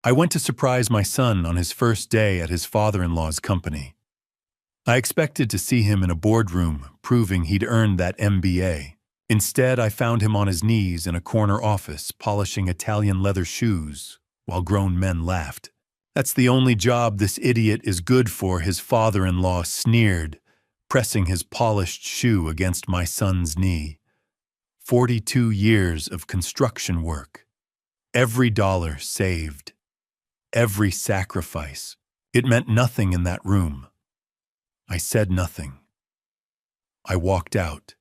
I went to surprise my son on his first day at his father-in-law's company. I expected to see him in a boardroom, proving he'd earned that MBA. Instead, I found him on his knees in a corner office, polishing Italian leather shoes, while grown men laughed. "That's the only job this idiot is good for," his father-in-law sneered, pressing his polished shoe against my son's knee. 42 years of construction work. Every dollar saved. Every sacrifice. It meant nothing in that room. I said nothing. I walked out.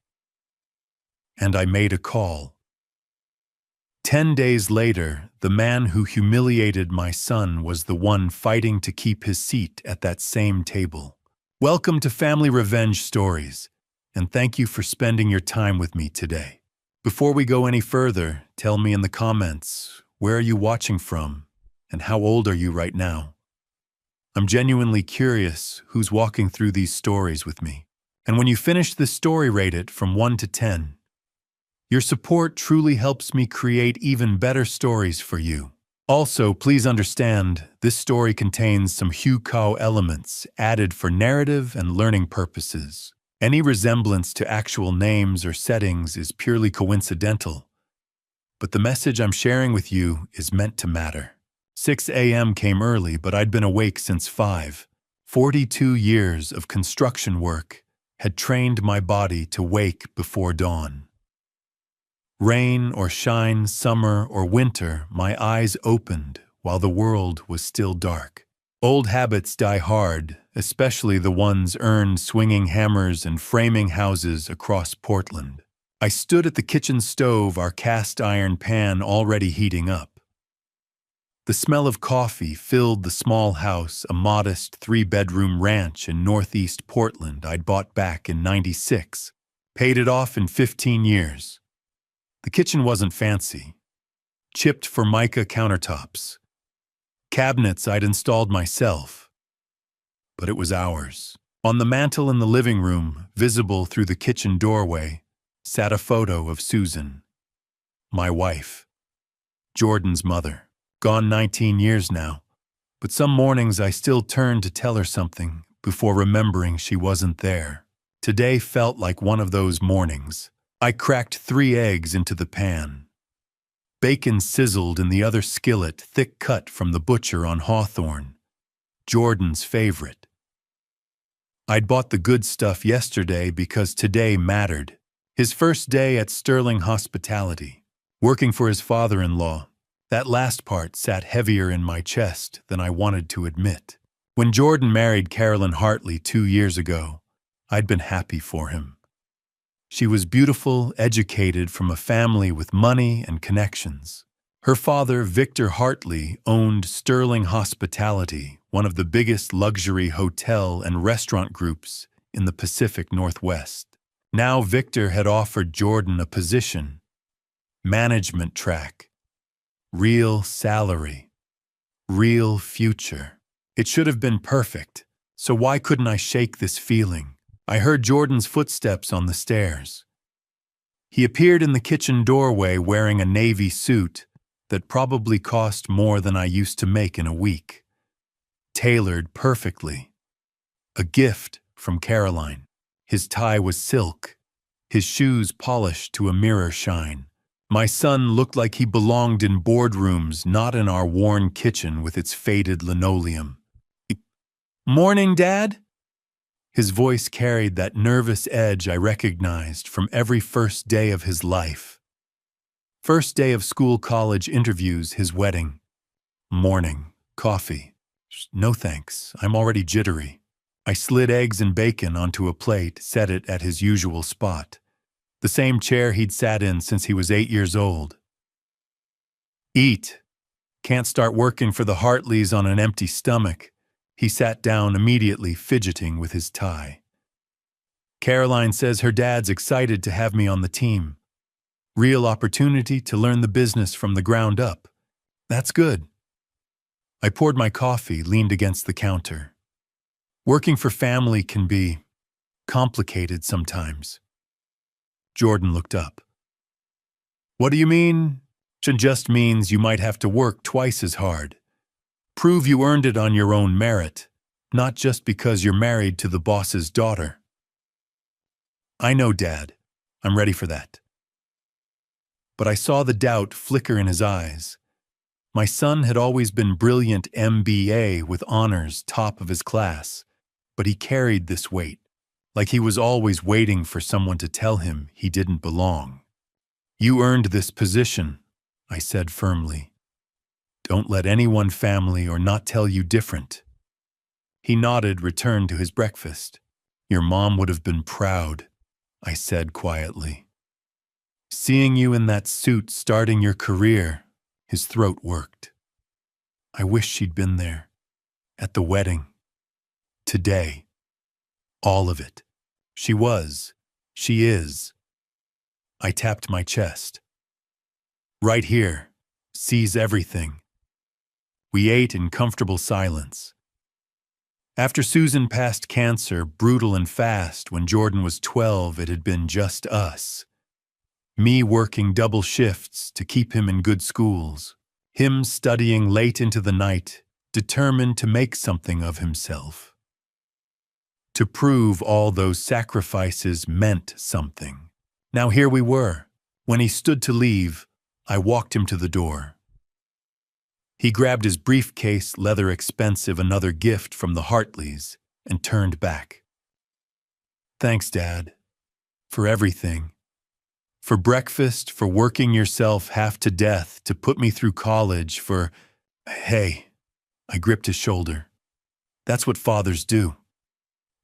And I made a call. 10 days later, the man who humiliated my son was the one fighting to keep his seat at that same table. Welcome to Family Revenge Stories, and thank you for spending your time with me today. Before we go any further, tell me in the comments, where are you watching from, and how old are you right now? I'm genuinely curious who's walking through these stories with me. And when you finish this story, rate it from 1 to 10. Your support truly helps me create even better stories for you. Also, please understand, this story contains some Hugh elements added for narrative and learning purposes. Any resemblance to actual names or settings is purely coincidental. But the message I'm sharing with you is meant to matter. 6 a.m. came early, but I'd been awake since 5. 42 years of construction work had trained my body to wake before dawn. Rain or shine, summer or winter, my eyes opened while the world was still dark. Old habits die hard, especially the ones earned swinging hammers and framing houses across Portland. I stood at the kitchen stove, our cast iron pan already heating up. The smell of coffee filled the small house, a modest 3-bedroom ranch in northeast Portland I'd bought back in '96. Paid it off in 15 years. The kitchen wasn't fancy. Chipped Formica countertops. Cabinets I'd installed myself. But it was ours. On the mantel in the living room, visible through the kitchen doorway, sat a photo of Susan, my wife, Jordan's mother. Gone 19 years now, but some mornings I still turned to tell her something before remembering she wasn't there. Today felt like one of those mornings. I cracked 3 eggs into the pan. Bacon sizzled in the other skillet, thick cut from the butcher on Hawthorne, Jordan's favorite. I'd bought the good stuff yesterday because today mattered. His first day at Sterling Hospitality, working for his father-in-law. That last part sat heavier in my chest than I wanted to admit. When Jordan married Carolyn Hartley 2 years ago, I'd been happy for him. She was beautiful, educated, from a family with money and connections. Her father, Victor Hartley, owned Sterling Hospitality, one of the biggest luxury hotel and restaurant groups in the Pacific Northwest. Now Victor had offered Jordan a position, management track. Real salary. Real future. It should have been perfect, so why couldn't I shake this feeling? I heard Jordan's footsteps on the stairs. He appeared in the kitchen doorway wearing a navy suit that probably cost more than I used to make in a week. Tailored perfectly. A gift from Caroline. His tie was silk, his shoes polished to a mirror shine. My son looked like he belonged in boardrooms, not in our worn kitchen with its faded linoleum. "Morning, Dad?" His voice carried that nervous edge I recognized from every first day of his life. First day of school, college, interviews, his wedding. Morning. Coffee. No thanks, I'm already jittery. I slid eggs and bacon onto a plate, set it at his usual spot. The same chair he'd sat in since he was 8 years old. "Eat. Can't start working for the Hartleys on an empty stomach." He sat down immediately, fidgeting with his tie. "Caroline says her dad's excited to have me on the team. Real opportunity to learn the business from the ground up. That's good." I poured my coffee, leaned against the counter. Working for family can be complicated sometimes. Jordan looked up. "What do you mean?" "It just means you might have to work twice as hard. Prove you earned it on your own merit, not just because you're married to the boss's daughter. I know, Dad. I'm ready for that. But I saw the doubt flicker in his eyes. My son had always been brilliant MBA with honors, top of his class, but he carried this weight, like he was always waiting for someone to tell him he didn't belong. You earned this position, I said firmly. Don't let anyone, family or not, tell you different. He nodded, returned to his breakfast. Your mom would have been proud, I said quietly. Seeing you in that suit starting your career, his throat worked. I wish she'd been there. At the wedding. Today. All of it. She was. She is. I tapped my chest. Right here. Sees everything. We ate in comfortable silence. After Susan passed cancer, brutal and fast, when Jordan was 12, it had been just us. Me working double shifts to keep him in good schools. Him studying late into the night, determined to make something of himself. To prove all those sacrifices meant something. Now here we were. When he stood to leave, I walked him to the door. He grabbed his briefcase, leather expensive, another gift from the Hartleys, and turned back. Thanks, Dad. For everything. For breakfast, for working yourself half to death to put me through college, for... Hey, I gripped his shoulder. That's what fathers do.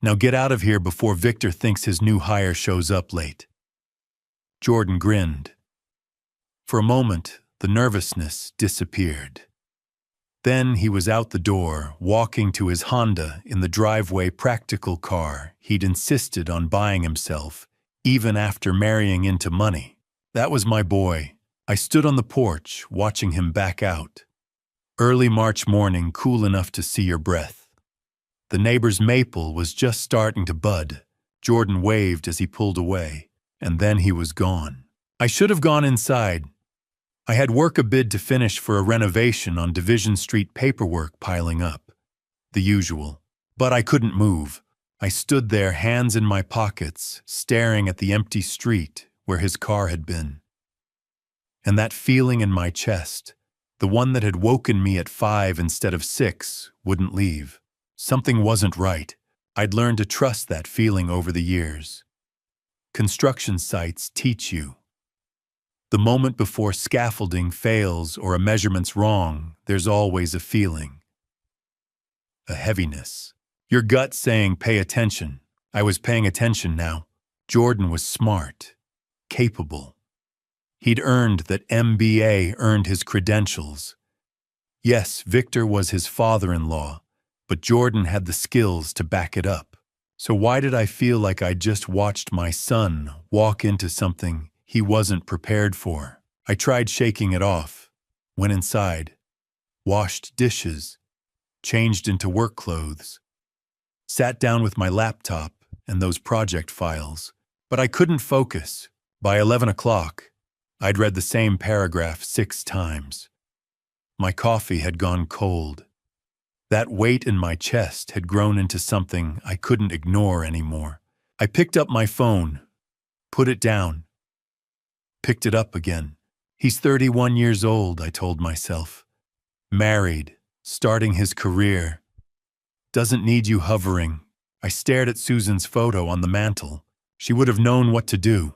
Now get out of here before Victor thinks his new hire shows up late. Jordan grinned. For a moment, the nervousness disappeared. Then he was out the door, walking to his Honda in the driveway, practical car he'd insisted on buying himself, even after marrying into money. That was my boy. I stood on the porch, watching him back out. Early March morning, cool enough to see your breath. The neighbor's maple was just starting to bud. Jordan waved as he pulled away, and then he was gone. I should have gone inside. I had work a bid to finish for a renovation on Division Street, paperwork piling up. The usual. But I couldn't move. I stood there, hands in my pockets, staring at the empty street where his car had been. And that feeling in my chest, the one that had woken me at 5 instead of 6, wouldn't leave. Something wasn't right. I'd learned to trust that feeling over the years. Construction sites teach you. The moment before scaffolding fails or a measurement's wrong, there's always a feeling. A heaviness. Your gut saying, pay attention. I was paying attention now. Jordan was smart, capable. He'd earned that MBA earned his credentials. Yes, Victor was his father-in-law, but Jordan had the skills to back it up. So why did I feel like I just watched my son walk into something he wasn't prepared for? I tried shaking it off, went inside, washed dishes, changed into work clothes, sat down with my laptop and those project files, but I couldn't focus. By 11 o'clock, I'd read the same paragraph 6 times. My coffee had gone cold. That weight in my chest had grown into something I couldn't ignore anymore. I picked up my phone, put it down, picked it up again. He's 31 years old, I told myself. Married, starting his career. Doesn't need you hovering. I stared at Susan's photo on the mantel. She would have known what to do.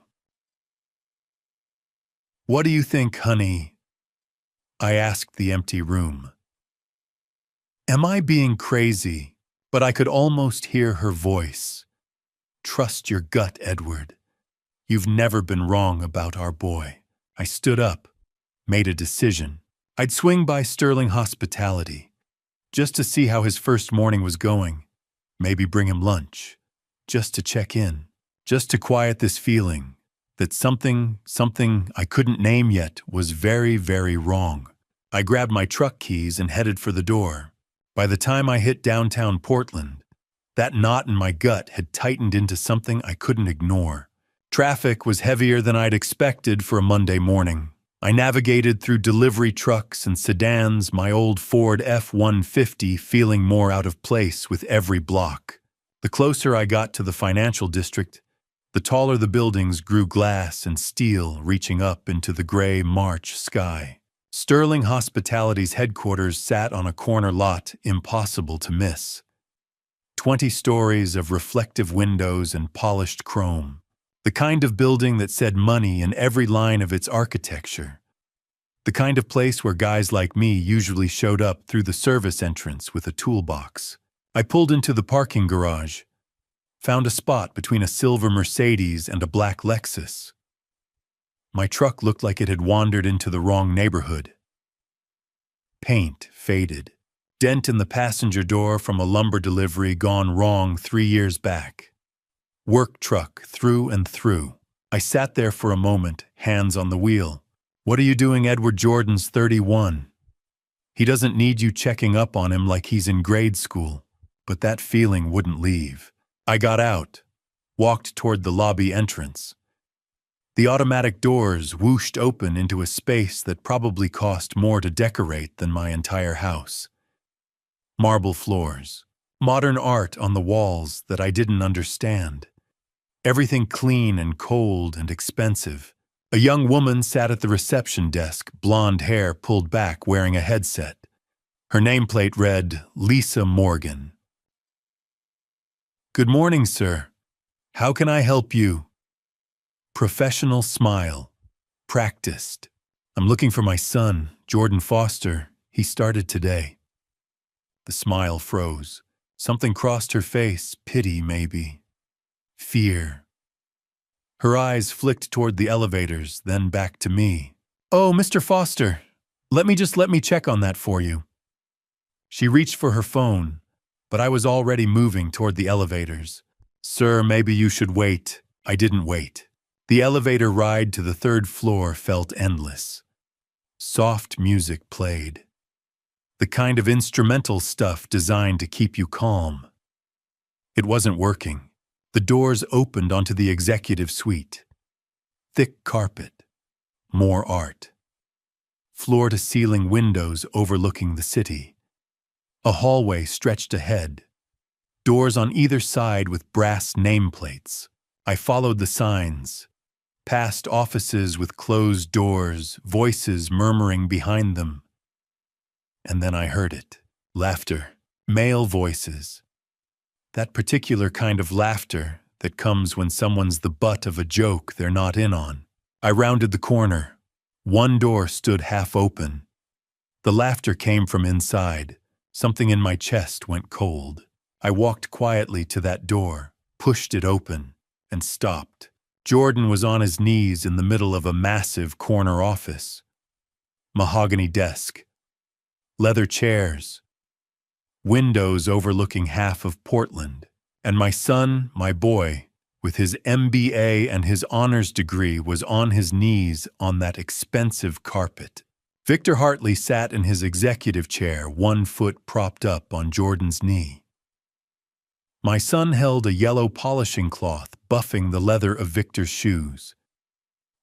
What do you think, honey? I asked the empty room. Am I being crazy? But I could almost hear her voice. Trust your gut, Edward. You've never been wrong about our boy. I stood up, made a decision. I'd swing by Sterling Hospitality, just to see how his first morning was going. Maybe bring him lunch, just to check in, just to quiet this feeling that something I couldn't name yet was very, very wrong. I grabbed my truck keys and headed for the door. By the time I hit downtown Portland, that knot in my gut had tightened into something I couldn't ignore. Traffic was heavier than I'd expected for a Monday morning. I navigated through delivery trucks and sedans, my old Ford F-150 feeling more out of place with every block. The closer I got to the financial district, the taller the buildings grew, glass and steel reaching up into the gray March sky. Sterling Hospitality's headquarters sat on a corner lot impossible to miss. 20 stories of reflective windows and polished chrome. The kind of building that said money in every line of its architecture. The kind of place where guys like me usually showed up through the service entrance with a toolbox. I pulled into the parking garage, found a spot between a silver Mercedes and a black Lexus. My truck looked like it had wandered into the wrong neighborhood. Paint faded. Dent in the passenger door from a lumber delivery gone wrong 3 years back. Work truck through and through. I sat there for a moment, hands on the wheel. What are you doing? Edward Jordan's 31. He doesn't need you checking up on him like he's in grade school. But that feeling wouldn't leave. I got out, walked toward the lobby entrance. The automatic doors whooshed open into a space that probably cost more to decorate than my entire house. Marble floors, modern art on the walls that I didn't understand. Everything clean and cold and expensive. A young woman sat at the reception desk, blonde hair pulled back, wearing a headset. Her nameplate read, Lisa Morgan. Good morning, sir. How can I help you? Professional smile. Practiced. I'm looking for my son, Jordan Foster. He started today. The smile froze. Something crossed her face, pity maybe. Fear. Her eyes flicked toward the elevators, then back to me. Oh, Mr. Foster, let me check on that for you. She reached for her phone, but I was already moving toward the elevators. Sir, maybe you should wait. I didn't wait. The elevator ride to the 3rd floor felt endless. Soft music played. The kind of instrumental stuff designed to keep you calm. It wasn't working. The doors opened onto the executive suite. Thick carpet. More art. Floor-to-ceiling windows overlooking the city. A hallway stretched ahead. Doors on either side with brass nameplates. I followed the signs. Past offices with closed doors, voices murmuring behind them. And then I heard it. Laughter. Male voices. That particular kind of laughter that comes when someone's the butt of a joke they're not in on. I rounded the corner. One door stood half open. The laughter came from inside. Something in my chest went cold. I walked quietly to that door, pushed it open, and stopped. Jordan was on his knees in the middle of a massive corner office. Mahogany desk. Leather chairs. Windows overlooking half of Portland, and my son, my boy, with his MBA and his honors degree, was on his knees on that expensive carpet. Victor Hartley sat in his executive chair, one foot propped up on Jordan's knee. My son held a yellow polishing cloth buffing the leather of Victor's shoes.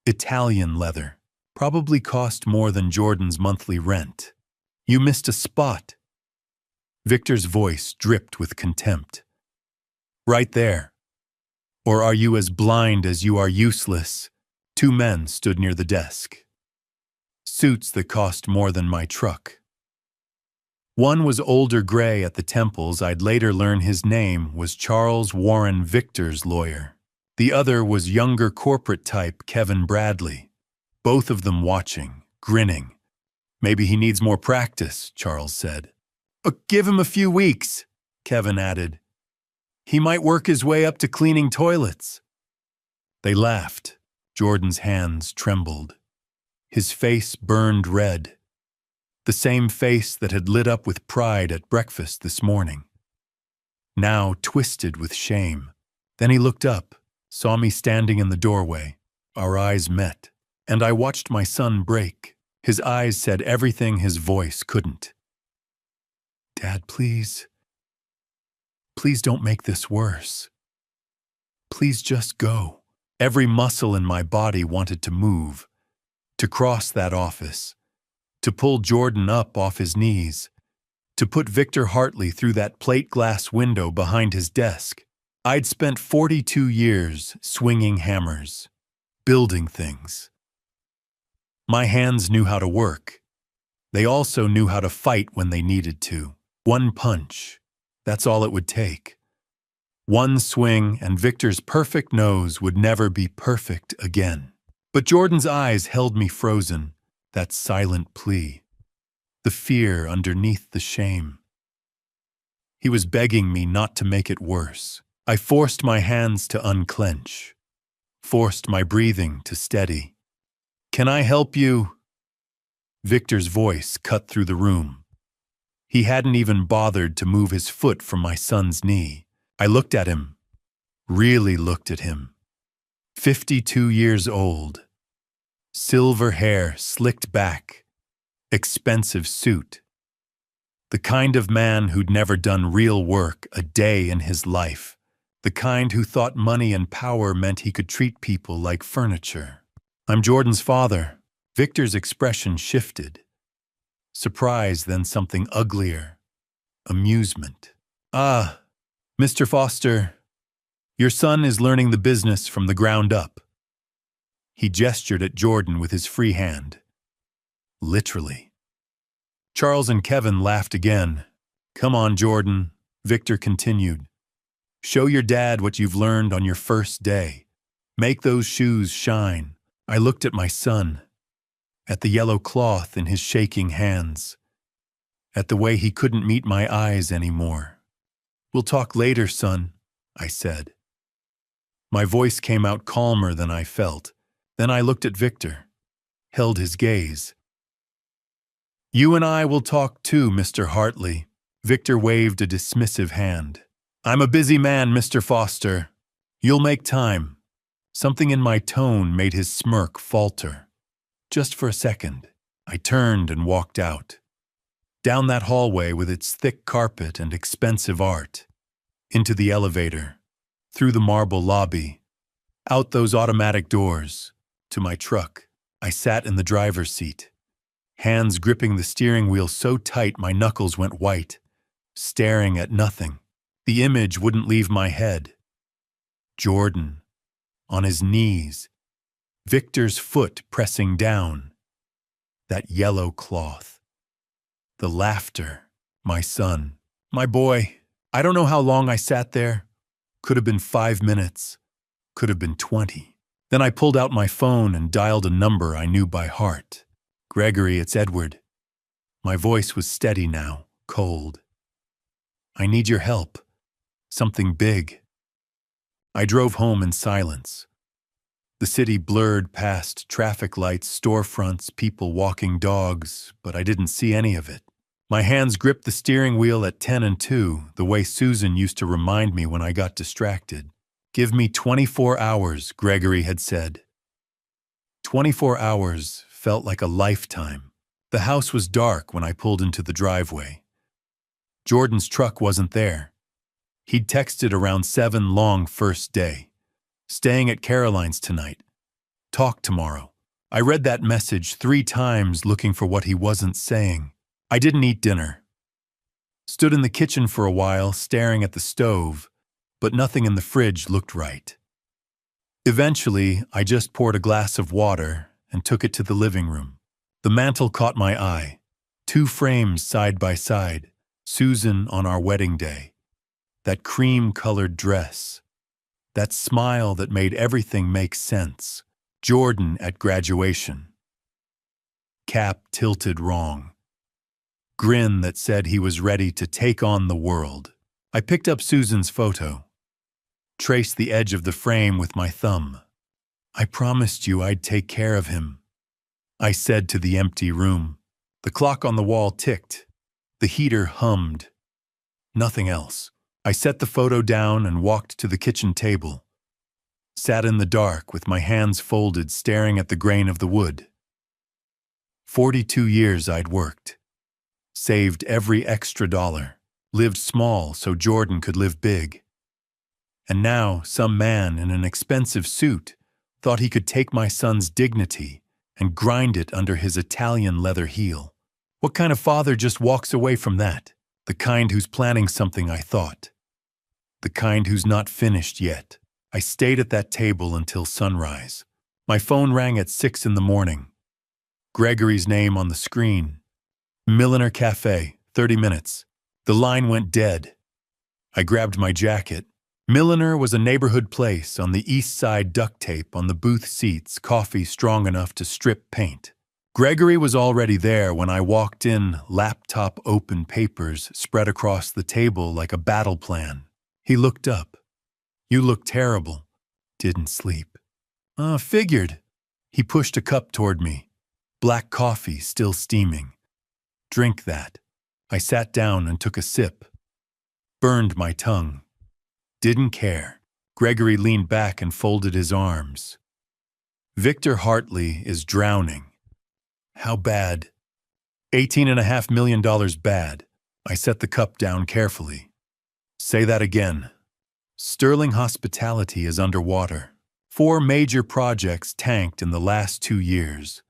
Italian leather, probably cost more than Jordan's monthly rent. You missed a spot. Victor's voice dripped with contempt. Right there. Or are you as blind as you are useless? 2 men stood near the desk. Suits that cost more than my truck. One was older gray at the temples. I'd later learn his name was Charles Warren Victor's lawyer. The other was younger corporate type Kevin Bradley. Both of them watching, grinning. Maybe he needs more practice, Charles said. Give him a few weeks, Kevin added. He might work his way up to cleaning toilets. They laughed. Jordan's hands trembled. His face burned red. The same face that had lit up with pride at breakfast this morning. Now twisted with shame. Then he looked up, saw me standing in the doorway. Our eyes met, and I watched my son break. His eyes said everything his voice couldn't. Dad, please. Please don't make this worse. Please just go. Every muscle in my body wanted to move. To cross that office, to pull Jordan up off his knees, to put Victor Hartley through that plate glass window behind his desk. I'd spent 42 years swinging hammers, building things. My hands knew how to work. They also knew how to fight when they needed to. One punch, that's all it would take. One swing and Victor's perfect nose would never be perfect again. But Jordan's eyes held me frozen, that silent plea, the fear underneath the shame. He was begging me not to make it worse. I forced my hands to unclench, forced my breathing to steady. "Can I help you?" Victor's voice cut through the room. He hadn't even bothered to move his foot from my son's knee. I looked at him, really looked at him. 52 years old, silver hair slicked back, expensive suit. The kind of man who'd never done real work a day in his life. The kind who thought money and power meant he could treat people like furniture. "I'm Jordan's father." Victor's expression shifted. Surprise, then something uglier. Amusement. "Ah, Mr. Foster, your son is learning the business from the ground up." He gestured at Jordan with his free hand. Literally. Charles and Kevin laughed again. "Come on, Jordan," Victor continued. "Show your dad what you've learned on your first day. Make those shoes shine." I looked at my son, at the yellow cloth in his shaking hands, at the way he couldn't meet my eyes anymore. "We'll talk later, son," I said. My voice came out calmer than I felt. Then I looked at Victor, held his gaze. "You and I will talk too, Mr. Hartley." Victor waved a dismissive hand. "I'm a busy man, Mr. Foster. You'll make time." Something in my tone made his smirk falter. Just for a second, I turned and walked out. Down that hallway with its thick carpet and expensive art. Into the elevator. Through the marble lobby. Out those automatic doors. To my truck. I sat in the driver's seat. Hands gripping the steering wheel so tight my knuckles went white. Staring at nothing. The image wouldn't leave my head. Jordan. On his knees. Victor's foot pressing down. That yellow cloth. The laughter. My son. My boy. I don't know how long I sat there. Could have been 5 minutes. Could have been 20. Then I pulled out my phone and dialed a number I knew by heart. "Gregory, it's Edward." My voice was steady now, cold. "I need your help. Something big." I drove home in silence. The city blurred past traffic lights, storefronts, people walking dogs, but I didn't see any of it. My hands gripped the steering wheel at 10 and 2, the way Susan used to remind me when I got distracted. "Give me 24 hours, Gregory had said. 24 hours felt like a lifetime. The house was dark when I pulled into the driveway. Jordan's truck wasn't there. He'd texted around 7 long first day. "Staying at Caroline's tonight. Talk tomorrow." I read that message 3 times looking for what he wasn't saying. I didn't eat dinner. Stood in the kitchen for a while, staring at the stove, but nothing in the fridge looked right. Eventually, I just poured a glass of water and took it to the living room. The mantel caught my eye. 2 frames side by side. Susan on our wedding day. That cream-colored dress. That smile that made everything make sense. Jordan at graduation. Cap tilted wrong. Grin that said he was ready to take on the world. I picked up Susan's photo. Traced the edge of the frame with my thumb. "I promised you I'd take care of him," I said to the empty room. The clock on the wall ticked. The heater hummed. Nothing else. I set the photo down and walked to the kitchen table. Sat in the dark with my hands folded, staring at the grain of the wood. 42 years I'd worked. Saved every extra dollar. Lived small so Jordan could live big. And now some man in an expensive suit thought he could take my son's dignity and grind it under his Italian leather heel. What kind of father just walks away from that? The kind who's planning something, I thought. The kind who's not finished yet. I stayed at that table until sunrise. My phone rang at 6 in the morning. Gregory's name on the screen. Milliner Cafe, 30 minutes. The line went dead. I grabbed my jacket. Milliner was a neighborhood place on the east side, duct tape on the booth seats, coffee strong enough to strip paint. Gregory was already there when I walked in, laptop open, papers spread across the table like a battle plan. He looked up. "You look terrible." "Didn't sleep." Figured." He pushed a cup toward me. Black coffee, still steaming. "Drink that." I sat down and took a sip. Burned my tongue. Didn't care. Gregory leaned back and folded his arms. "Victor Hartley is drowning." "How bad?" $18.5 million bad. I set the cup down carefully. "Say that again." Sterling Hospitality is underwater. 4 major projects tanked in the last 2 years.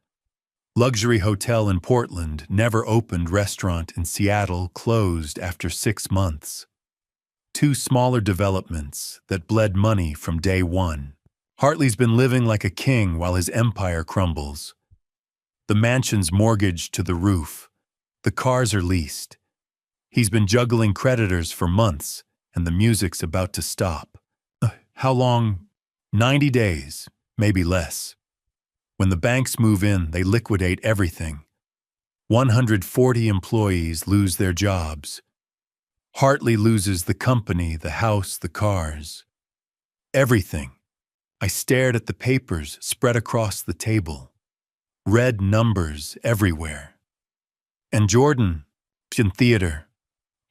Luxury hotel in Portland never opened, restaurant in Seattle closed after 6 months. 2 smaller developments that bled money from day one. Hartley's been living like a king while his empire crumbles. The mansion's mortgaged to the roof. The cars are leased. He's been juggling creditors for months, and the music's about to stop. How long? 90 days, maybe less. When the banks move in, they liquidate everything. 140 employees lose their jobs. Hartley loses the company, the house, the cars. Everything. I stared at the papers spread across the table. Red numbers everywhere. And Jordan, in theater.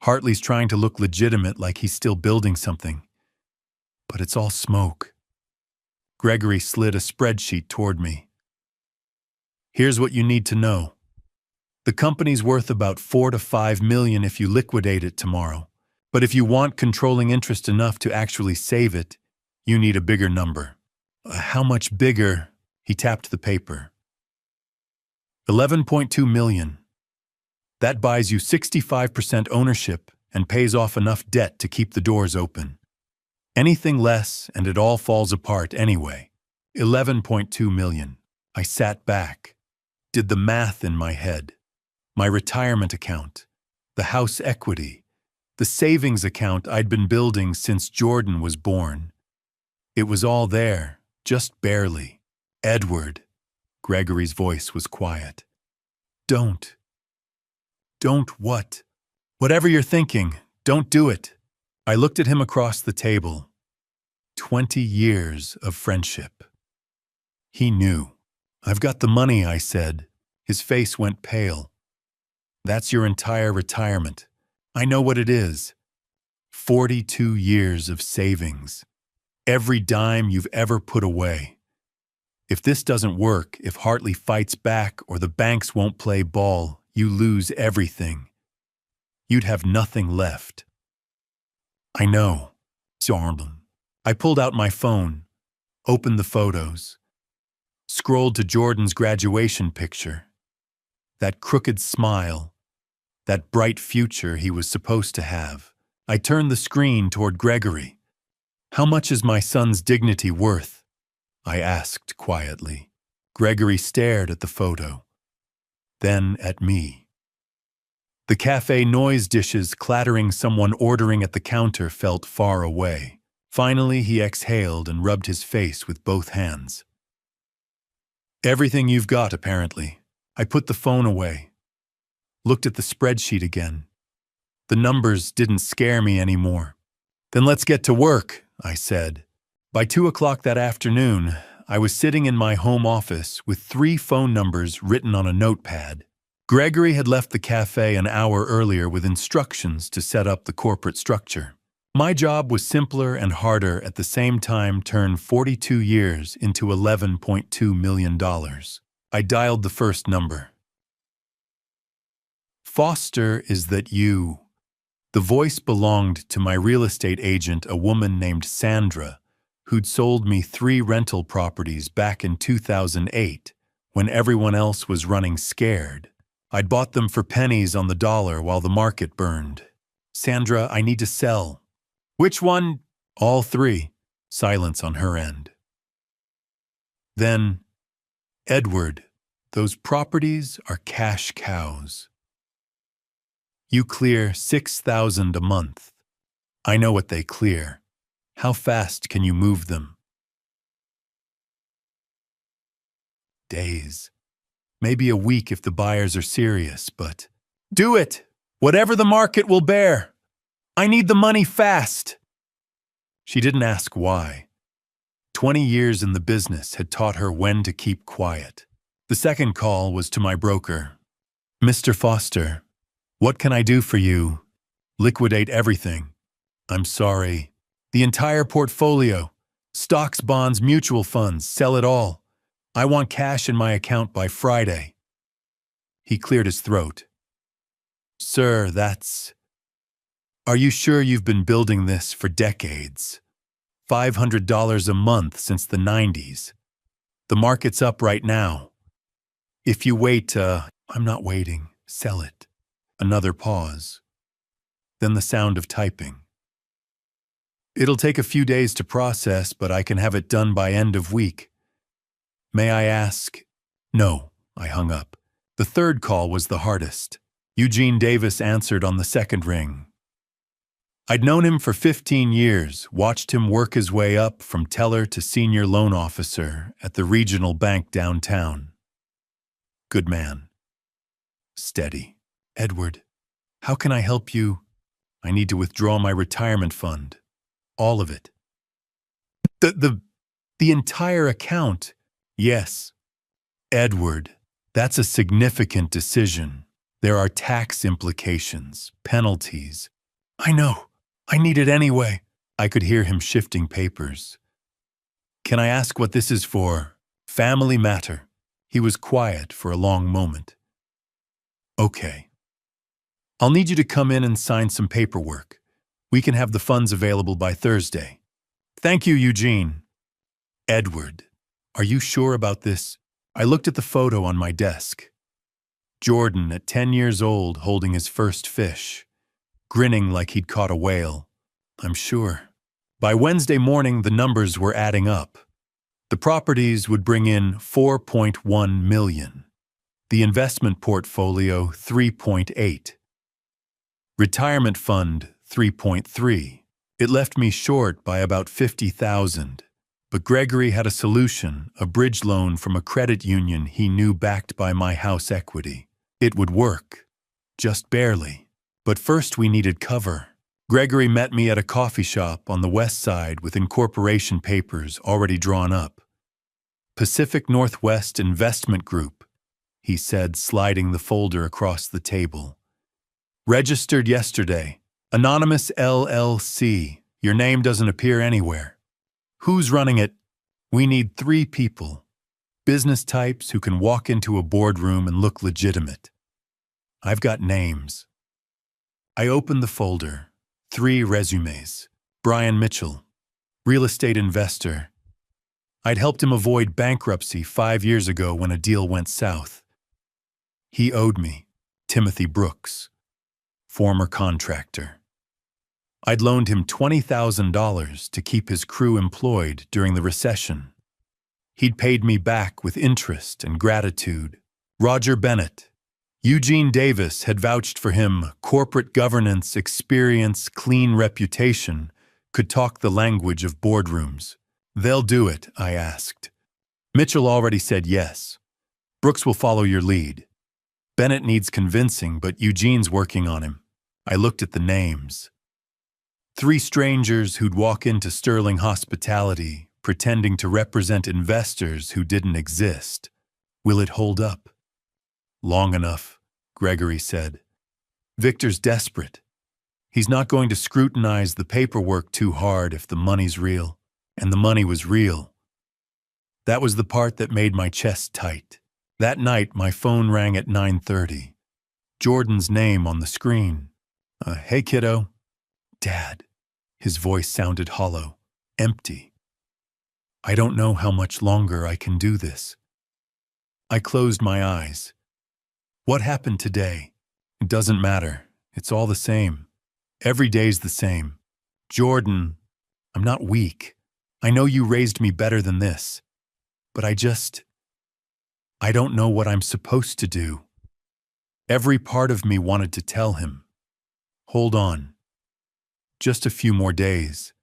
Hartley's trying to look legitimate, like he's still building something. But it's all smoke. Gregory slid a spreadsheet toward me. "Here's what you need to know. The company's worth about $4 to $5 million if you liquidate it tomorrow. But if you want controlling interest enough to actually save it, you need a bigger number." How much bigger?" He tapped the paper. $11.2 million. That buys you 65% ownership and pays off enough debt to keep the doors open. Anything less and it all falls apart anyway. $11.2 million. I sat back, did the math in my head. My retirement account, the house equity, the savings account I'd been building since Jordan was born. It was all there, just barely. "Edward," Gregory's voice was quiet. Don't what? "Whatever you're thinking, don't do it." I looked at him across the table. 20 years of friendship. He knew. "I've got the money," I said. His face went pale. "That's your entire retirement. I know what it is. 42 years of savings. Every dime you've ever put away. If this doesn't work, if Hartley fights back or the banks won't play ball, you lose everything. You'd have nothing left." "I know." Jordan. I pulled out my phone, opened the photos, scrolled to Jordan's graduation picture. That crooked smile, that bright future he was supposed to have. I turned the screen toward Gregory. "How much is my son's dignity worth?" I asked quietly. Gregory stared at the photo, then at me. The cafe noise dishes clattering, someone ordering at the counter felt far away. Finally, he exhaled and rubbed his face with both hands. "Everything you've got, apparently." I put the phone away, looked at the spreadsheet again. The numbers didn't scare me anymore. "Then let's get to work," I said. By 2 o'clock that afternoon, I was sitting in my home office with 3 phone numbers written on a notepad. Gregory had left the cafe an hour earlier with instructions to set up the corporate structure. My job was simpler and harder at the same time, turn 42 years into $11.2 million. I dialed the first number. "Foster, is that you?" The voice belonged to my real estate agent, a woman named Sandra, who'd sold me 3 rental properties back in 2008 when everyone else was running scared. I'd bought them for pennies on the dollar while the market burned. Sandra, I need to sell. Which one? All three. Silence on her end. Then, Edward, those properties are cash cows. You clear $6,000 a month. I know what they clear. How fast can you move them? Days. Maybe a week if the buyers are serious, but do it! Whatever the market will bear. I need the money fast. She didn't ask why. 20 years in the business had taught her when to keep quiet. The second call was to my broker. Mr. Foster, what can I do for you? Liquidate everything. I'm sorry. The entire portfolio. Stocks, bonds, mutual funds, sell it all. I want cash in my account by Friday. He cleared his throat. Sir, that's... Are you sure you've been building this for decades? $500 a month since the 90s. The market's up right now. If you wait, I'm not waiting. Sell it. Another pause. Then the sound of typing. It'll take a few days to process, but I can have it done by end of week. May I ask? No, I hung up. The third call was the hardest. Eugene Davis answered on the second ring. I'd known him for 15 years, watched him work his way up from teller to senior loan officer at the regional bank downtown. Good man. Steady. Edward, how can I help you? I need to withdraw my retirement fund. All of it. The entire account. Yes. Edward, that's a significant decision. There are tax implications, penalties. I know. I need it anyway. I could hear him shifting papers. Can I ask what this is for? Family matter. He was quiet for a long moment. Okay. I'll need you to come in and sign some paperwork. We can have the funds available by Thursday. Thank you, Eugene. Edward, are you sure about this? I looked at the photo on my desk. Jordan, at 10 years old, holding his first fish. Grinning like he'd caught a whale. I'm sure. By Wednesday morning, the numbers were adding up. The properties would bring in $4.1 million. The investment portfolio, $3.8. Retirement fund, $3.3. It left me short by about $50,000. But Gregory had a solution, a bridge loan from a credit union he knew backed by my house equity. It would work. Just barely. But first we needed cover. Gregory met me at a coffee shop on the west side with incorporation papers already drawn up. Pacific Northwest Investment Group, he said, sliding the folder across the table. Registered yesterday. Anonymous LLC. Your name doesn't appear anywhere. Who's running it? We need 3 people. Business types who can walk into a boardroom and look legitimate. I've got names. I opened the folder. 3 resumes. Brian Mitchell, real estate investor. I'd helped him avoid bankruptcy 5 years ago when a deal went south. He owed me. Timothy Brooks, former contractor. I'd loaned him $20,000 to keep his crew employed during the recession. He'd paid me back with interest and gratitude. Roger Bennett. Eugene Davis had vouched for him. Corporate governance, experience, clean reputation, could talk the language of boardrooms. They'll do it, I asked. Mitchell already said yes. Brooks will follow your lead. Bennett needs convincing, but Eugene's working on him. I looked at the names. 3 strangers who'd walk into Sterling Hospitality, pretending to represent investors who didn't exist. Will it hold up? Long enough, Gregory said. Victor's desperate. He's not going to scrutinize the paperwork too hard if the money's real. And the money was real. That was the part that made my chest tight. That night, my phone rang at 9:30. Jordan's name on the screen. Hey, kiddo. Dad. His voice sounded hollow, empty. I don't know how much longer I can do this. I closed my eyes. What happened today? It doesn't matter. It's all the same. Every day's the same. Jordan, I'm not weak. I know you raised me better than this. But I don't know what I'm supposed to do. Every part of me wanted to tell him, hold on. Just a few more days.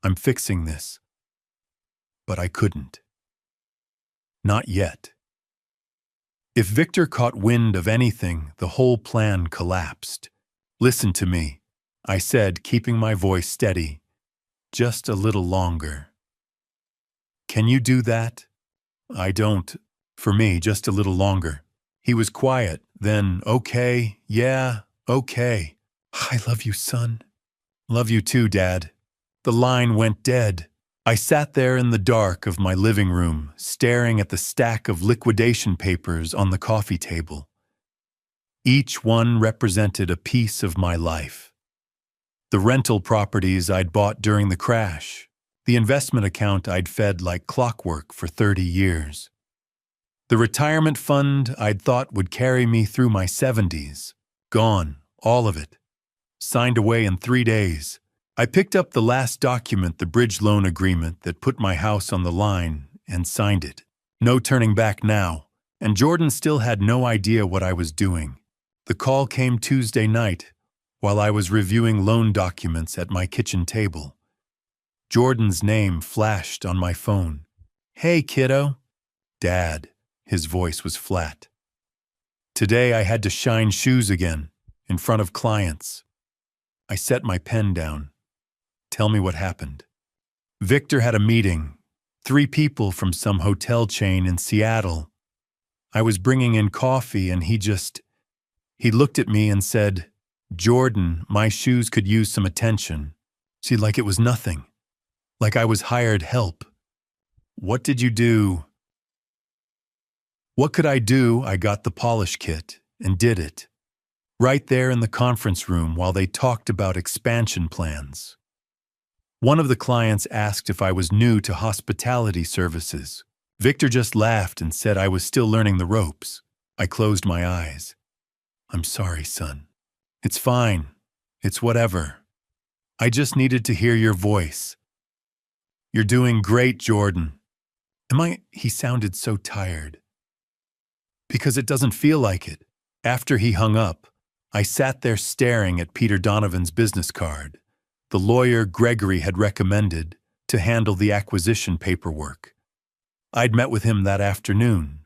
I'm fixing this. But I couldn't. Not yet. If Victor caught wind of anything, the whole plan collapsed. Listen to me, I said, keeping my voice steady. Just a little longer. Can you do that? I don't. For me, just a little longer. He was quiet, then, okay, yeah, okay. I love you, son. Love you too, Dad. The line went dead. I sat there in the dark of my living room, staring at the stack of liquidation papers on the coffee table. Each one represented a piece of my life. The rental properties I'd bought during the crash, the investment account I'd fed like clockwork for 30 years. The retirement fund I'd thought would carry me through my 70s. Gone, all of it. Signed away in 3 days. I picked up the last document, the bridge loan agreement that put my house on the line, and signed it. No turning back now, and Jordan still had no idea what I was doing. The call came Tuesday night, while I was reviewing loan documents at my kitchen table. Jordan's name flashed on my phone. Hey, kiddo. Dad. His voice was flat. Today I had to shine shoes again, in front of clients. I set my pen down. Tell me what happened. Victor had a meeting. 3 people from some hotel chain in Seattle. I was bringing in coffee and he looked at me and said, Jordan, my shoes could use some attention. See, like it was nothing. Like I was hired help. What did you do? What could I do? I got the polish kit and did it. Right there in the conference room while they talked about expansion plans. One of the clients asked if I was new to hospitality services. Victor just laughed and said I was still learning the ropes. I closed my eyes. I'm sorry, son. It's fine. It's whatever. I just needed to hear your voice. You're doing great, Jordan. He sounded so tired. Because it doesn't feel like it. After he hung up, I sat there staring at Peter Donovan's business card, the lawyer Gregory had recommended to handle the acquisition paperwork. I'd met with him that afternoon.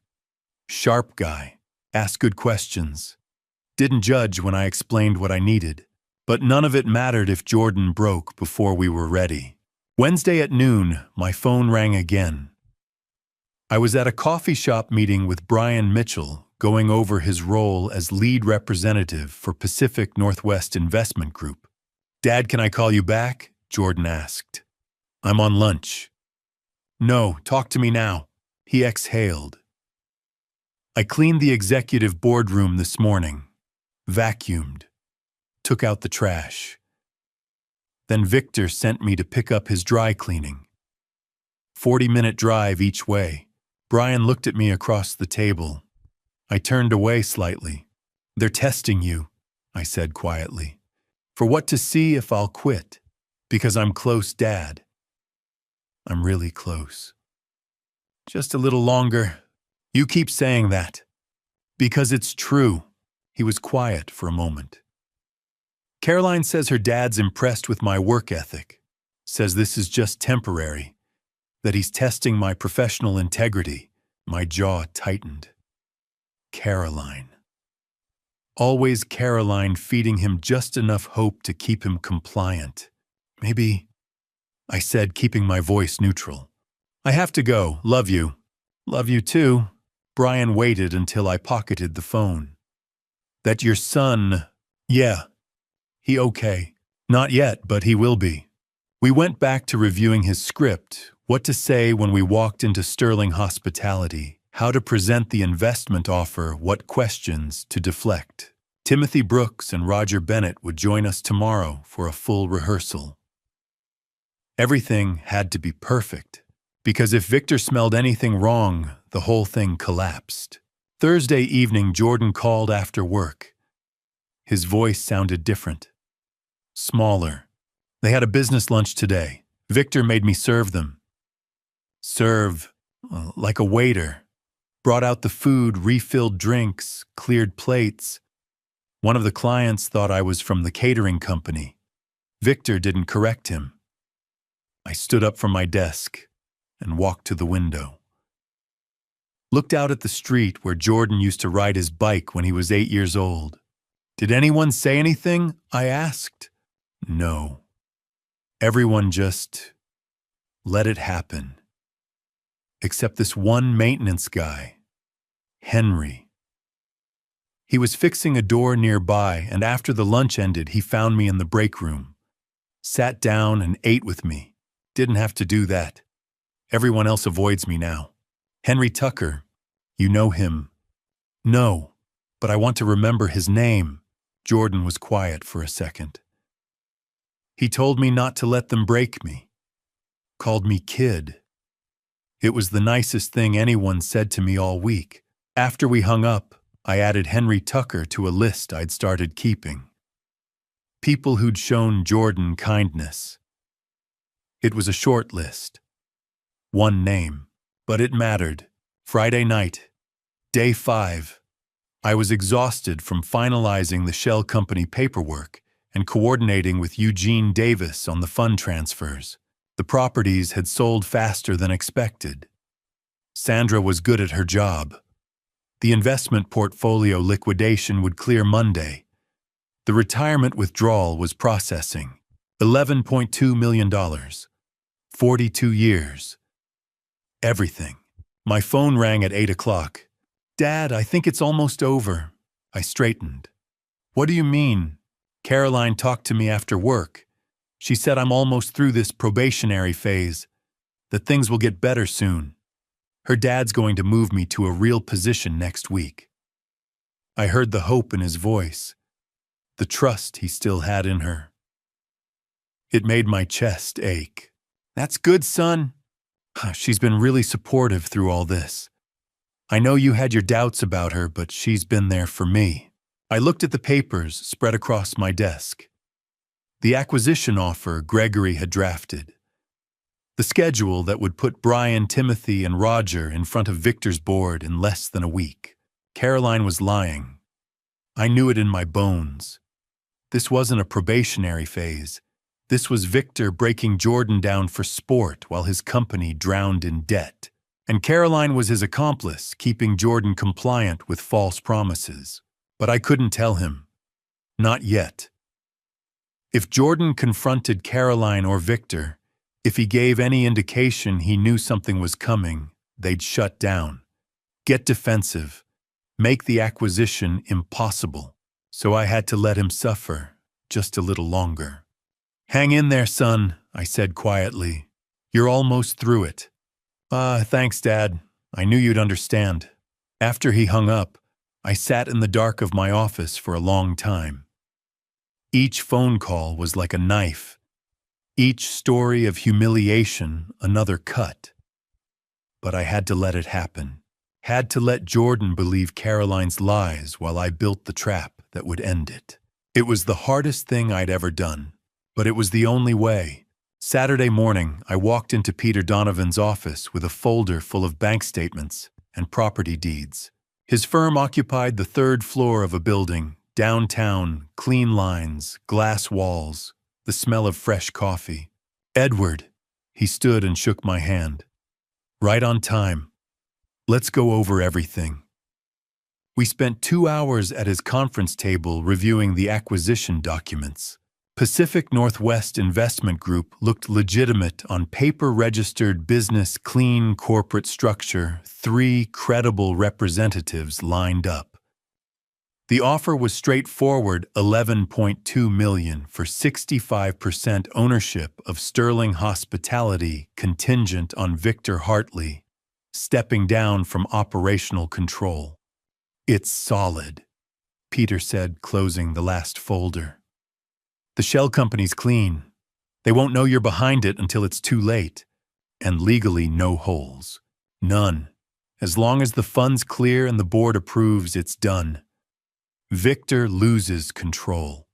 Sharp guy, asked good questions. Didn't judge when I explained what I needed, but none of it mattered if Jordan broke before we were ready. Wednesday at noon, my phone rang again. I was at a coffee shop meeting with Brian Mitchell, going over his role as lead representative for Pacific Northwest Investment Group. Dad, can I call you back? Jordan asked. I'm on lunch. No, talk to me now. He exhaled. I cleaned the executive boardroom this morning, vacuumed, took out the trash. Then Victor sent me to pick up his dry cleaning. 40-minute drive each way. Brian looked at me across the table. I turned away slightly. They're testing you, I said quietly. For what, to see if I'll quit? Because I'm close, Dad. I'm really close. Just a little longer. You keep saying that. Because it's true. He was quiet for a moment. Caroline says her dad's impressed with my work ethic. Says this is just temporary. That he's testing my professional integrity. My jaw tightened. Caroline. Always Caroline, feeding him just enough hope to keep him compliant. Maybe, I said, keeping my voice neutral. I have to go. Love you. Love you too. Brian waited until I pocketed the phone. That your son, yeah. He okay. Not yet, but he will be. We went back to reviewing his script, what to say when we walked into Sterling Hospitality, how to present the investment offer, what questions to deflect. Timothy Brooks and Roger Bennett would join us tomorrow for a full rehearsal. Everything had to be perfect, because if Victor smelled anything wrong, The whole thing collapsed. Thursday evening, Jordan called after work. His voice sounded different. Smaller. They had a business lunch today. Victor made me serve them. Serve, like a waiter. Brought out the food, refilled drinks, cleared plates. One of the clients thought I was from the catering company. Victor didn't correct him. I stood up from my desk and walked to the window. Looked out at the street where Jordan used to ride his bike when he was 8 years old. Did anyone say anything? I asked. No. Everyone just let it happen. Except this one maintenance guy, Henry. He was fixing a door nearby, and after the lunch ended, he found me in the break room. Sat down and ate with me. Didn't have to do that. Everyone else avoids me now. Henry Tucker. You know him? No, but I want to remember his name. Jordan was quiet for a second. He told me not to let them break me. Called me kid. It was the nicest thing anyone said to me all week. After we hung up, I added Henry Tucker to a list I'd started keeping. People who'd shown Jordan kindness. It was a short list. One name, but it mattered. Friday night, day 5. I was exhausted from finalizing the shell company paperwork and coordinating with Eugene Davis on the fund transfers. The properties had sold faster than expected. Sandra was good at her job. The investment portfolio liquidation would clear Monday. The retirement withdrawal was processing. $11.2 million. 42 years. Everything. My phone rang at 8 o'clock. Dad, I think it's almost over. I straightened. What do you mean? Caroline talked to me after work. She said I'm almost through this probationary phase, that things will get better soon. Her dad's going to move me to a real position next week. I heard the hope in his voice, the trust he still had in her. It made my chest ache. That's good, son. She's been really supportive through all this. I know you had your doubts about her, but she's been there for me. I looked at the papers spread across my desk. The acquisition offer Gregory had drafted. The schedule that would put Brian, Timothy, and Roger in front of Victor's board in less than a week. Caroline was lying. I knew it in my bones. This wasn't a probationary phase. This was Victor breaking Jordan down for sport while his company drowned in debt. And Caroline was his accomplice, keeping Jordan compliant with false promises. But I couldn't tell him. Not yet. If Jordan confronted Caroline or Victor, if he gave any indication he knew something was coming, they'd shut down, get defensive, make the acquisition impossible. So I had to let him suffer just a little longer. Hang in there, son, I said quietly. You're almost through it. Thanks, Dad. I knew you'd understand. After he hung up, I sat in the dark of my office for a long time. Each phone call was like a knife. Each story of humiliation, another cut. But I had to let it happen. Had to let Jordan believe Caroline's lies while I built the trap that would end it. It was the hardest thing I'd ever done, but it was the only way. Saturday morning, I walked into Peter Donovan's office with a folder full of bank statements and property deeds. His firm occupied the 3rd floor of a building, downtown, clean lines, glass walls, the smell of fresh coffee. Edward, he stood and shook my hand. Right on time. Let's go over everything. We spent 2 hours at his conference table reviewing the acquisition documents. Pacific Northwest Investment Group looked legitimate on paper-registered business, clean corporate structure, 3 credible representatives lined up. The offer was straightforward, $11.2 million for 65% ownership of Sterling Hospitality contingent on Victor Hartley stepping down from operational control. It's solid, Peter said, closing the last folder. The shell company's clean. They won't know you're behind it until it's too late. And legally no holes. None. As long as the funds clear and the board approves, it's done. Victor loses control.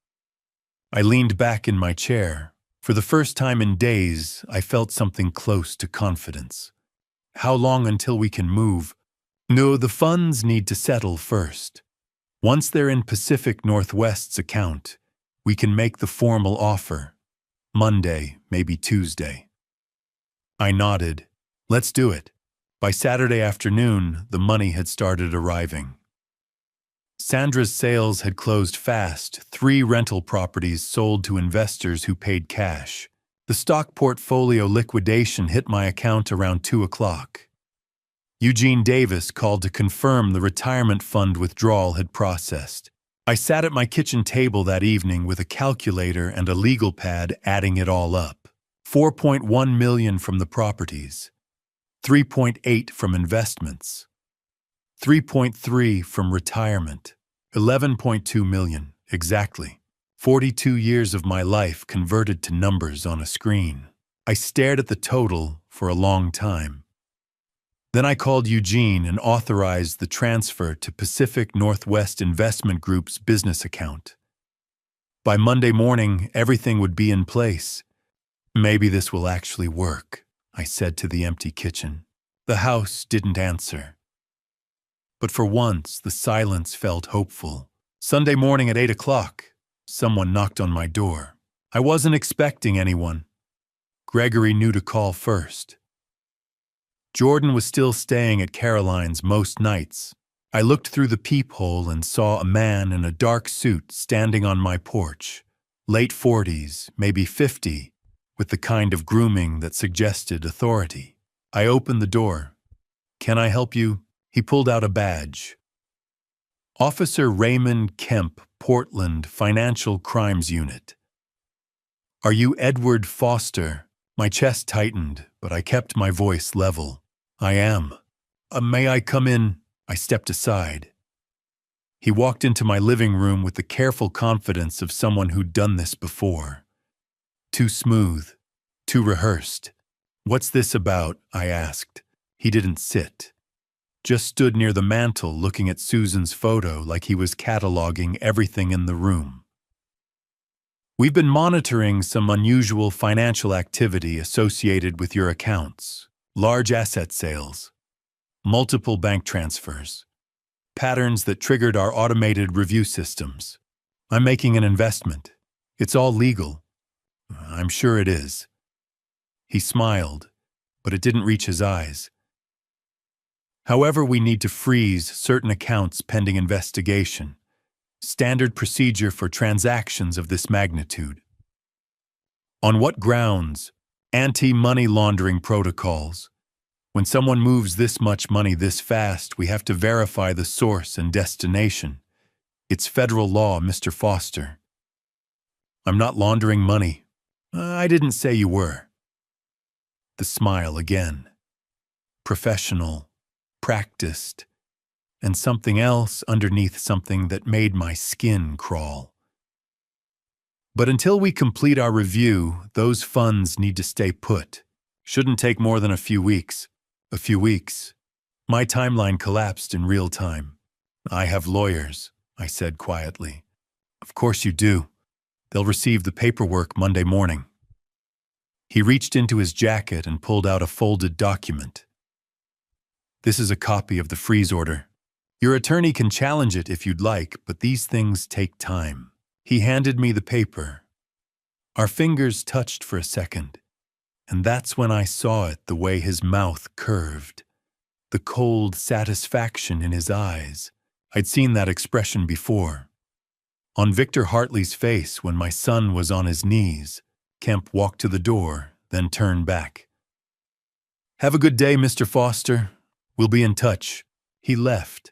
I leaned back in my chair. For the first time in days, I felt something close to confidence. How long until we can move? No, the funds need to settle first. Once they're in Pacific Northwest's account, we can make the formal offer. Monday, maybe Tuesday. I nodded. Let's do it. By Saturday afternoon, the money had started arriving. Sandra's sales had closed fast, 3 rental properties sold to investors who paid cash. The stock portfolio liquidation hit my account around 2 o'clock. Eugene Davis called to confirm the retirement fund withdrawal had processed. I sat at my kitchen table that evening with a calculator and a legal pad adding it all up. $4.1 million from the properties, $3.8 from investments, $3.3 from retirement, $11.2 million, exactly. 42 years of my life converted to numbers on a screen. I stared at the total for a long time. Then I called Eugene and authorized the transfer to Pacific Northwest Investment Group's business account. By Monday morning, everything would be in place. Maybe this will actually work, I said to the empty kitchen. The house didn't answer. But for once, the silence felt hopeful. Sunday morning at 8 o'clock, someone knocked on my door. I wasn't expecting anyone. Gregory knew to call first. Jordan was still staying at Caroline's most nights. I looked through the peephole and saw a man in a dark suit standing on my porch. Late 40s, maybe 50, with the kind of grooming that suggested authority. I opened the door. "Can I help you?" He pulled out a badge. Officer Raymond Kemp, Portland Financial Crimes Unit. "Are you Edward Foster?" My chest tightened, but I kept my voice level. "I am. May I come in?" I stepped aside. He walked into my living room with the careful confidence of someone who'd done this before. Too smooth, too rehearsed. "What's this about?" I asked. He didn't sit. Just stood near the mantel looking at Susan's photo like he was cataloging everything in the room. "We've been monitoring some unusual financial activity associated with your accounts. Large asset sales, multiple bank transfers, patterns that triggered our automated review systems. I'm making an investment. It's all legal." "I'm sure it is." He smiled, but it didn't reach his eyes. "However, we need to freeze certain accounts pending investigation. Standard procedure for transactions of this magnitude." "On what grounds?" "Anti-money laundering protocols. When someone moves this much money this fast, we have to verify the source and destination. It's federal law, Mr. Foster." "I'm not laundering money." "I didn't say you were." The smile again. Professional, practiced, and something else underneath something that made my skin crawl. "But until we complete our review, those funds need to stay put. Shouldn't take more than a few weeks." "A few weeks." My timeline collapsed in real time. "I have lawyers," I said quietly. "Of course you do. They'll receive the paperwork Monday morning." He reached into his jacket and pulled out a folded document. "This is a copy of the freeze order. Your attorney can challenge it if you'd like, but these things take time." He handed me the paper. Our fingers touched for a second, and that's when I saw it, the way his mouth curved, the cold satisfaction in his eyes. I'd seen that expression before. On Victor Hartley's face when my son was on his knees. Kemp walked to the door, then turned back. "Have a good day, Mr. Foster. We'll be in touch." He left.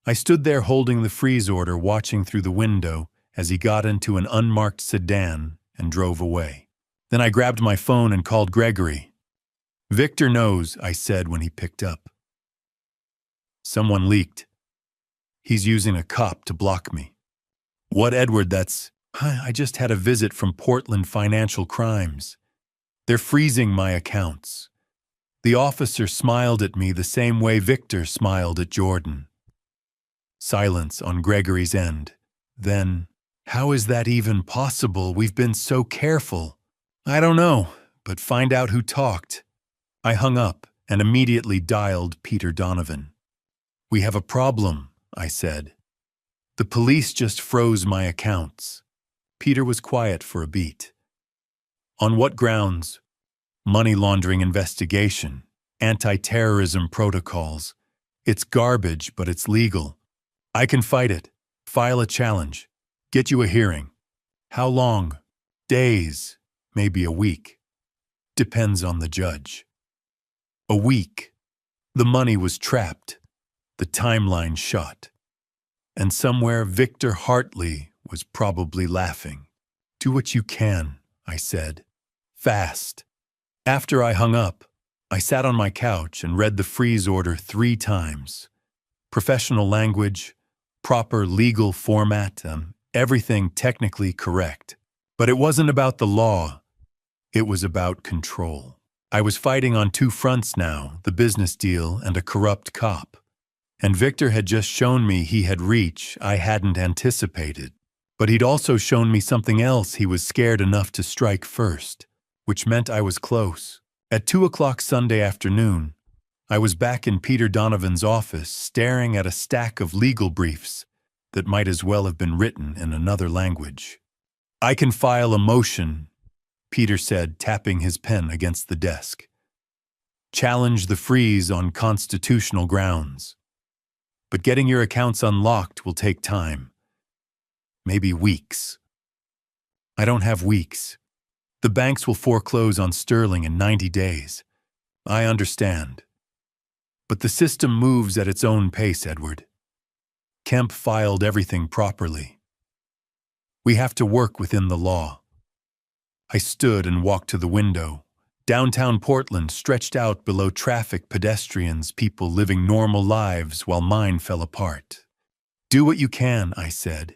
I stood there holding the freeze order, watching through the window as he got into an unmarked sedan and drove away. Then I grabbed my phone and called Gregory. "Victor knows," I said when he picked up. "Someone leaked. He's using a cop to block me." "What, Edward? I just had a visit from Portland Financial Crimes. They're freezing my accounts. The officer smiled at me the same way Victor smiled at Jordan. Silence on Gregory's end. Then, how is that even possible? We've been so careful. I don't know, but find out who talked. I hung up and immediately dialed Peter Donovan. We have a problem, I said. The police just froze my accounts. Peter was quiet for a beat. On what grounds? Money laundering investigation, anti-terrorism protocols. It's garbage, but it's legal. I can fight it. File a challenge. Get you a hearing. How long? Days, maybe a week. Depends on the judge. A week. The money was trapped. The timeline shot. And somewhere Victor Hartley was probably laughing. Do what you can, I said. Fast. After I hung up, I sat on my couch and read the freeze order 3 times. Professional language, proper legal format, everything technically correct. But it wasn't about the law. It was about control. I was fighting on 2 fronts now, the business deal and a corrupt cop. And Victor had just shown me he had reach I hadn't anticipated. But he'd also shown me something else he was scared enough to strike first, which meant I was close. At 2 o'clock Sunday afternoon, I was back in Peter Donovan's office staring at a stack of legal briefs that might as well have been written in another language. I can file a motion, Peter said, tapping his pen against the desk. Challenge the freeze on constitutional grounds. But getting your accounts unlocked will take time. Maybe weeks. I don't have weeks. The banks will foreclose on Sterling in 90 days. I understand. But the system moves at its own pace, Edward. Kemp filed everything properly. We have to work within the law. I stood and walked to the window. Downtown Portland stretched out below traffic, pedestrians, people living normal lives while mine fell apart. Do what you can, I said.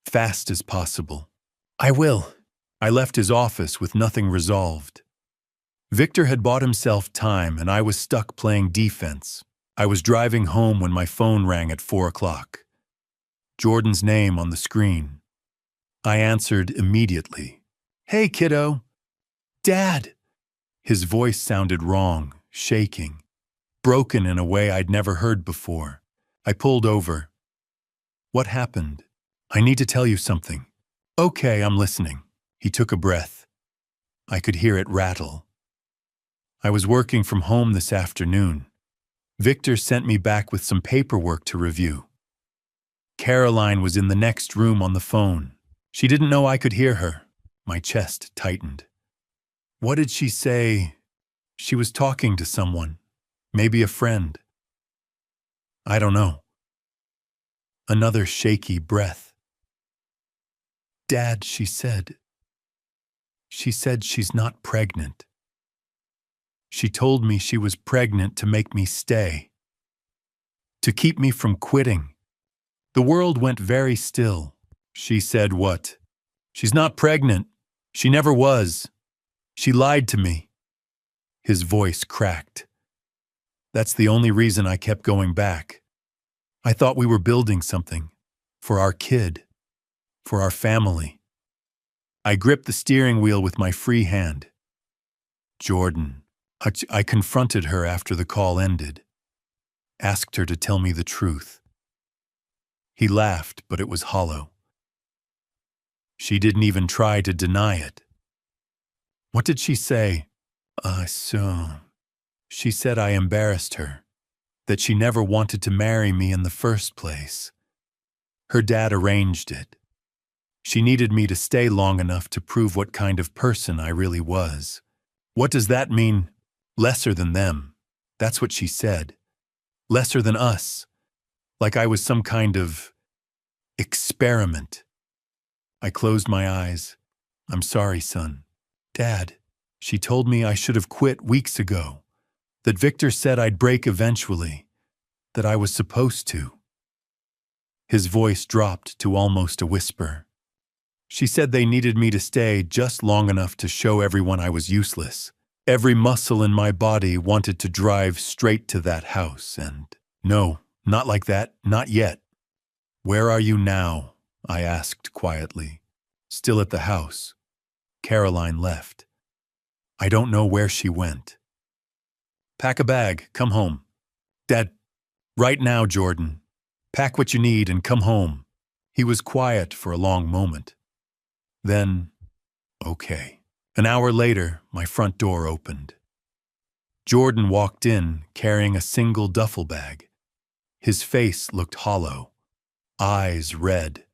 Fast as possible. I will. I left his office with nothing resolved. Victor had bought himself time and I was stuck playing defense. I was driving home when my phone rang at 4 o'clock. Jordan's name on the screen. I answered immediately. Hey, kiddo. Dad. His voice sounded wrong, shaking, broken in a way I'd never heard before. I pulled over. What happened? I need to tell you something. Okay, I'm listening. He took a breath. I could hear it rattle. I was working from home this afternoon. Victor sent me back with some paperwork to review. Caroline was in the next room on the phone. She didn't know I could hear her. My chest tightened. What did she say? She was talking to someone. Maybe a friend. I don't know. Another shaky breath. Dad, she said she's not pregnant. She told me she was pregnant to make me stay. To keep me from quitting. The world went very still. She said what? She's not pregnant. She never was. She lied to me. His voice cracked. That's the only reason I kept going back. I thought we were building something. For our kid. For our family. I gripped the steering wheel with my free hand. Jordan. I confronted her after the call ended. Asked her to tell me the truth. He laughed, but it was hollow. She didn't even try to deny it. What did she say? She said I embarrassed her, that she never wanted to marry me in the first place. Her dad arranged it. She needed me to stay long enough to prove what kind of person I really was. What does that mean? Lesser than them. That's what she said. Lesser than us. Like I was some kind of experiment. I closed my eyes. I'm sorry, son. Dad, she told me I should have quit weeks ago. That Victor said I'd break eventually. That I was supposed to. His voice dropped to almost a whisper. She said they needed me to stay just long enough to show everyone I was useless. Every muscle in my body wanted to drive straight to that house, and no, not like that, not yet. "Where are you now?" I asked quietly. "Still at the house." Caroline left. I don't know where she went. "Pack a bag, come home." "Dad, right now, Jordan. Pack what you need and come home." He was quiet for a long moment. Then, okay. An hour later, my front door opened. Jordan walked in, carrying a single duffel bag. His face looked hollow, eyes red.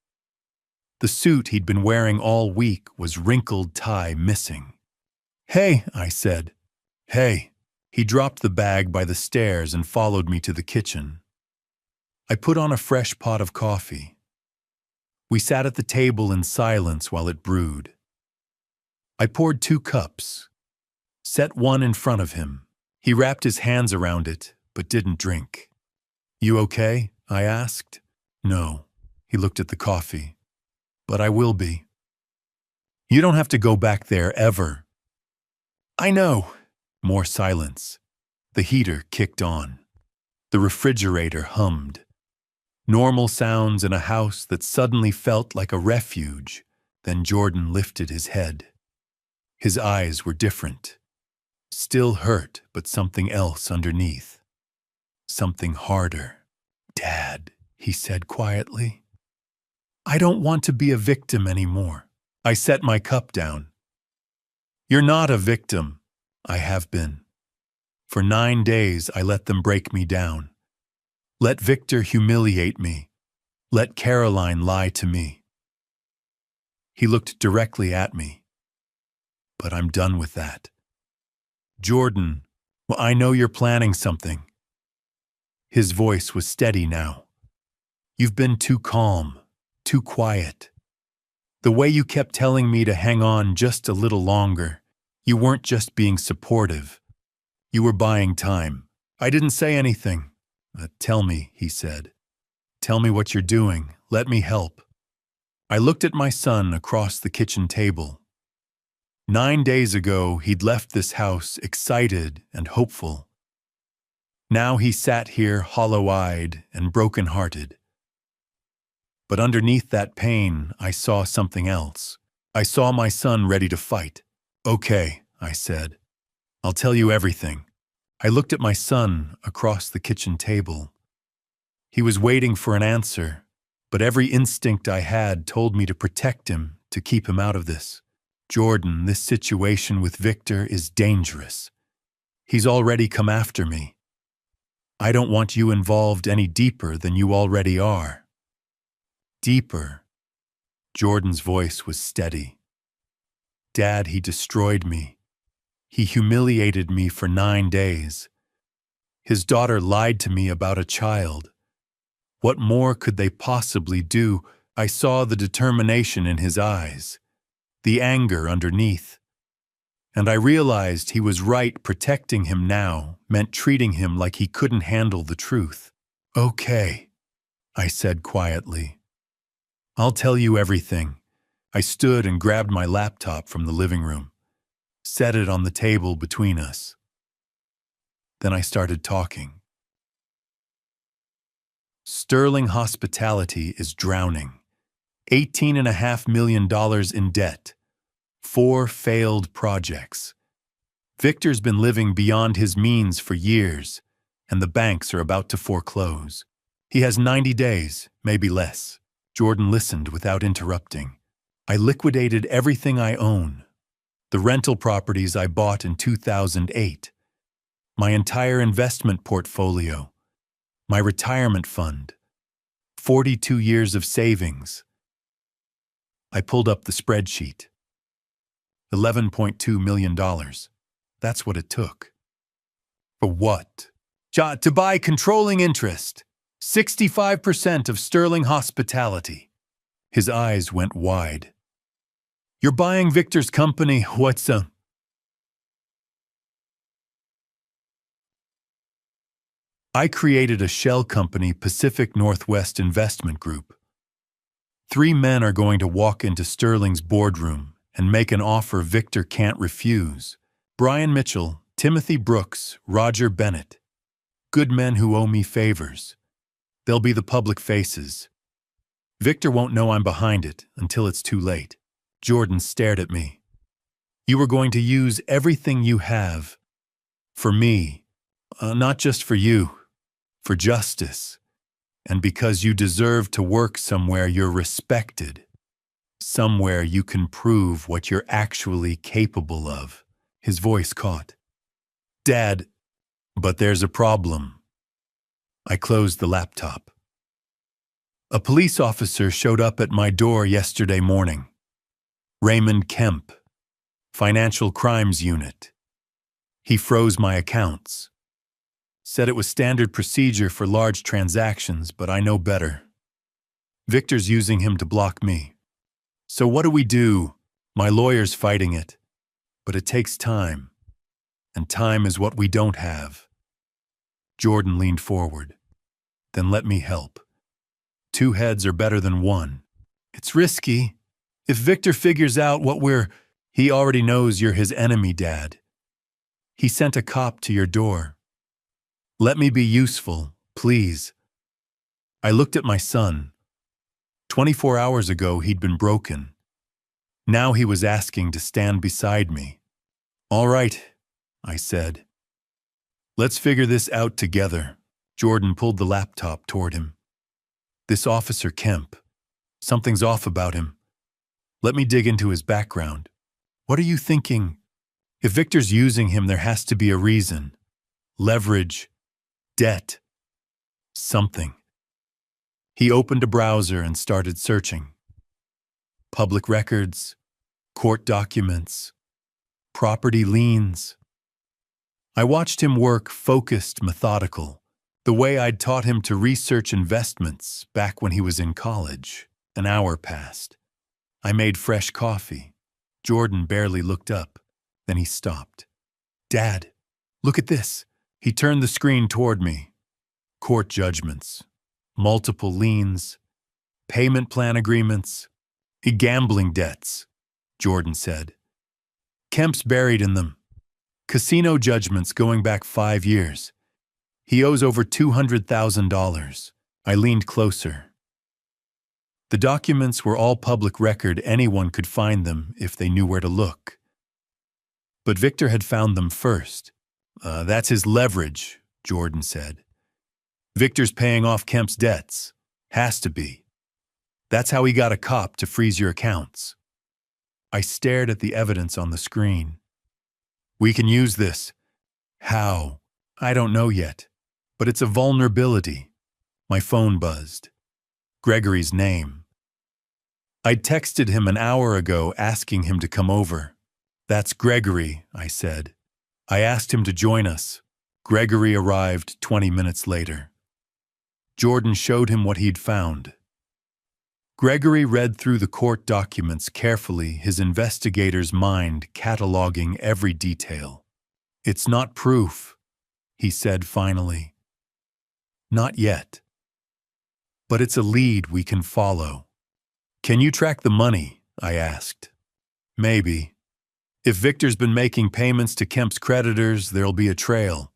The suit he'd been wearing all week was wrinkled tie missing. "Hey," I said. "Hey." He dropped the bag by the stairs and followed me to the kitchen. I put on a fresh pot of coffee. We sat at the table in silence while it brewed. I poured 2 cups, set one in front of him. He wrapped his hands around it, but didn't drink. "You okay?" I asked. "No." He looked at the coffee. "But I will be." "You don't have to go back there ever." "I know." More silence. The heater kicked on. The refrigerator hummed. Normal sounds in a house that suddenly felt like a refuge. Then Jordan lifted his head. His eyes were different. Still hurt, but something else underneath. Something harder. "Dad," he said quietly. "I don't want to be a victim anymore." I set my cup down. "You're not a victim." "I have been. For 9 days I let them break me down. Let Victor humiliate me. Let Caroline lie to me." He looked directly at me. "But I'm done with that." "Jordan, well, I know you're planning something." His voice was steady now. "You've been too calm, too quiet. The way you kept telling me to hang on just a little longer, you weren't just being supportive. You were buying time." I didn't say anything. "Tell me," he said. "Tell me what you're doing. Let me help." I looked at my son across the kitchen table. 9 days ago, he'd left this house excited and hopeful. Now he sat here hollow-eyed and broken-hearted. But underneath that pain, I saw something else. I saw my son ready to fight. "Okay," I said. "I'll tell you everything." I looked at my son across the kitchen table. He was waiting for an answer, but every instinct I had told me to protect him, to keep him out of this. "Jordan, this situation with Victor is dangerous. He's already come after me. I don't want you involved any deeper than you already are." "Deeper?" Jordan's voice was steady. "Dad, he destroyed me. He humiliated me for 9 days. His daughter lied to me about a child. What more could they possibly do?" I saw the determination in his eyes, the anger underneath. And I realized he was right. Protecting him now meant treating him like he couldn't handle the truth. "Okay," I said quietly. "I'll tell you everything." I stood and grabbed my laptop from the living room, set it on the table between us. Then I started talking. Sterling Hospitality is drowning. $18.5 million in debt. 4 failed projects. Victor's been living beyond his means for years, and the banks are about to foreclose. He has 90 days, maybe less. Jordan listened without interrupting. "I liquidated everything I own. The rental properties I bought in 2008. My entire investment portfolio. My retirement fund. 42 years of savings." I pulled up the spreadsheet. $11.2 million. That's what it took. For what? To buy controlling interest. 65% of Sterling Hospitality. His eyes went wide. "You're buying Victor's company. What's I created a shell company, Pacific Northwest Investment Group. 3 men are going to walk into Sterling's boardroom and make an offer Victor can't refuse. Brian Mitchell, Timothy Brooks, Roger Bennett. Good men who owe me favors. They'll be the public faces. Victor won't know I'm behind it until it's too late. Jordan stared at me. You were going to use everything you have. For me. Not just for you. For justice. And because you deserve to work somewhere you're respected. Somewhere you can prove what you're actually capable of. His voice caught. Dad, but there's a problem. I closed the laptop. A police officer showed up at my door yesterday morning. Raymond Kemp, Financial Crimes Unit. He froze my accounts. Said it was standard procedure for large transactions, but I know better. Victor's using him to block me. So what do we do? My lawyer's fighting it. But it takes time. And time is what we don't have. Jordan leaned forward. Then let me help. 2 heads are better than 1. It's risky. If Victor figures out what he already knows you're his enemy, Dad. He sent a cop to your door. Let me be useful, please. I looked at my son. 24 hours ago, he'd been broken. Now he was asking to stand beside me. All right, I said. Let's figure this out together. Jordan pulled the laptop toward him. This Officer Kemp. Something's off about him. Let me dig into his background. What are you thinking? If Victor's using him, there has to be a reason. Leverage. Debt. Something. He opened a browser and started searching. Public records. Court documents. Property liens. I watched him work focused, methodical, the way I'd taught him to research investments back when he was in college. An hour passed. I made fresh coffee. Jordan barely looked up. Then he stopped. Dad, look at this. He turned the screen toward me. Court judgments. Multiple liens. Payment plan agreements. Gambling debts, Jordan said. Kemp's buried in them. Casino judgments going back 5 years. He owes over $200,000. I leaned closer. The documents were all public record. Anyone could find them if they knew where to look. But Victor had found them first. That's his leverage, Jordan said. Victor's paying off Kemp's debts. Has to be. That's how he got a cop to freeze your accounts. I stared at the evidence on the screen. We can use this. How? I don't know yet. But it's a vulnerability. My phone buzzed. Gregory's name. I'd texted him an hour ago asking him to come over. That's Gregory, I said. I asked him to join us. Gregory arrived 20 minutes later. Jordan showed him what he'd found. Gregory read through the court documents carefully, his investigator's mind cataloging every detail. It's not proof, he said finally. Not yet. But it's a lead we can follow. Can you track the money? I asked. Maybe. If Victor's been making payments to Kemp's creditors, there'll be a trail.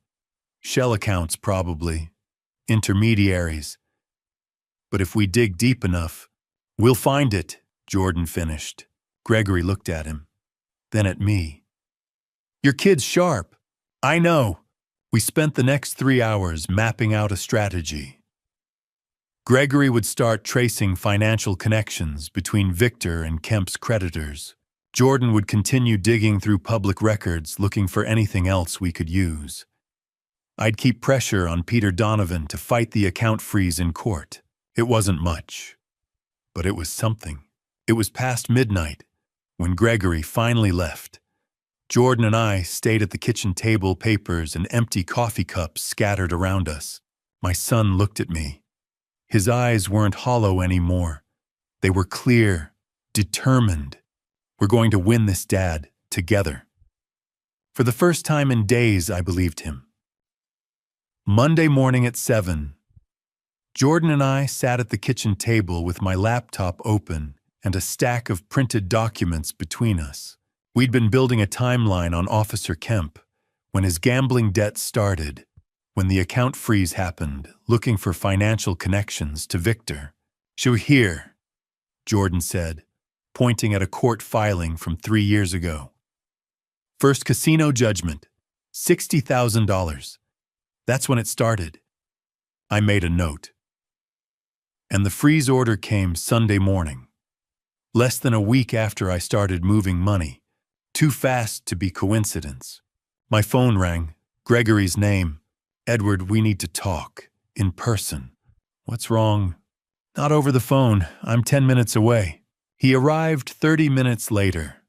Shell accounts, probably. Intermediaries. But if we dig deep enough, we'll find it, Jordan finished. Gregory looked at him. Then at me. Your kid's sharp. I know. We spent the next 3 hours mapping out a strategy. Gregory would start tracing financial connections between Victor and Kemp's creditors. Jordan would continue digging through public records looking for anything else we could use. I'd keep pressure on Peter Donovan to fight the account freeze in court. It wasn't much, but it was something. It was past midnight when Gregory finally left. Jordan and I stayed at the kitchen table, papers and empty coffee cups scattered around us. My son looked at me. His eyes weren't hollow anymore. They were clear, determined. We're going to win this, Dad, together. For the first time in days, I believed him. Monday morning at 7, Jordan and I sat at the kitchen table with my laptop open and a stack of printed documents between us. We'd been building a timeline on Officer Kemp when his gambling debt started, when the account freeze happened, looking for financial connections to Victor. "She's here," Jordan said, pointing at a court filing from 3 years ago. "First casino judgment, $60,000. That's when it started." I made a note. And the freeze order came Sunday morning, less than a week after I started moving money. Too fast to be coincidence. My phone rang. Gregory's name. "Edward, we need to talk. In person." "What's wrong?" "Not over the phone. I'm 10 minutes away." He arrived 30 minutes later.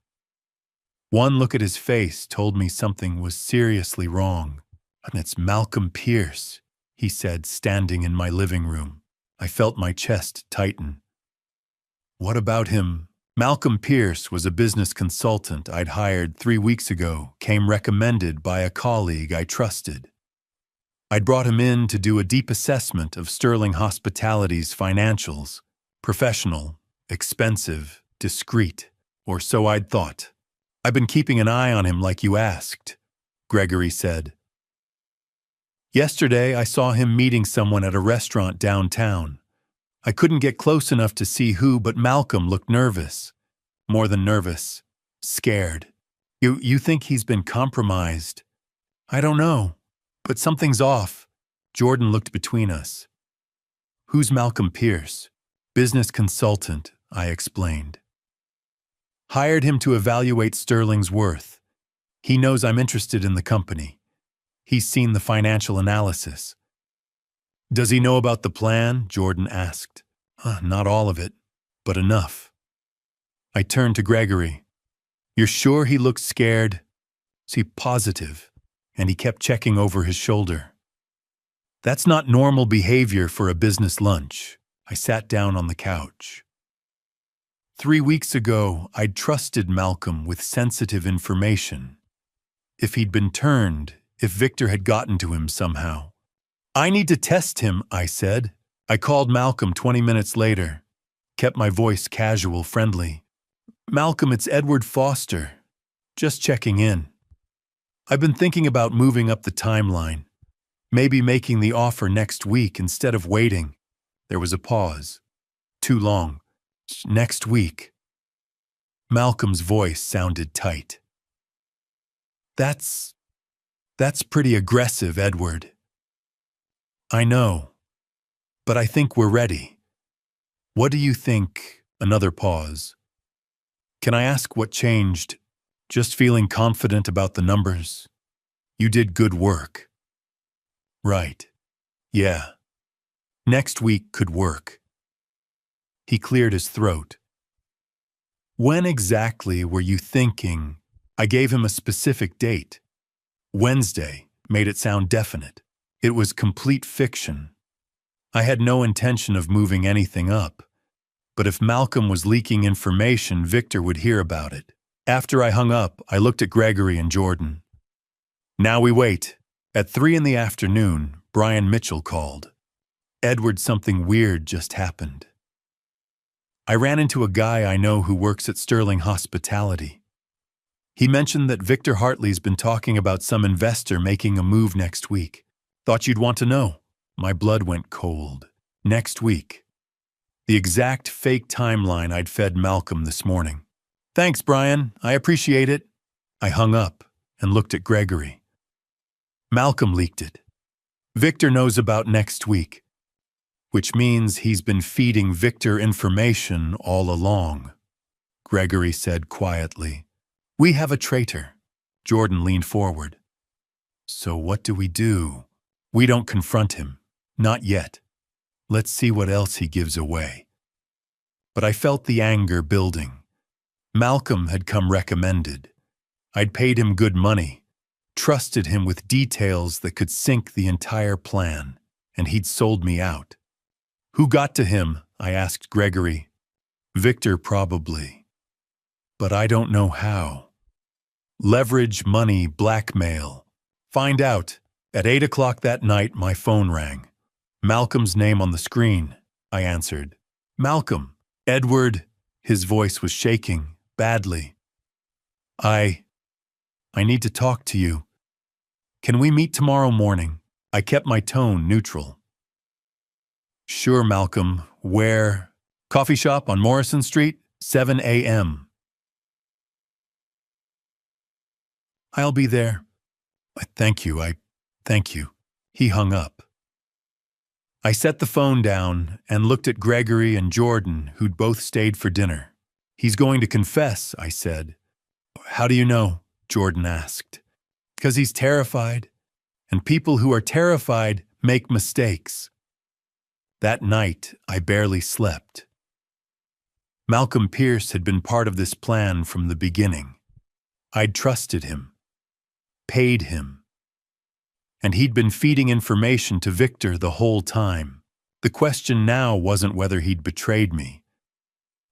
One look at his face told me something was seriously wrong. "And it's Malcolm Pierce," he said, standing in my living room. I felt my chest tighten. "What about him?" Malcolm Pierce was a business consultant I'd hired 3 weeks ago, came recommended by a colleague I trusted. I'd brought him in to do a deep assessment of Sterling Hospitality's financials. Professional, expensive, discreet, or so I'd thought. "I've been keeping an eye on him like you asked," Gregory said. "Yesterday I saw him meeting someone at a restaurant downtown. I couldn't get close enough to see who, but Malcolm looked nervous. More than nervous. Scared." You think he's been compromised?" "I don't know, but something's off." Jordan looked between us. "Who's Malcolm Pierce?" "Business consultant," I explained. "Hired him to evaluate Sterling's worth. He knows I'm interested in the company. He's seen the financial analysis." "Does he know about the plan?" Jordan asked. Not all of it, but enough." I turned to Gregory. "You're sure he looked scared?" "Is he positive?" And he kept checking over his shoulder. "That's not normal behavior for a business lunch." I sat down on the couch. 3 weeks ago, I'd trusted Malcolm with sensitive information. If he'd been turned, if Victor had gotten to him somehow. "I need to test him," I said. I called Malcolm 20 minutes later. Kept my voice casual, friendly. "Malcolm, it's Edward Foster. Just checking in. I've been thinking about moving up the timeline. Maybe making the offer next week instead of waiting." There was a pause. Too long. "Next week." Malcolm's voice sounded tight. That's pretty aggressive, Edward." "I know, but I think we're ready." "What do you think?" Another pause. "Can I ask what changed? Just feeling confident about the numbers? You did good work." "Right. Yeah. Next week could work." He cleared his throat. "When exactly were you thinking?" I gave him a specific date. Wednesday made it sound definite. It was complete fiction. I had no intention of moving anything up. But if Malcolm was leaking information, Victor would hear about it. After I hung up, I looked at Gregory and Jordan. Now we wait. At 3 in the afternoon, Brian Mitchell called. "Edward, something weird just happened. I ran into a guy I know who works at Sterling Hospitality. He mentioned that Victor Hartley's been talking about some investor making a move next week. Thought you'd want to know." My blood went cold. Next week. The exact fake timeline I'd fed Malcolm this morning. "Thanks, Brian. I appreciate it." I hung up and looked at Gregory. "Malcolm leaked it. Victor knows about next week, which means he's been feeding Victor information all along," Gregory said quietly. "We have a traitor." Jordan leaned forward. "So what do we do?" "We don't confront him. Not yet. Let's see what else he gives away." But I felt the anger building. Malcolm had come recommended. I'd paid him good money, trusted him with details that could sink the entire plan, and he'd sold me out. "Who got to him?" I asked Gregory. "Victor, probably. But I don't know how. Leverage, money, blackmail. Find out." At 8 o'clock that night, my phone rang. "Malcolm's name on the screen," I answered. "Malcolm." "Edward." His voice was shaking, badly. I need to talk to you. Can we meet tomorrow morning? I kept my tone neutral. Sure, Malcolm. Where? Coffee shop on Morrison Street, 7 a.m. I'll be there. Thank you. Thank you. He hung up. I set the phone down and looked at Gregory and Jordan, who'd both stayed for dinner. He's going to confess, I said. How do you know? Jordan asked. Because he's terrified, and people who are terrified make mistakes. That night, I barely slept. Malcolm Pierce had been part of this plan from the beginning. I'd trusted him, paid him, and he'd been feeding information to Victor the whole time. The question now wasn't whether he'd betrayed me.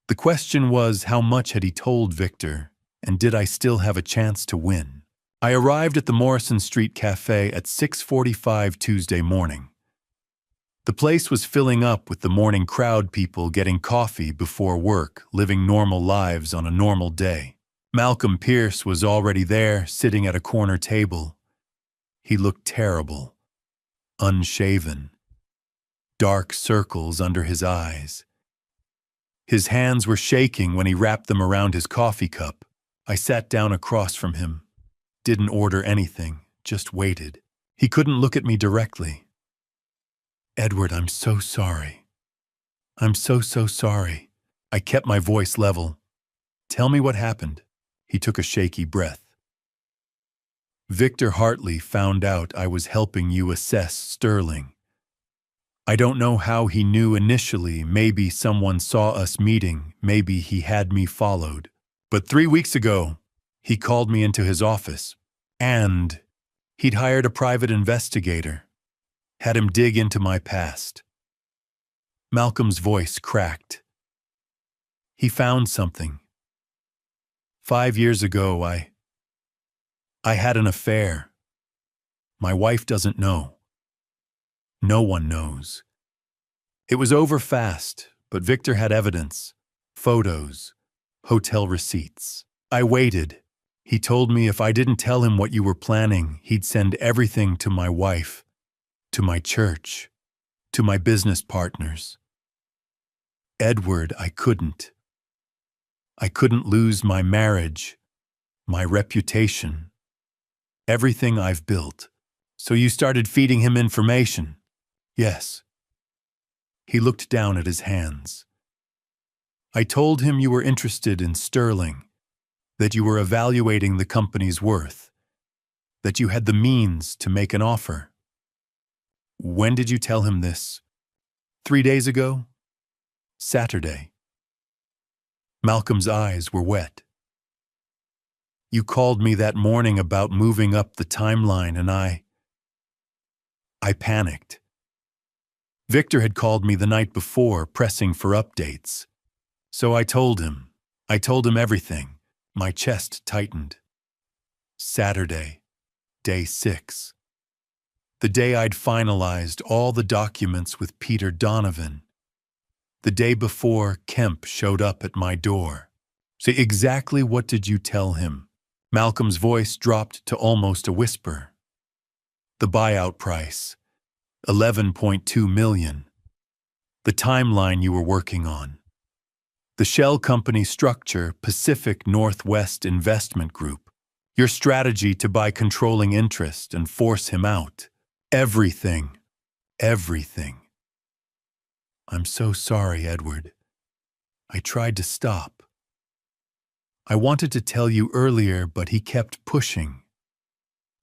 The question was, how much had he told Victor, and did I still have a chance to win? I arrived at the Morrison Street Cafe at 6:45 Tuesday morning. The place was filling up with the morning crowd, people getting coffee before work, living normal lives on a normal day. Malcolm Pierce was already there, sitting at a corner table. He looked terrible, unshaven, dark circles under his eyes. His hands were shaking when he wrapped them around his coffee cup. I sat down across from him, didn't order anything, just waited. He couldn't look at me directly. Edward, I'm so sorry. I'm so sorry. I kept my voice level. Tell me what happened. He took a shaky breath. Victor Hartley found out I was helping you assess Sterling. I don't know how he knew initially. Maybe someone saw us meeting. Maybe he had me followed. But 3 weeks ago, he called me into his office. And he'd hired a private investigator. Had him dig into my past. Malcolm's voice cracked. He found something. 5 years ago, I had an affair. My wife doesn't know. No one knows. It was over fast, but Victor had evidence, photos, hotel receipts. I waited. He told me if I didn't tell him what you were planning, he'd send everything to my wife, to my church, to my business partners. Edward, I couldn't. I couldn't lose my marriage, my reputation, everything I've built. So you started feeding him information? Yes. He looked down at his hands. I told him you were interested in Sterling, that you were evaluating the company's worth, that you had the means to make an offer. When did you tell him this? 3 days ago? Saturday. Malcolm's eyes were wet. You called me that morning about moving up the timeline, and I panicked. Victor had called me the night before, pressing for updates. So I told him everything. My chest tightened. Saturday, day 6. The day I'd finalized all the documents with Peter Donovan. The day before Kemp showed up at my door. So exactly what did you tell him? Malcolm's voice dropped to almost a whisper. The buyout price, $11.2 million. The timeline you were working on. The shell company structure, Pacific Northwest Investment Group. Your strategy to buy controlling interest and force him out. Everything. Everything. I'm so sorry, Edward. I tried to stop. I wanted to tell you earlier, but he kept pushing.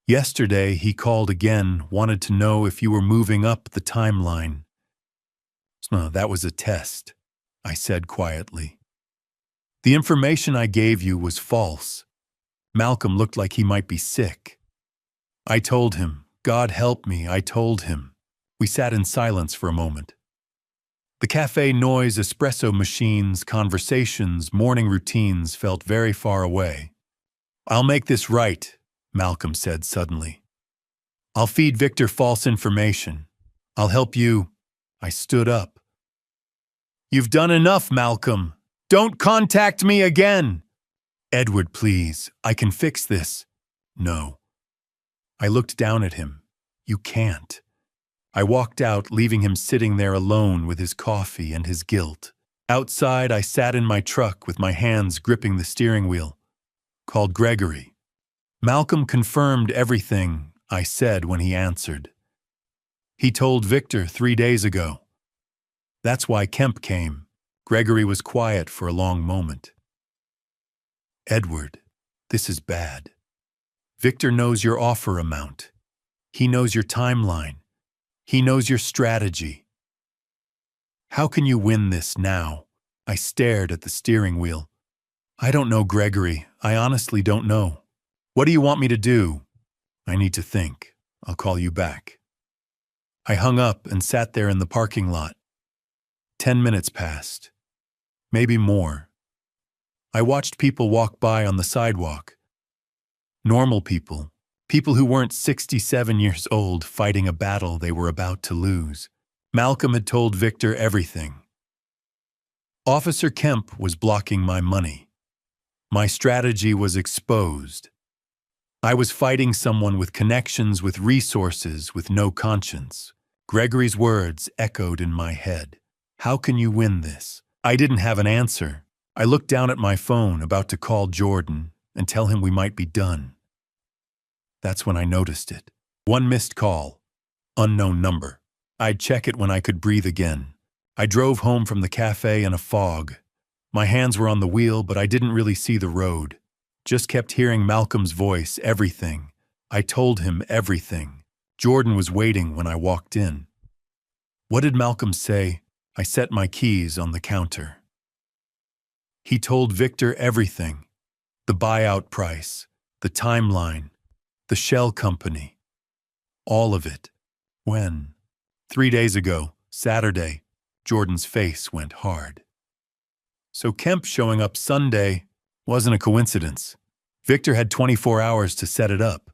Yesterday, he called again, wanted to know if you were moving up the timeline. No, that was a test, I said quietly. The information I gave you was false. Malcolm looked like he might be sick. I told him, God help me, I told him. We sat in silence for a moment. The cafe noise, espresso machines, conversations, morning routines felt very far away. I'll make this right, Malcolm said suddenly. I'll feed Victor false information. I'll help you. I stood up. You've done enough, Malcolm. Don't contact me again. Edward, please, I can fix this. No. I looked down at him. You can't. I walked out, leaving him sitting there alone with his coffee and his guilt. Outside, I sat in my truck with my hands gripping the steering wheel. Called Gregory. Malcolm confirmed everything I said when he answered. He told Victor 3 days ago. That's why Kemp came. Gregory was quiet for a long moment. Edward, this is bad. Victor knows your offer amount. He knows your timeline. He knows your strategy. How can you win this now? I stared at the steering wheel. I don't know, Gregory. I honestly don't know. What do you want me to do? I need to think. I'll call you back. I hung up and sat there in the parking lot. 10 minutes passed. Maybe more. I watched people walk by on the sidewalk. Normal people. People who weren't 67 years old fighting a battle they were about to lose. Malcolm had told Victor everything. Officer Kemp was blocking my money. My strategy was exposed. I was fighting someone with connections, with resources, with no conscience. Gregory's words echoed in my head. How can you win this? I didn't have an answer. I looked down at my phone, about to call Jordan and tell him we might be done. That's when I noticed it. 1 missed call. Unknown number. I'd check it when I could breathe again. I drove home from the cafe in a fog. My hands were on the wheel, but I didn't really see the road. Just kept hearing Malcolm's voice, everything. I told him everything. Jordan was waiting when I walked in. What did Malcolm say? I set my keys on the counter. He told Victor everything. The buyout price, the timeline, the shell company. All of it. When? 3 days ago, Saturday. Jordan's face went hard. So Kemp showing up Sunday wasn't a coincidence. Victor had 24 hours to set it up.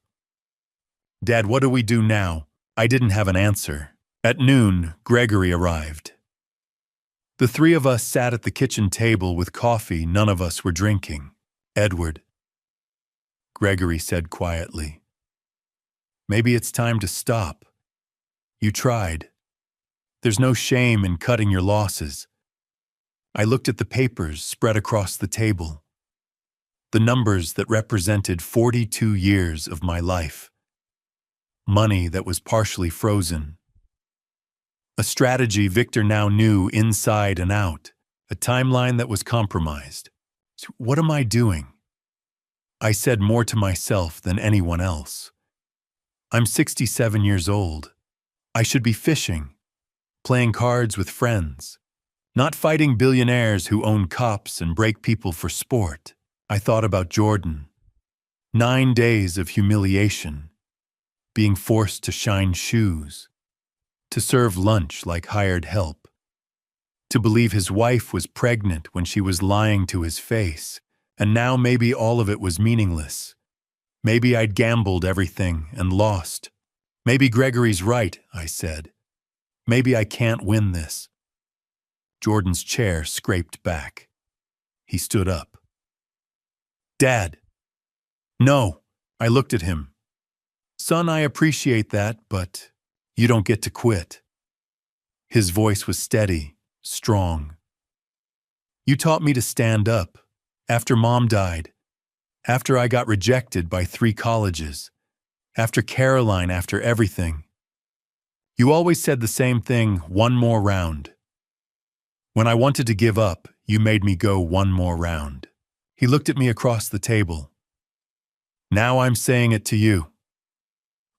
Dad, what do we do now? I didn't have an answer. At noon, Gregory arrived. The three of us sat at the kitchen table with coffee none of us were drinking. Edward, Gregory said quietly, maybe it's time to stop. You tried. There's no shame in cutting your losses. I looked at the papers spread across the table. The numbers that represented 42 years of my life. Money that was partially frozen. A strategy Victor now knew inside and out. A timeline that was compromised. So what am I doing? I said more to myself than anyone else. I'm 67 years old. I should be fishing, playing cards with friends, not fighting billionaires who own cops and break people for sport. I thought about Jordan. 9 days of humiliation, being forced to shine shoes, to serve lunch like hired help, to believe his wife was pregnant when she was lying to his face, and now maybe all of it was meaningless. Maybe I'd gambled everything and lost. Maybe Gregory's right, I said. Maybe I can't win this. Jordan's chair scraped back. He stood up. Dad. No, I looked at him. Son, I appreciate that, but you don't get to quit. His voice was steady, strong. You taught me to stand up, after Mom died, after I got rejected by 3 colleges, after Caroline, after everything. You always said the same thing, 1 more round. When I wanted to give up, you made me go 1 more round. He looked at me across the table. Now I'm saying it to you.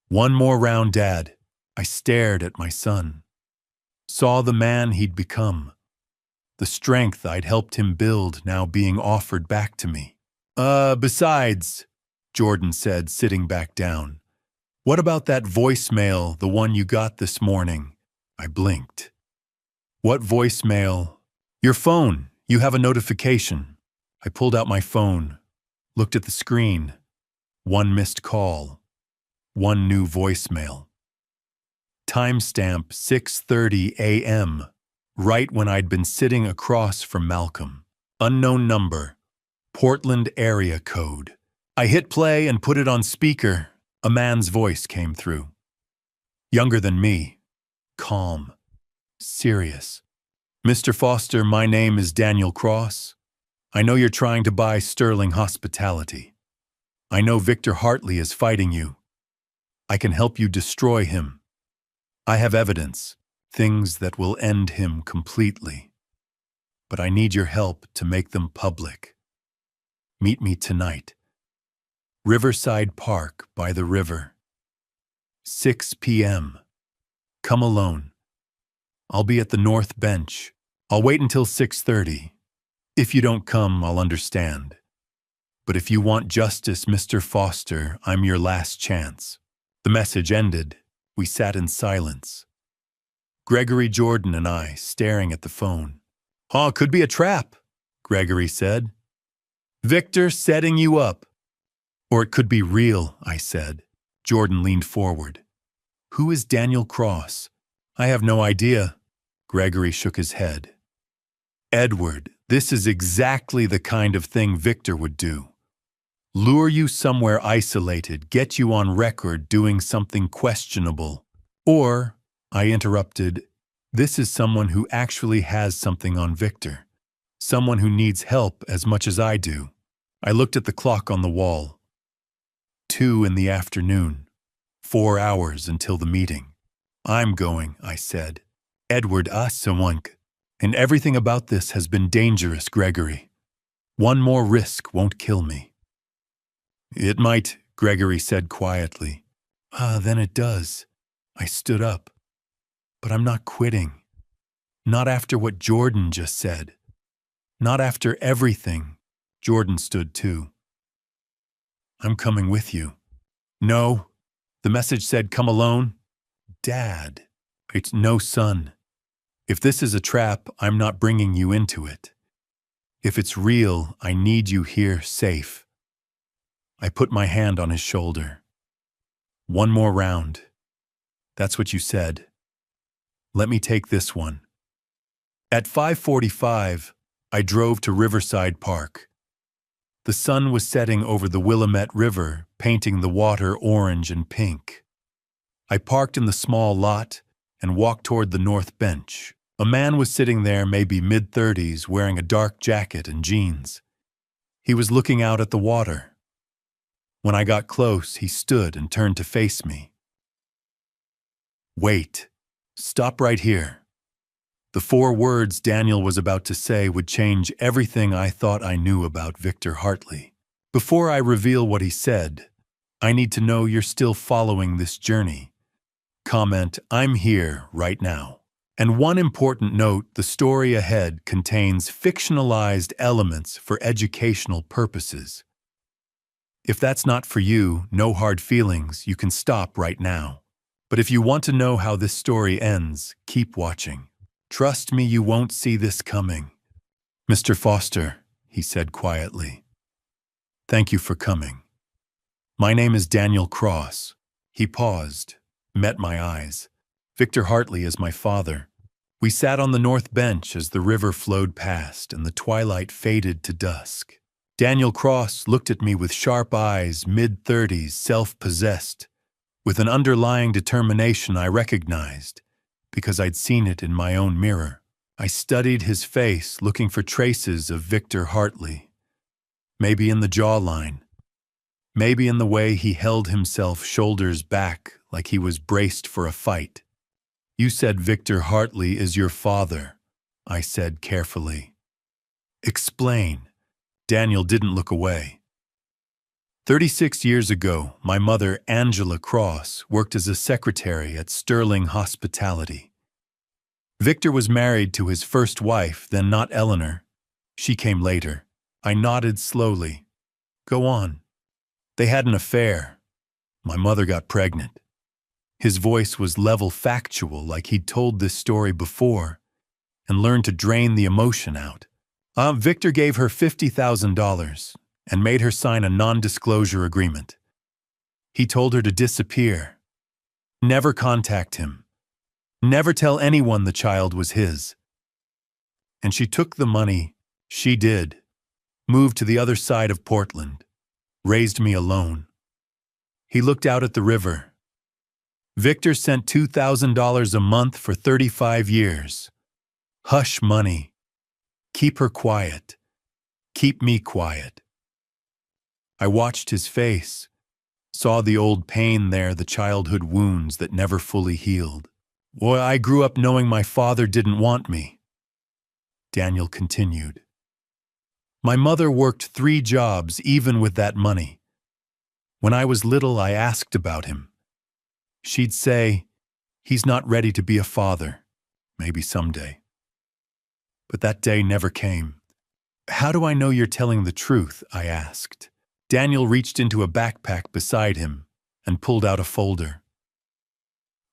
1 more round, Dad. I stared at my son. Saw the man he'd become. The strength I'd helped him build now being offered back to me. Besides, Jordan said, sitting back down. What about that voicemail, the one you got this morning? I blinked. What voicemail? Your phone. You have a notification. I pulled out my phone, looked at the screen. 1 missed call. 1 new voicemail. Timestamp 6:30 a.m., right when I'd been sitting across from Malcolm. Unknown number. Portland area code. I hit play and put it on speaker. A man's voice came through. Younger than me. Calm. Serious. Mr. Foster, my name is Daniel Cross. I know you're trying to buy Sterling Hospitality. I know Victor Hartley is fighting you. I can help you destroy him. I have evidence, things that will end him completely. But I need your help to make them public. Meet me tonight. Riverside Park by the river. 6 p.m. Come alone. I'll be at the North Bench. I'll wait until 6:30. If you don't come, I'll understand. But if you want justice, Mr. Foster, I'm your last chance. The message ended. We sat in silence. Gregory Jordan and I staring at the phone. "Oh, could be a trap," Gregory said. "Victor setting you up." "Or it could be real," I said. Jordan leaned forward. "Who is Daniel Cross?" "I have no idea." Gregory shook his head. "Edward, this is exactly the kind of thing Victor would do. Lure you somewhere isolated, get you on record doing something questionable. Or," I interrupted, "this is someone who actually has something on Victor. Someone who needs help as much as I do." I looked at the clock on the wall. 2 in the afternoon. 4 hours until the meeting. "I'm going," I said. "Edward Asawank. And everything about this has been dangerous, Gregory. One more risk won't kill me." "It might," Gregory said quietly. Then it does." I stood up. "But I'm not quitting. Not after what Jordan just said. Not after everything." Jordan stood too. "I'm coming with you." "No." The message said, "Come alone." "Dad." "It's no, son. If this is a trap, I'm not bringing you into it. If it's real, I need you here safe." I put my hand on his shoulder. "One more round. That's what you said. Let me take this one." At 5:45, I drove to Riverside Park. The sun was setting over the Willamette River, painting the water orange and pink. I parked in the small lot and walked toward the North Bench. A man was sitting there, maybe mid-30s, wearing a dark jacket and jeans. He was looking out at the water. When I got close, he stood and turned to face me. "Wait. Stop right here." The 4 words Daniel was about to say would change everything I thought I knew about Victor Hartley. "Before I reveal what he said, I need to know you're still following this journey. Comment, I'm here right now. And one important note, the story ahead contains fictionalized elements for educational purposes. If that's not for you, no hard feelings, you can stop right now. But if you want to know how this story ends, keep watching. Trust me, you won't see this coming." "Mr. Foster," he said quietly, "thank you for coming. My name is Daniel Cross." He paused, met my eyes. "Victor Hartley is my father." We sat on the North Bench as the river flowed past and the twilight faded to dusk. Daniel Cross looked at me with sharp eyes, mid-30s, self-possessed, with an underlying determination I recognized, because I'd seen it in my own mirror. I studied his face, looking for traces of Victor Hartley. Maybe in the jawline. Maybe in the way he held himself shoulders back like he was braced for a fight. "You said Victor Hartley is your father," I said carefully. "Explain." Daniel didn't look away. 36 years ago, my mother, Angela Cross, worked as a secretary at Sterling Hospitality. Victor was married to his first wife, then not Eleanor. She came later. I nodded slowly. "Go on." "They had an affair. My mother got pregnant." His voice was level factual, like he'd told this story before, and learned to drain the emotion out. Victor gave her $50,000 and made her sign a non-disclosure agreement. He told her to disappear. Never contact him. Never tell anyone the child was his. And she took the money. She did. moved to the other side of Portland, raised me alone. He looked out at the river. Victor sent $2,000 a month for 35 years. Hush money. Keep her quiet. Keep me quiet. I watched his face, saw the old pain there, the childhood wounds that never fully healed. Boy, I grew up knowing my father didn't want me. Daniel continued. My mother worked 3 jobs even with that money. When I was little, I asked about him. She'd say, he's not ready to be a father, maybe someday. But that day never came. How do I know you're telling the truth? I asked. Daniel reached into a backpack beside him and pulled out a folder.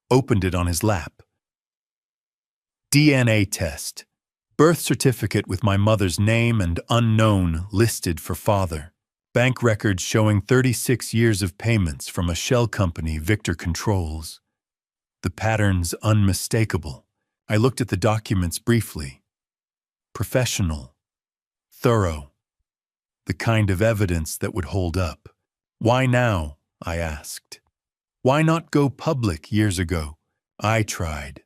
Opened it on his lap. DNA test. Birth certificate with my mother's name and unknown listed for father. Bank records showing 36 years of payments from a shell company Victor controls. The pattern's unmistakable. I looked at the documents briefly. Professional. Thorough. The kind of evidence that would hold up. Why now? I asked. Why not go public years ago? I tried.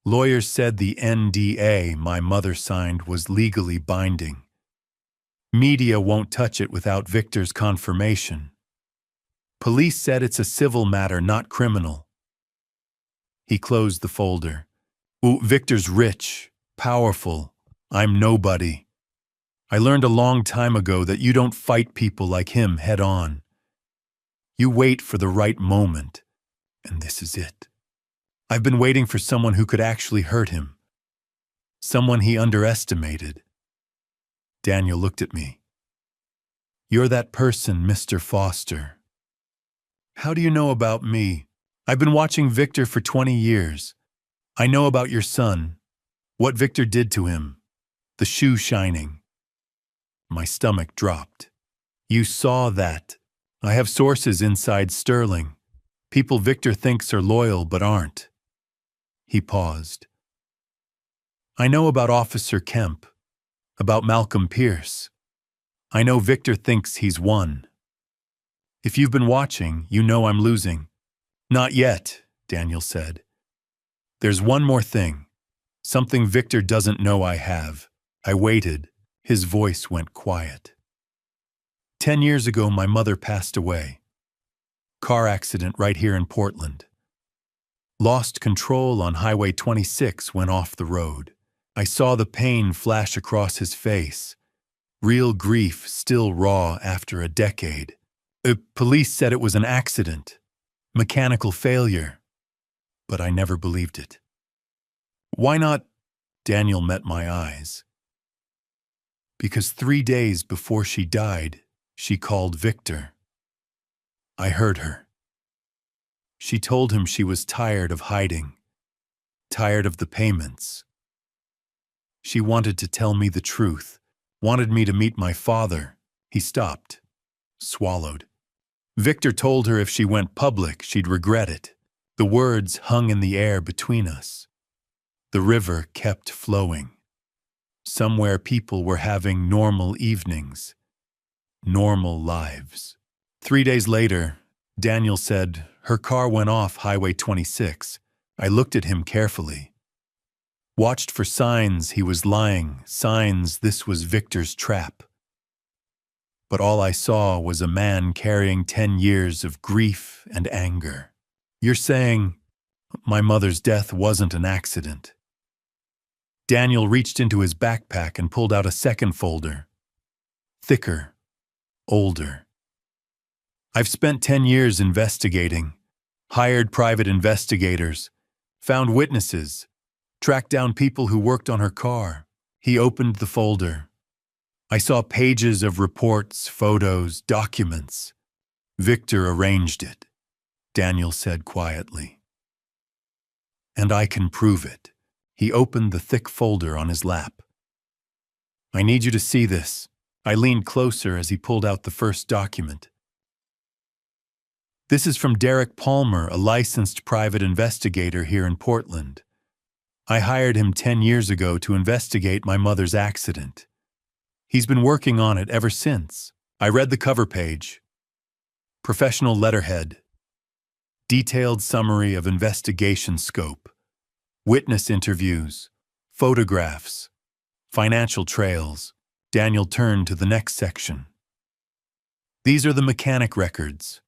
Lawyers said the NDA my mother signed was legally binding. Media won't touch it without Victor's confirmation. Police said it's a civil matter, not criminal. He closed the folder. Ooh, Victor's rich, powerful. I'm nobody. I learned a long time ago that you don't fight people like him head on. You wait for the right moment, and this is it. I've been waiting for someone who could actually hurt him. Someone he underestimated. Daniel looked at me. You're that person, Mr. Foster. How do you know about me? I've been watching Victor for 20 years. I know about your son, what Victor did to him, the shoe shining. My stomach dropped. You saw that. I have sources inside Sterling. People Victor thinks are loyal but aren't. He paused. I know about Officer Kemp, about Malcolm Pierce. I know Victor thinks he's won. If you've been watching, you know I'm losing. Not yet, Daniel said. There's one more thing. Something Victor doesn't know I have. I waited. His voice went quiet. 10 years ago, my mother passed away. Car accident right here in Portland. Lost control on Highway 26, went off the road. I saw the pain flash across his face. Real grief still raw after a decade. Police said it was an accident. Mechanical failure. But I never believed it. Why not? Daniel met my eyes. Because 3 days before she died, she called Victor. I heard her. She told him she was tired of hiding, tired of the payments. She wanted to tell me the truth, wanted me to meet my father. He stopped, swallowed. Victor told her if she went public, she'd regret it. The words hung in the air between us. The river kept flowing. Somewhere people were having normal evenings, normal lives. 3 days later, Daniel said her car went off Highway 26. I looked at him carefully. Watched for signs he was lying, signs this was Victor's trap. But all I saw was a man carrying 10 years of grief and anger. You're saying my mother's death wasn't an accident. Daniel reached into his backpack and pulled out a second folder. Thicker, older. I've spent 10 years investigating, hired private investigators, found witnesses, tracked down people who worked on her car. He opened the folder. I saw pages of reports, photos, documents. Victor arranged it, Daniel said quietly. And I can prove it. He opened the thick folder on his lap. I need you to see this. I leaned closer as he pulled out the first document. This is from Derek Palmer, a licensed private investigator here in Portland. I hired him 10 years ago to investigate my mother's accident. He's been working on it ever since. I read the cover page. Professional letterhead. Detailed summary of investigation scope. Witness interviews. Photographs. Financial trails. Daniel turned to the next section. These are the mechanic records.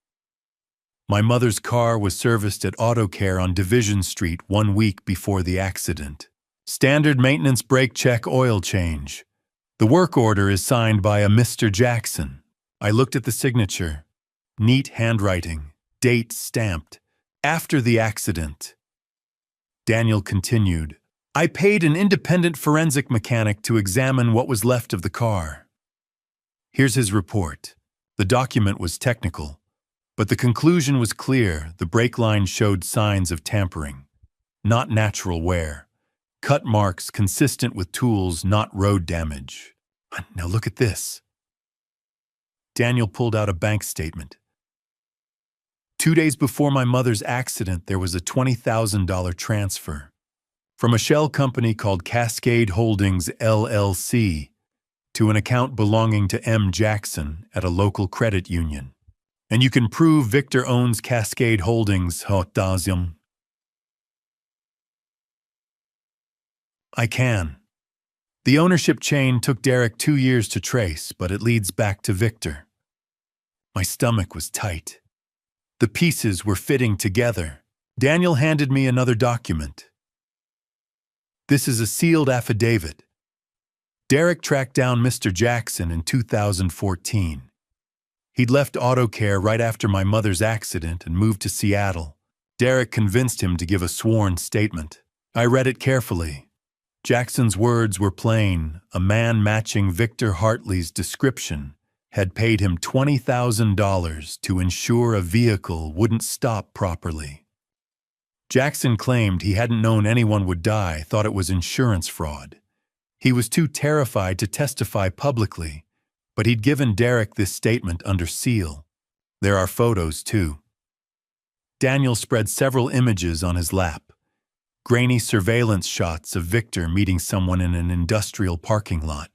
My mother's car was serviced at Auto Care on Division Street 1 week before the accident. Standard maintenance brake check, oil change. The work order is signed by a Mr. Jackson. I looked at the signature. Neat handwriting. Date stamped. After the accident. Daniel continued. I paid an independent forensic mechanic to examine what was left of the car. Here's his report. The document was technical, but the conclusion was clear. The brake line showed signs of tampering, not natural wear. Cut marks consistent with tools, not road damage. Now look at this. Daniel pulled out a bank statement. 2 days before my mother's accident, there was a $20,000 transfer from a shell company called Cascade Holdings, LLC, to an account belonging to M. Jackson at a local credit union. And you can prove Victor owns Cascade Holdings, I can. The ownership chain took Derek 2 years to trace, but it leads back to Victor. My stomach was tight. The pieces were fitting together. Daniel handed me another document. This is a sealed affidavit. Derek tracked down Mr. Jackson in 2014. He'd left Auto Care right after my mother's accident and moved to Seattle. Derek convinced him to give a sworn statement. I read it carefully. Jackson's words were plain. A man matching Victor Hartley's description had paid him $20,000 to ensure a vehicle wouldn't stop properly. Jackson claimed he hadn't known anyone would die, thought it was insurance fraud. He was too terrified to testify publicly, but he'd given Derek this statement under seal. There are photos, too. Daniel spread several images on his lap. Grainy surveillance shots of Victor meeting someone in an industrial parking lot.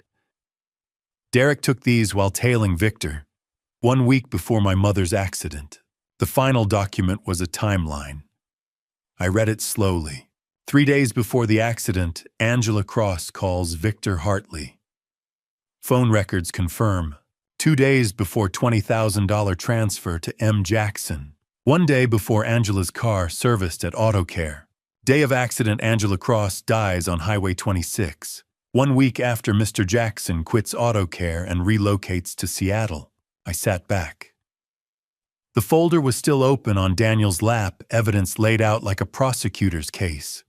Derek took these while tailing Victor, 1 week before my mother's accident. The final document was a timeline. I read it slowly. 3 days before the accident, Angela Cross calls Victor Hartley. Phone records confirm. 2 days before $20,000 transfer to M. Jackson. 1 day before Angela's car serviced at Auto Care. Day of accident, Angela Cross dies on Highway 26. 1 week after Mr. Jackson quits Auto Care and relocates to Seattle. I sat back. The folder was still open on Daniel's lap, evidence laid out like a prosecutor's case.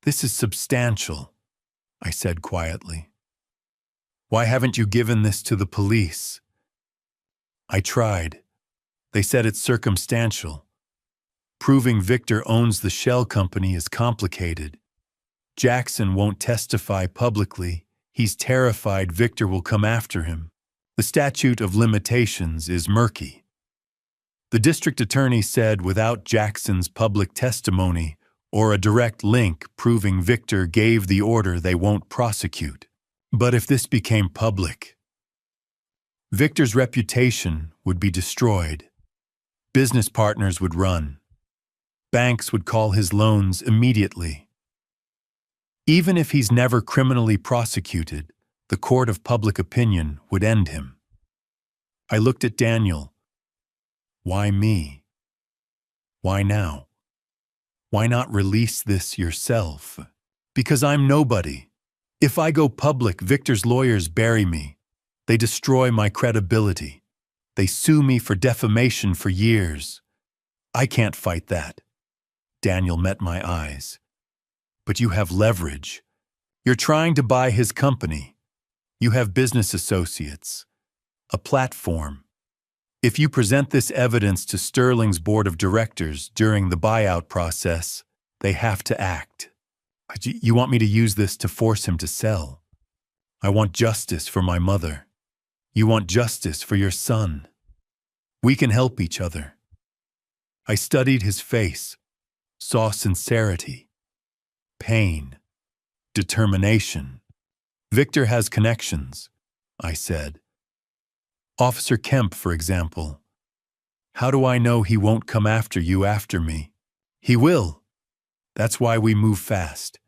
This is substantial, I said quietly. Why haven't you given this to the police? I tried. They said it's circumstantial. Proving Victor owns the shell company is complicated. Jackson won't testify publicly. He's terrified Victor will come after him. The statute of limitations is murky. The district attorney said without Jackson's public testimony or a direct link proving Victor gave the order, they won't prosecute. But if this became public, Victor's reputation would be destroyed. Business partners would run. Banks would call his loans immediately. Even if he's never criminally prosecuted, the court of public opinion would end him. I looked at Daniel. Why me? Why now? Why not release this yourself? Because I'm nobody. If I go public, Victor's lawyers bury me. They destroy my credibility. They sue me for defamation for years. I can't fight that. Daniel met my eyes. But you have leverage. You're trying to buy his company. You have business associates, a platform. If you present this evidence to Sterling's board of directors during the buyout process, they have to act. You want me to use this to force him to sell? I want justice for my mother. You want justice for your son. We can help each other. I studied his face, saw sincerity, pain, determination. Victor has connections. I said. Officer Kemp, for example. How do I know he won't come after you after me? He will. That's why we move fast.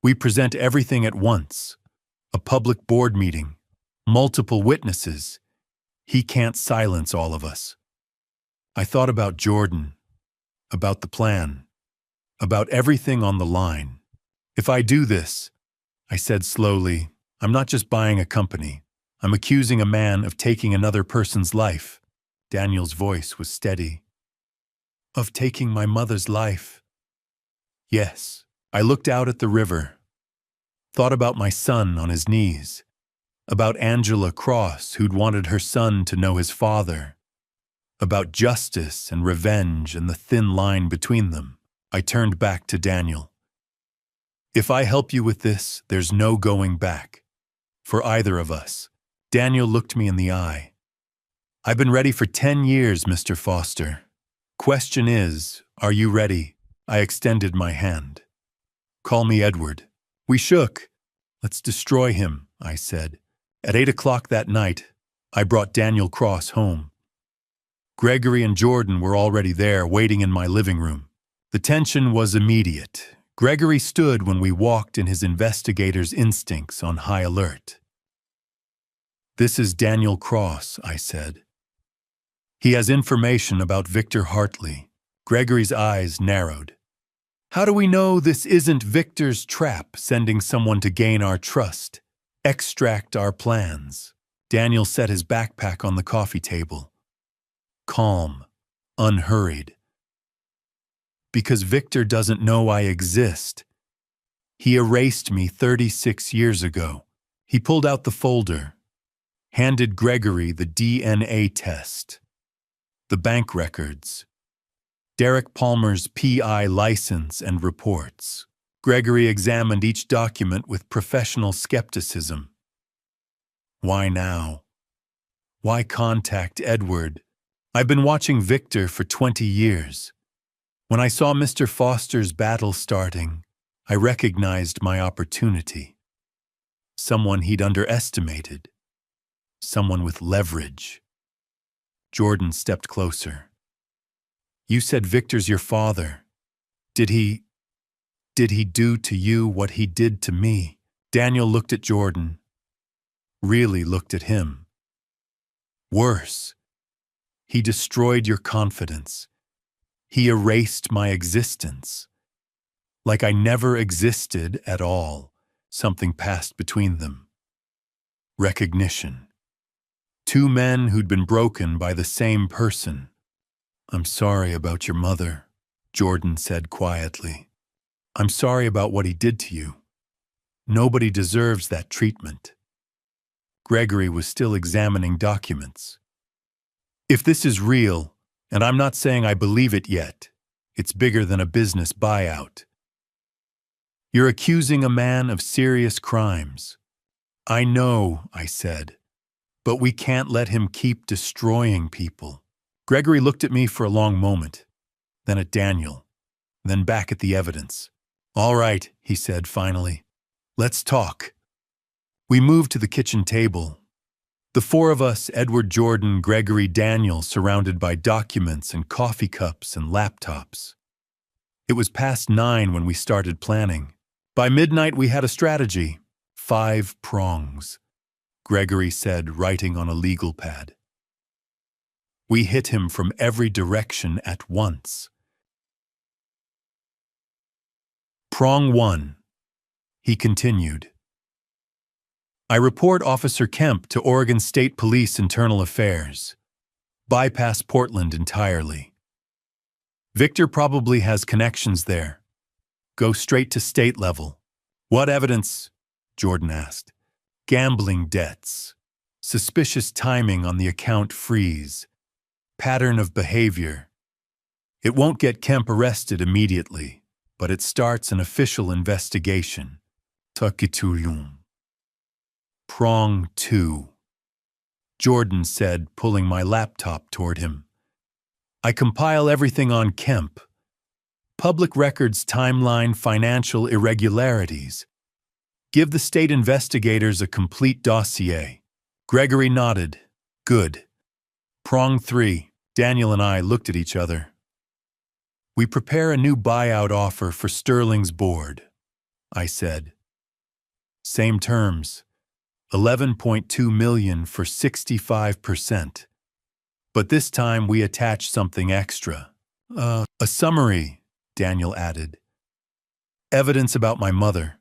We present everything at once. A public board meeting. Multiple witnesses. He can't silence all of us. I thought about Jordan, about the plan, about everything on the line. If I do this, I said slowly, I'm not just buying a company. I'm accusing a man of taking another person's life. Daniel's voice was steady. Of taking my mother's life. Yes, I looked out at the river, thought about my son on his knees, about Angela Cross who'd wanted her son to know his father, about justice and revenge and the thin line between them. I turned back to Daniel. If I help you with this, there's no going back. For either of us. Daniel looked me in the eye. I've been ready for 10 years, Mr. Foster. Question is, are you ready? I extended my hand. Call me Edward. We shook. Let's destroy him, I said. At 8 o'clock that night, I brought Daniel Cross home. Gregory and Jordan were already there, waiting in my living room. The tension was immediate. Gregory stood when we walked in his investigator's instincts on high alert. This is Daniel Cross, I said. He has information about Victor Hartley. Gregory's eyes narrowed. How do we know this isn't Victor's trap, sending someone to gain our trust, extract our plans? Daniel set his backpack on the coffee table. Calm, unhurried. Because Victor doesn't know I exist. He erased me 36 years ago. He pulled out the folder, handed Gregory the DNA test, the bank records, Derek Palmer's PI license and reports. Gregory examined each document with professional skepticism. Why now? Why contact Edward? I've been watching Victor for 20 years. When I saw Mr. Foster's battle starting, I recognized my opportunity. Someone he'd underestimated. Someone with leverage. Jordan stepped closer. You said Victor's your father. Did he do to you what he did to me? Daniel looked at Jordan. Really looked at him. Worse. He destroyed your confidence. He erased my existence. Like I never existed at all. Something passed between them. Recognition. Two men who'd been broken by the same person. I'm sorry about your mother, Jordan said quietly. I'm sorry about what he did to you. Nobody deserves that treatment. Gregory was still examining documents. If this is real, and I'm not saying I believe it yet, it's bigger than a business buyout. You're accusing a man of serious crimes. I know, I said, but we can't let him keep destroying people. Gregory looked at me for a long moment, then at Daniel, then back at the evidence. All right, he said finally. Let's talk. We moved to the kitchen table. The four of us, Edward, Jordan, Gregory, Daniel, surrounded by documents and coffee cups and laptops. It was past 9 when we started planning. By midnight, we had a strategy. 5 prongs, Gregory said, writing on a legal pad. We hit him from every direction at once. Prong 1, he continued. I report Officer Kemp to Oregon State Police Internal Affairs. Bypass Portland entirely. Victor probably has connections there. Go straight to state level. What evidence? Jordan asked. Gambling debts. Suspicious timing on the account freeze. Pattern of behavior. It won't get Kemp arrested immediately, but it starts an official investigation. Takiturium. Prong 2, Jordan said, pulling my laptop toward him. I compile everything on Kemp. Public records timeline, financial irregularities. Give the state investigators a complete dossier. Gregory nodded. Good. Prong 3. Daniel and I looked at each other. We prepare a new buyout offer for Sterling's board, I said. Same terms. 11.2 million for 65%. But this time we attach something extra. A summary, Daniel added. Evidence about my mother.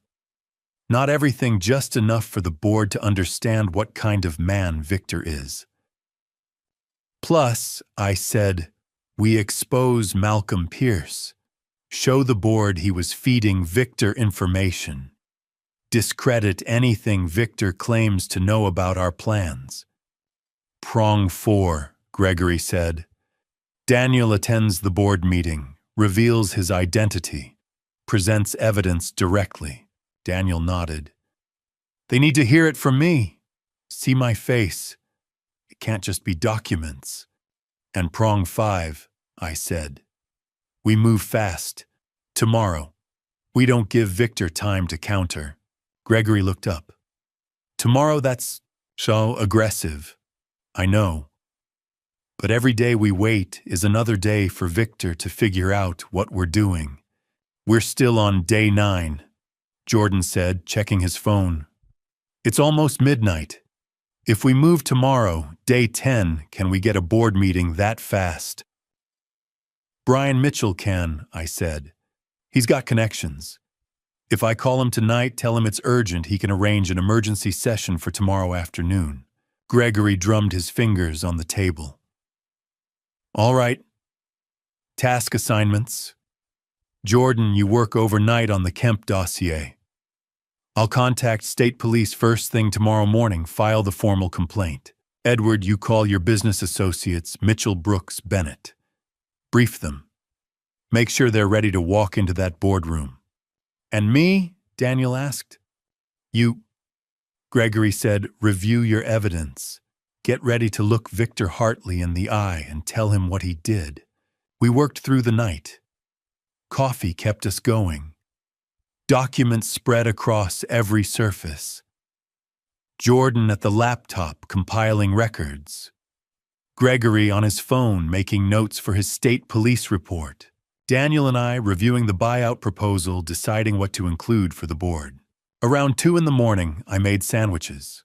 Not everything, just enough for the board to understand what kind of man Victor is. Plus, I said, we expose Malcolm Pierce. Show the board he was feeding Victor information. Discredit anything Victor claims to know about our plans. Prong 4, Gregory said. Daniel attends the board meeting, reveals his identity, presents evidence directly. Daniel nodded. They need to hear it from me. See my face. It can't just be documents. And Prong 5, I said. We move fast. Tomorrow. We don't give Victor time to counter. Gregory looked up. Tomorrow, that's so aggressive. I know. But every day we wait is another day for Victor to figure out what we're doing. We're still on day 9, Jordan said, checking his phone. It's almost midnight. If we move tomorrow, day 10, can we get a board meeting that fast? Brian Mitchell can, I said. He's got connections. If I call him tonight, tell him it's urgent, he can arrange an emergency session for tomorrow afternoon. Gregory drummed his fingers on the table. All right. Task assignments. Jordan, you work overnight on the Kemp dossier. I'll contact state police first thing tomorrow morning, file the formal complaint. Edward, you call your business associates, Mitchell, Brooks, Bennett. Brief them. Make sure they're ready to walk into that boardroom. And me? Daniel asked. You, Gregory said, review your evidence. Get ready to look Victor Hartley in the eye and tell him what he did. We worked through the night. Coffee kept us going. Documents spread across every surface. Jordan at the laptop compiling records. Gregory on his phone making notes for his state police report. Daniel and I reviewing the buyout proposal, deciding what to include for the board. Around 2 in the morning, I made sandwiches.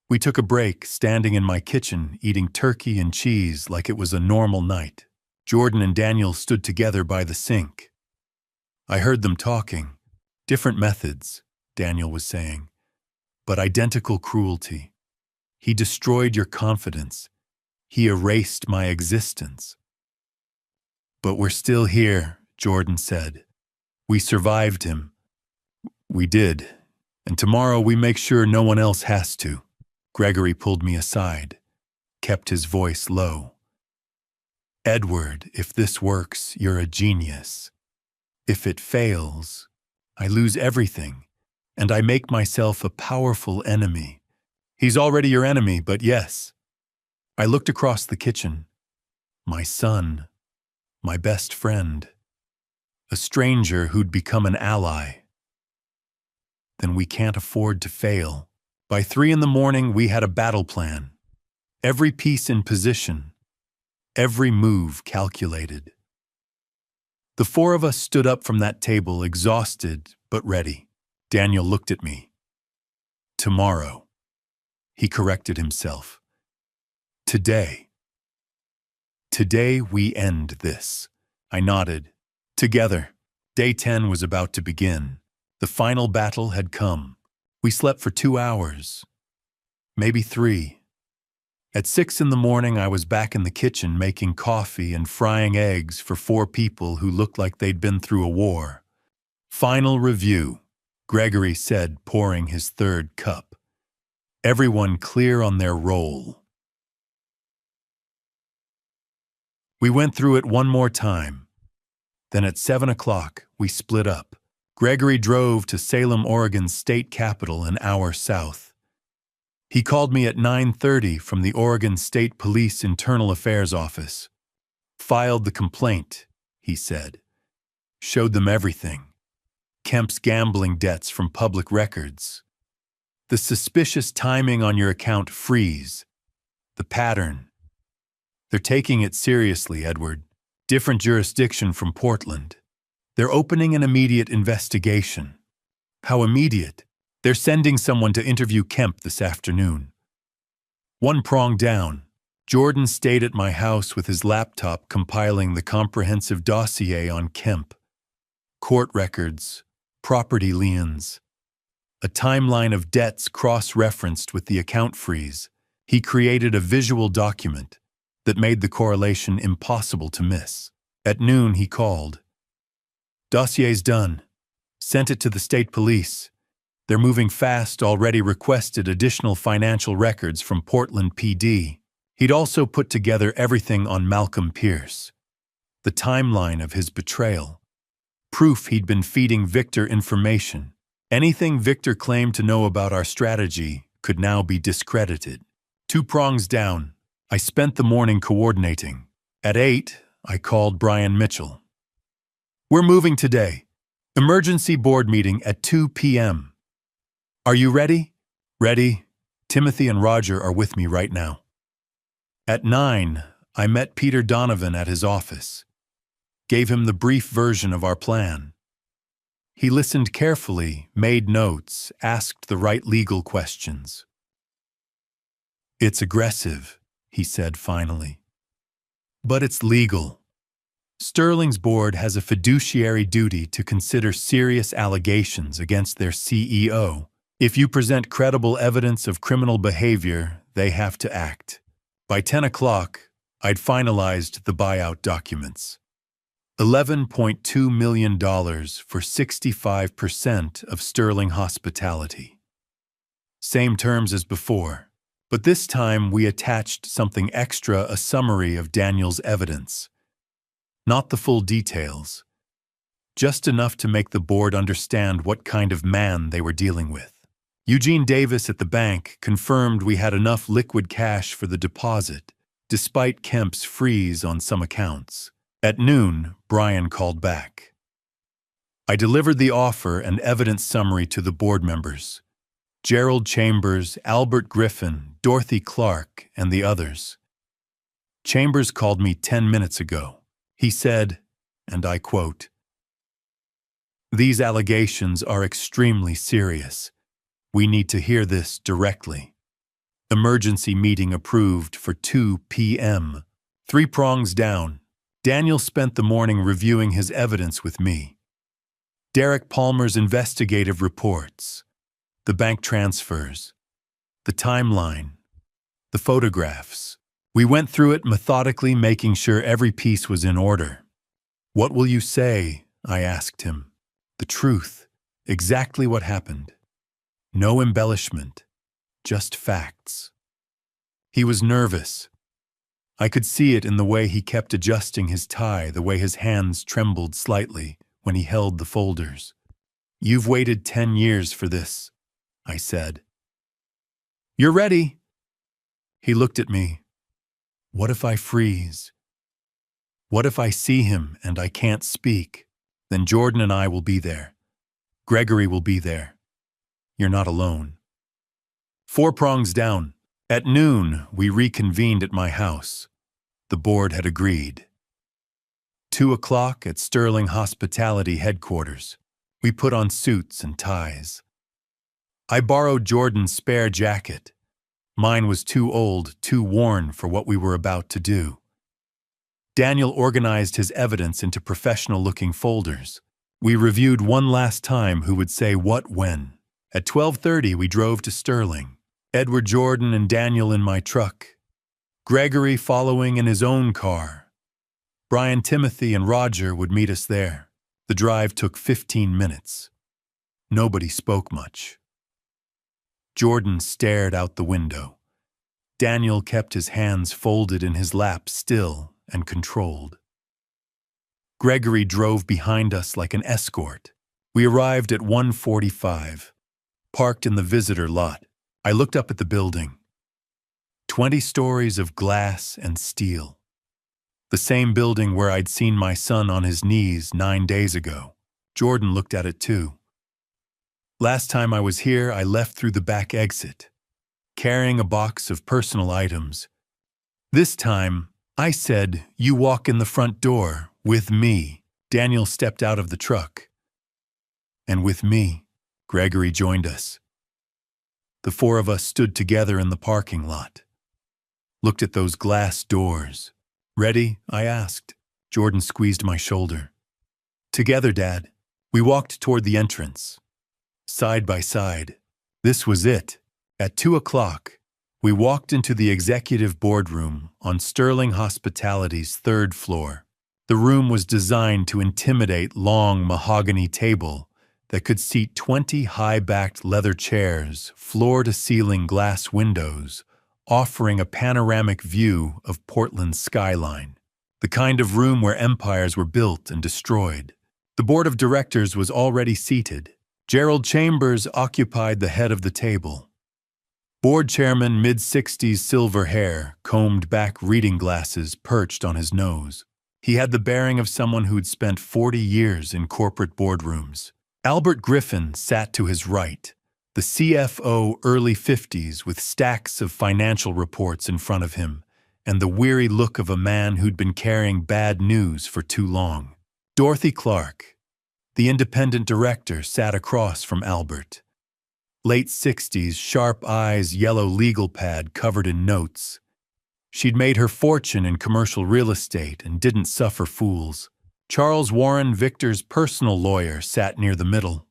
We took a break, standing in my kitchen, eating turkey and cheese like it was a normal night. Jordan and Daniel stood together by the sink. I heard them talking. Different methods, Daniel was saying, but identical cruelty. He destroyed your confidence. He erased my existence. But we're still here, Jordan said. We survived him. We did. And tomorrow we make sure no one else has to. Gregory pulled me aside, kept his voice low. Edward, if this works, you're a genius. If it fails, I lose everything, and I make myself a powerful enemy. He's already your enemy, but yes. I looked across the kitchen. My son, my best friend, a stranger who'd become an ally. Then we can't afford to fail. By 3 in the morning, we had a battle plan. Every piece in position, every move calculated. The 4 of us stood up from that table, exhausted but ready. Daniel looked at me. Tomorrow. He corrected himself. Today. Today we end this. I nodded. Together. Day 10 was about to begin. The final battle had come. We slept for 2 hours. Maybe 3. At 6 in the morning, I was back in the kitchen making coffee and frying eggs for 4 people who looked like they'd been through a war. Final review, Gregory said, pouring his 3rd cup. Everyone clear on their role. We went through it one more time. Then at 7 o'clock, we split up. Gregory drove to Salem, Oregon's state capital, an hour south. He called me at 9:30 from the Oregon State Police Internal Affairs Office. Filed the complaint, he said. Showed them everything. Kemp's gambling debts from public records. The suspicious timing on your account freeze. The pattern. They're taking it seriously, Edward. Different jurisdiction from Portland. They're opening an immediate investigation. How immediate? They're sending someone to interview Kemp this afternoon. One prong down. Jordan stayed at my house with his laptop compiling the comprehensive dossier on Kemp. Court records, property liens, a timeline of debts cross-referenced with the account freeze. He created a visual document that made the correlation impossible to miss. At noon, he called. Dossier's done. Sent it to the state police. They're moving fast, already requested additional financial records from Portland PD. He'd also put together everything on Malcolm Pierce. The timeline of his betrayal. Proof he'd been feeding Victor information. Anything Victor claimed to know about our strategy could now be discredited. 2 prongs down. I spent the morning coordinating. At 8, I called Brian Mitchell. We're moving today. Emergency board meeting at 2 p.m. Are you ready? Ready. Timothy and Roger are with me right now. At 9, I met Peter Donovan at his office. Gave him the brief version of our plan. He listened carefully, made notes, asked the right legal questions. It's aggressive, he said finally. But it's legal. Sterling's board has a fiduciary duty to consider serious allegations against their CEO. If you present credible evidence of criminal behavior, they have to act. By 10 o'clock, I'd finalized the buyout documents. $11.2 million for 65% of Sterling Hospitality. Same terms as before, but this time we attached something extra, a summary of Daniel's evidence. Not the full details, just enough to make the board understand what kind of man they were dealing with. Eugene Davis at the bank confirmed we had enough liquid cash for the deposit, despite Kemp's freeze on some accounts. At noon, Brian called back. I delivered the offer and evidence summary to the board members. Gerald Chambers, Albert Griffin, Dorothy Clark, and the others. Chambers called me 10 minutes ago. He said, and I quote, "These allegations are extremely serious. We need to hear this directly. Emergency meeting approved for 2 p.m. 3 prongs down. Daniel spent the morning reviewing his evidence with me. Derek Palmer's investigative reports, the bank transfers, the timeline, the photographs. We went through it methodically, making sure every piece was in order. What will you say? I asked him. The truth, exactly what happened. No embellishment, just facts. He was nervous. I could see it in the way he kept adjusting his tie, the way his hands trembled slightly when he held the folders. You've waited 10 years for this, I said. You're ready. He looked at me. What if I freeze? What if I see him and I can't speak? Then Jordan and I will be there. Gregory will be there. You're not alone. 4 prongs down. At noon, we reconvened at my house. The board had agreed. 2 o'clock at Sterling Hospitality headquarters. We put on suits and ties. I borrowed Jordan's spare jacket. Mine was too old, too worn for what we were about to do. Daniel organized his evidence into professional-looking folders. We reviewed one last time who would say what when. At 12:30, we drove to Sterling. Edward Jordan and Daniel in my truck. Gregory following in his own car. Brian, Timothy, and Roger would meet us there. The drive took 15 minutes. Nobody spoke much. Jordan stared out the window. Daniel kept his hands folded in his lap, still and controlled. Gregory drove behind us like an escort. We arrived at 1:45, parked in the visitor lot. I looked up at the building. 20 stories of glass and steel. The same building where I'd seen my son on his knees 9 days ago. Jordan looked at it too. Last time I was here, I left through the back exit, carrying a box of personal items. This time, I said, you walk in the front door, with me. Daniel stepped out of the truck. And with me, Gregory joined us. The four of us stood together in the parking lot. Looked at those glass doors. Ready? I asked. Jordan squeezed my shoulder. Together, Dad. We walked toward the entrance. Side by side. This was it. At 2:00, we walked into the executive boardroom on Sterling Hospitality's 3rd floor. The room was designed to intimidate long mahogany table that could seat 20 high-backed leather chairs, floor-to-ceiling glass windows, offering a panoramic view of Portland's skyline. The kind of room where empires were built and destroyed. The board of directors was already seated. Gerald Chambers occupied the head of the table. Board chairman, mid-60s, silver hair, combed back reading glasses perched on his nose. He had the bearing of someone who'd spent 40 years in corporate boardrooms. Albert Griffin sat to his right, the CFO, early 50s, with stacks of financial reports in front of him, and the weary look of a man who'd been carrying bad news for too long. Dorothy Clark, the independent director, sat across from Albert. Late 60s, sharp eyes, yellow legal pad covered in notes. She'd made her fortune in commercial real estate and didn't suffer fools. Charles Warren, Victor's personal lawyer, sat near the middle.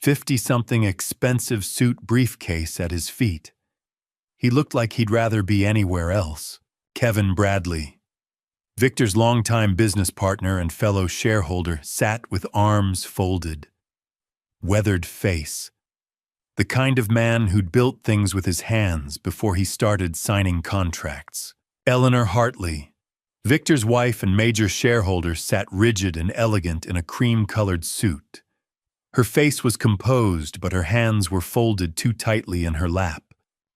50-something expensive suit briefcase at his feet. He looked like he'd rather be anywhere else. Kevin Bradley, Victor's longtime business partner and fellow shareholder, sat with arms folded. Weathered face. The kind of man who'd built things with his hands before he started signing contracts. Eleanor Hartley, Victor's wife and major shareholder, sat rigid and elegant in a cream-colored suit. Her face was composed, but her hands were folded too tightly in her lap.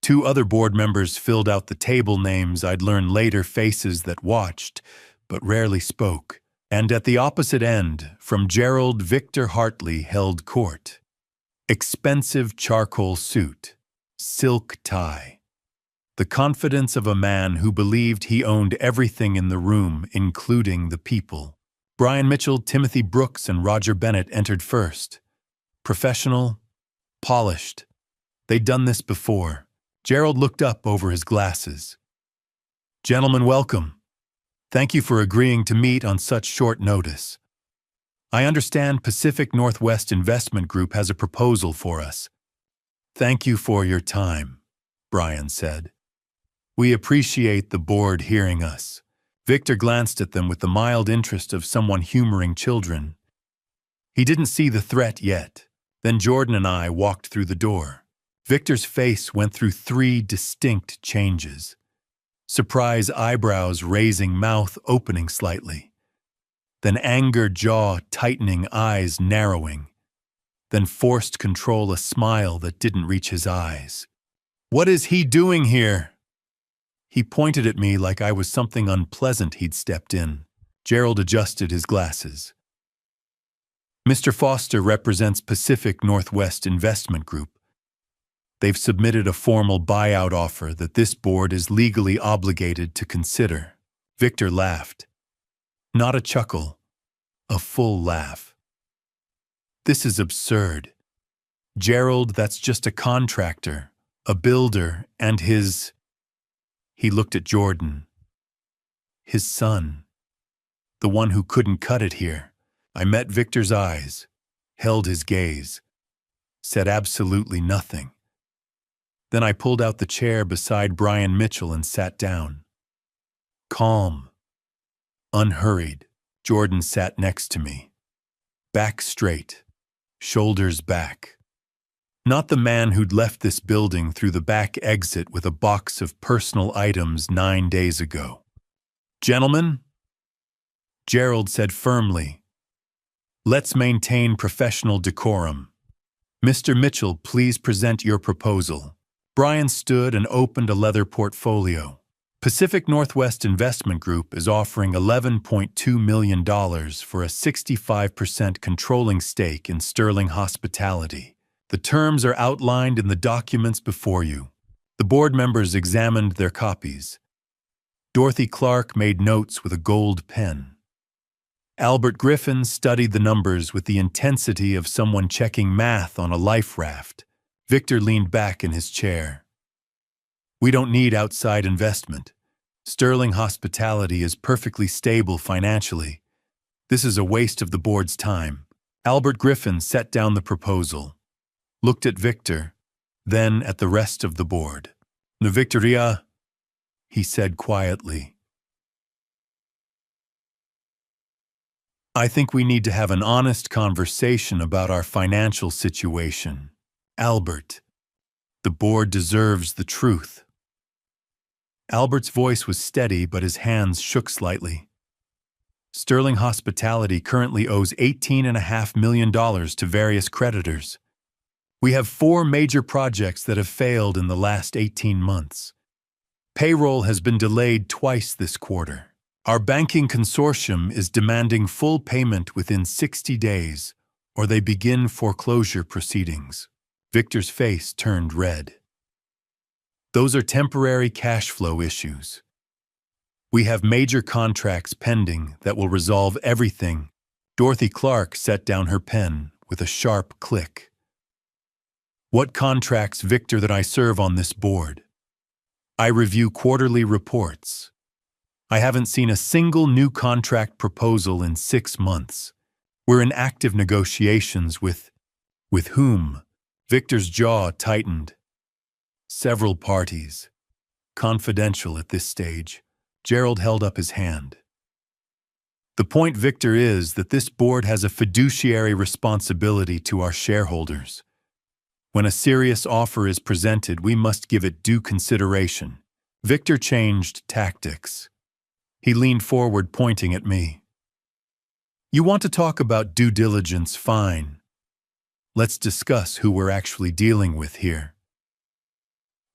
2 other board members filled out the table names. I'd learn later, faces that watched, but rarely spoke. And at the opposite end, from Gerald, Victor Hartley held court. Expensive charcoal suit, silk tie. The confidence of a man who believed he owned everything in the room, including the people. Brian Mitchell, Timothy Brooks, and Roger Bennett entered first. Professional, polished. They'd done this before. Gerald looked up over his glasses. Gentlemen, welcome. Thank you for agreeing to meet on such short notice. I understand Pacific Northwest Investment Group has a proposal for us. Thank you for your time, Brian said. We appreciate the board hearing us. Victor glanced at them with the mild interest of someone humoring children. He didn't see the threat yet. Then Jordan and I walked through the door. Victor's face went through 3 distinct changes. Surprise eyebrows raising, mouth opening slightly. Then anger, jaw tightening, eyes narrowing. Then forced control, a smile that didn't reach his eyes. What is he doing here? He pointed at me like I was something unpleasant he'd stepped in. Gerald adjusted his glasses. Mr. Foster represents Pacific Northwest Investment Group. They've submitted a formal buyout offer that this board is legally obligated to consider. Victor laughed. Not a chuckle, a full laugh. This is absurd. Gerald, that's just a contractor, a builder, and his... He looked at Jordan. His son. The one who couldn't cut it here. I met Victor's eyes, held his gaze, said absolutely nothing. Then I pulled out the chair beside Brian Mitchell and sat down. Calm, unhurried, Jordan sat next to me. Back straight, shoulders back. Not the man who'd left this building through the back exit with a box of personal items 9 days ago. Gentlemen, Gerald said firmly, let's maintain professional decorum. Mr. Mitchell, please present your proposal. Brian stood and opened a leather portfolio. Pacific Northwest Investment Group is offering $11.2 million for a 65% controlling stake in Sterling Hospitality. The terms are outlined in the documents before you. The board members examined their copies. Dorothy Clark made notes with a gold pen. Albert Griffin studied the numbers with the intensity of someone checking math on a life raft. Victor leaned back in his chair. We don't need outside investment. Sterling Hospitality is perfectly stable financially. This is a waste of the board's time. Albert Griffin set down the proposal, looked at Victor, then at the rest of the board. "No, Victoria," he said quietly. "I think we need to have an honest conversation about our financial situation. Albert, the board deserves the truth." Albert's voice was steady, but his hands shook slightly. Sterling Hospitality currently owes $18.5 million to various creditors. We have 4 major projects that have failed in the last 18 months. Payroll has been delayed twice this quarter. Our banking consortium is demanding full payment within 60 days, or they begin foreclosure proceedings. Victor's face turned red. Those are temporary cash flow issues. We have major contracts pending that will resolve everything. Dorothy Clark set down her pen with a sharp click. "What contracts, Victor, that I serve on this board? I review quarterly reports. I haven't seen a single new contract proposal in 6 months. We're in active negotiations with whom?" Victor's jaw tightened. "Several parties. Confidential at this stage." Gerald held up his hand. "The point, Victor, is that this board has a fiduciary responsibility to our shareholders. When a serious offer is presented, we must give it due consideration." Victor changed tactics. He leaned forward, pointing at me. "You want to talk about due diligence? Fine. Let's discuss who we're actually dealing with here."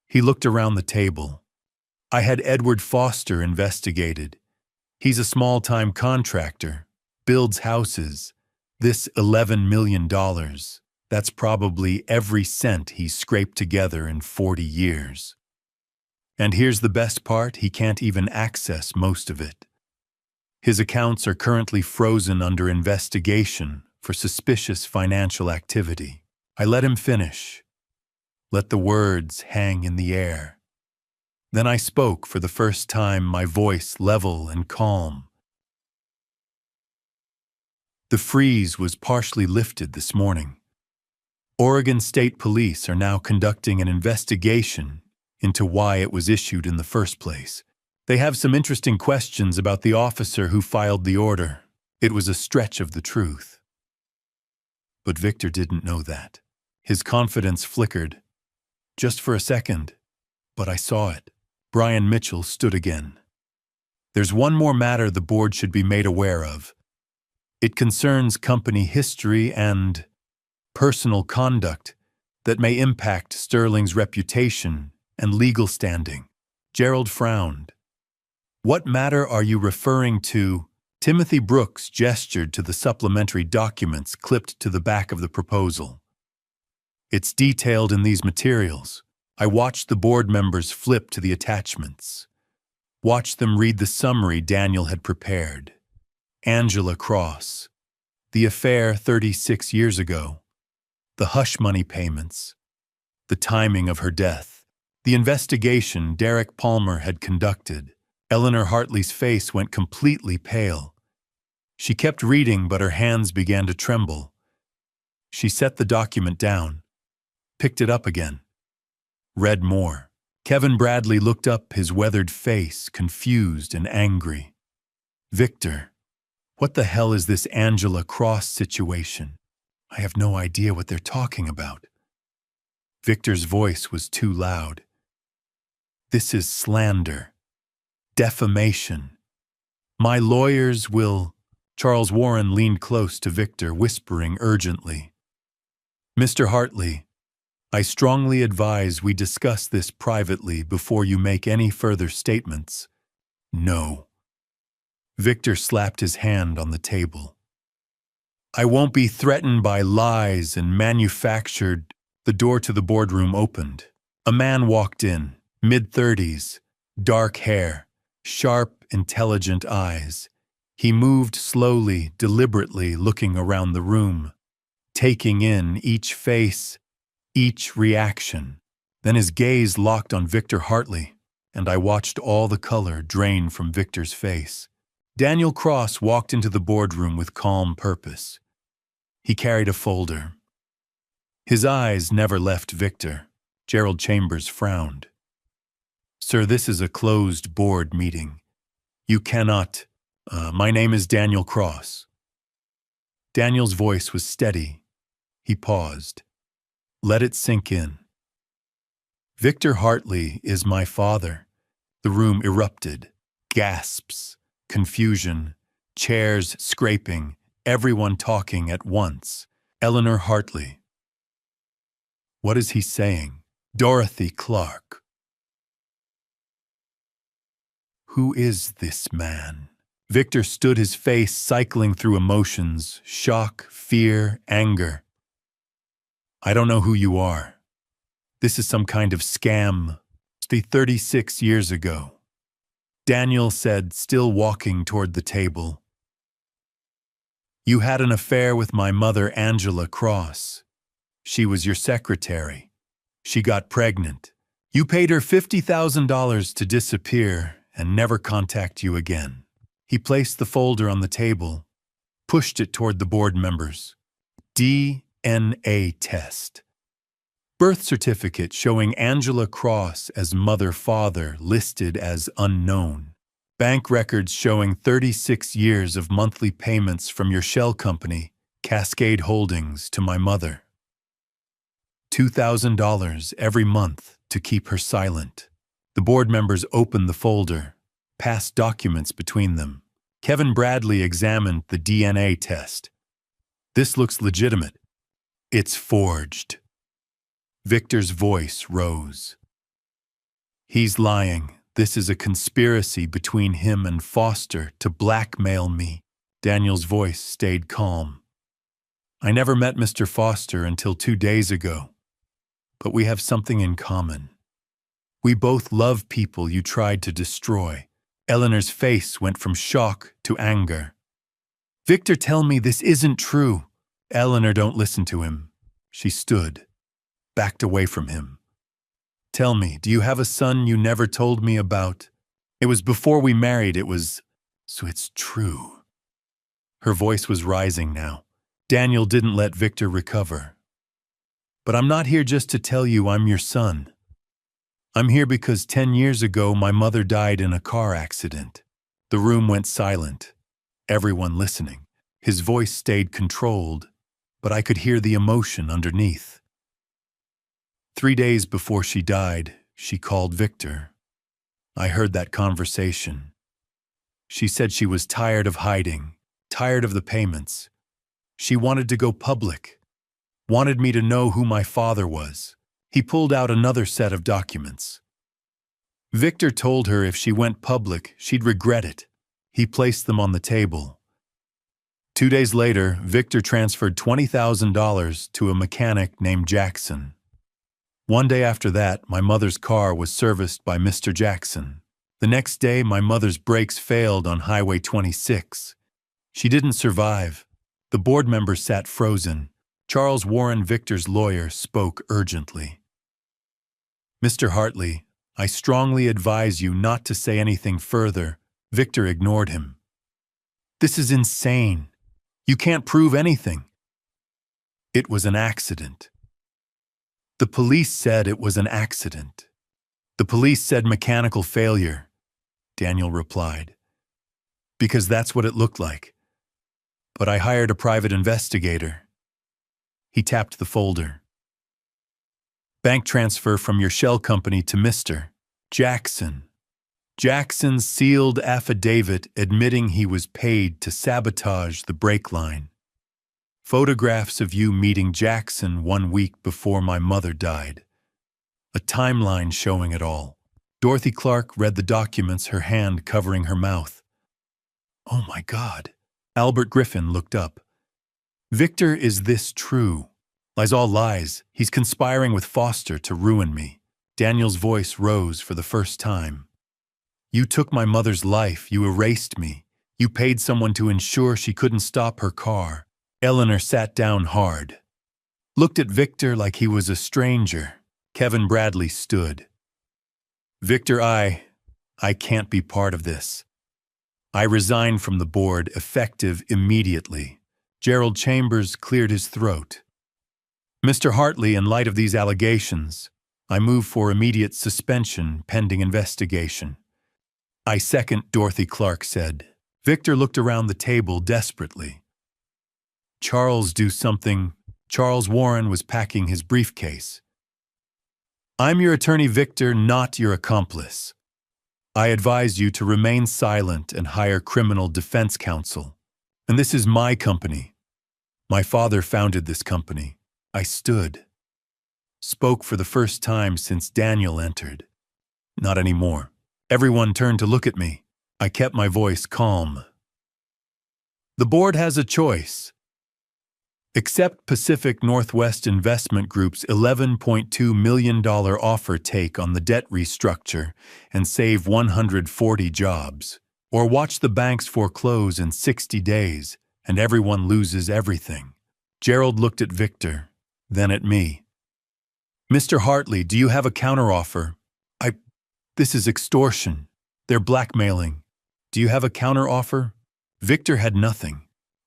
He looked around the table. "I had Edward Foster investigated. He's a small-time contractor, builds houses. This $11 million, that's probably every cent he's scraped together in 40 years. And here's the best part, he can't even access most of it. His accounts are currently frozen under investigation for suspicious financial activity." I let him finish. Let the words hang in the air. Then I spoke for the first time, my voice level and calm. "The freeze was partially lifted this morning. Oregon State Police are now conducting an investigation into why it was issued in the first place. They have some interesting questions about the officer who filed the order. It was a stretch of the truth." But Victor didn't know that. His confidence flickered. Just for a second, but I saw it. Brian Mitchell stood again. "There's one more matter the board should be made aware of. It concerns company history and personal conduct that may impact Sterling's reputation and legal standing." Gerald frowned. "What matter are you referring to?" Timothy Brooks gestured to the supplementary documents clipped to the back of the proposal. "It's detailed in these materials." I watched the board members flip to the attachments. Watched them read the summary Daniel had prepared. Angela Cross. The affair 36 years ago. The hush money payments. The timing of her death. The investigation Derek Palmer had conducted. Eleanor Hartley's face went completely pale. She kept reading, but her hands began to tremble. She set the document down, picked it up again, read more. Kevin Bradley looked up, his weathered face confused and angry. "Victor, what the hell is this Angela Cross situation? I have no idea what they're talking about." Victor's voice was too loud. "This is slander. Defamation. My lawyers will—" Charles Warren leaned close to Victor, whispering urgently. "Mr. Hartley, I strongly advise we discuss this privately before you make any further statements." "No." Victor slapped his hand on the table. "I won't be threatened by lies and manufactured The door to the boardroom opened. A man walked in, mid-30s, dark hair, sharp, intelligent eyes. He moved slowly, deliberately, looking around the room, taking in each face, each reaction. Then his gaze locked on Victor Hartley, and I watched all the color drain from Victor's face. Daniel Cross walked into the boardroom with calm purpose. He carried a folder. His eyes never left Victor. Gerald Chambers frowned. "Sir, this is a closed board meeting. You cannot. My name is Daniel Cross." Daniel's voice was steady. He paused. "Let it sink in. Victor Hartley is my father." The room erupted. Gasps, confusion, chairs scraping, everyone talking at once. Eleanor Hartley. "What is he saying?" Dorothy Clark. "Who is this man?" Victor stood, his face cycling through emotions, shock, fear, anger. "I don't know who you are. This is some kind of scam. 36 years ago." Daniel said, still walking toward the table. "You had an affair with my mother, Angela Cross. She was your secretary. She got pregnant. You paid her $50,000 to disappear and never contact you again." He placed the folder on the table, pushed it toward the board members. DNA test. Birth certificate showing Angela Cross as mother-father listed as unknown. Bank records showing 36 years of monthly payments from your shell company, Cascade Holdings, to my mother. $2,000 every month to keep her silent. The board members opened the folder, passed documents between them. Kevin Bradley examined the DNA test. "This looks legitimate. It's forged." Victor's voice rose. "He's lying. This is a conspiracy between him and Foster to blackmail me." Daniel's voice stayed calm. "I never met Mr. Foster until 2 days ago, but we have something in common. We both love people you tried to destroy." Eleanor's face went from shock to anger. "Victor, tell me this isn't true." "Eleanor, don't listen to him." She stood, backed away from him. "Tell me, do you have a son you never told me about? It was before we married, it was... So it's true." Her voice was rising now. Daniel didn't let Victor recover. "But I'm not here just to tell you I'm your son. I'm here because 10 years ago my mother died in a car accident." The room went silent, everyone listening. His voice stayed controlled, but I could hear the emotion underneath. 3 days before she died, she called Victor. I heard that conversation. She said she was tired of hiding, tired of the payments. She wanted to go public, wanted me to know who my father was. He pulled out another set of documents. Victor told her if she went public, she'd regret it. He placed them on the table. 2 days later, Victor transferred $20,000 to a mechanic named Jackson. 1 day after that, my mother's car was serviced by Mr. Jackson. The next day, my mother's brakes failed on Highway 26. She didn't survive. The board members sat frozen. Charles Warren, Victor's lawyer, spoke urgently. "Mr. Hartley, I strongly advise you not to say anything further." Victor ignored him. "This is insane. You can't prove anything." "It was an accident." "The police said it was an accident." "The police said mechanical failure," Daniel replied. "Because that's what it looked like. But I hired a private investigator." He tapped the folder. "Bank transfer from your shell company to Mr. Jackson." Jackson's sealed affidavit admitting he was paid to sabotage the brake line. Photographs of you meeting Jackson 1 week before my mother died. A timeline showing it all. Dorothy Clark read the documents, her hand covering her mouth. "Oh my God." Albert Griffin looked up. "Victor, is this true?" Lies, all lies. He's conspiring with Foster to ruin me. Daniel's voice rose for the first time. You took my mother's life. You erased me. You paid someone to ensure she couldn't stop her car. Eleanor sat down hard. Looked at Victor like he was a stranger. Kevin Bradley stood. Victor, I can't be part of this. I resigned from the board, effective immediately. Gerald Chambers cleared his throat. Mr. Hartley, in light of these allegations, I move for immediate suspension pending investigation. I second, Dorothy Clark said. Victor looked around the table desperately. Charles, do something. Charles Warren was packing his briefcase. I'm your attorney, Victor, not your accomplice. I advise you to remain silent and hire criminal defense counsel. And this is my company. My father founded this company. I stood. Spoke for the first time since Daniel entered. Not anymore. Everyone turned to look at me. I kept my voice calm. The board has a choice. Accept Pacific Northwest Investment Group's $11.2 million offer take on the debt restructure and save 140 jobs. Or watch the banks foreclose in 60 days and everyone loses everything. Gerald looked at Victor, then at me. Mr. Hartley, do you have a counteroffer? This is extortion. They're blackmailing. Do you have a counteroffer? Victor had nothing.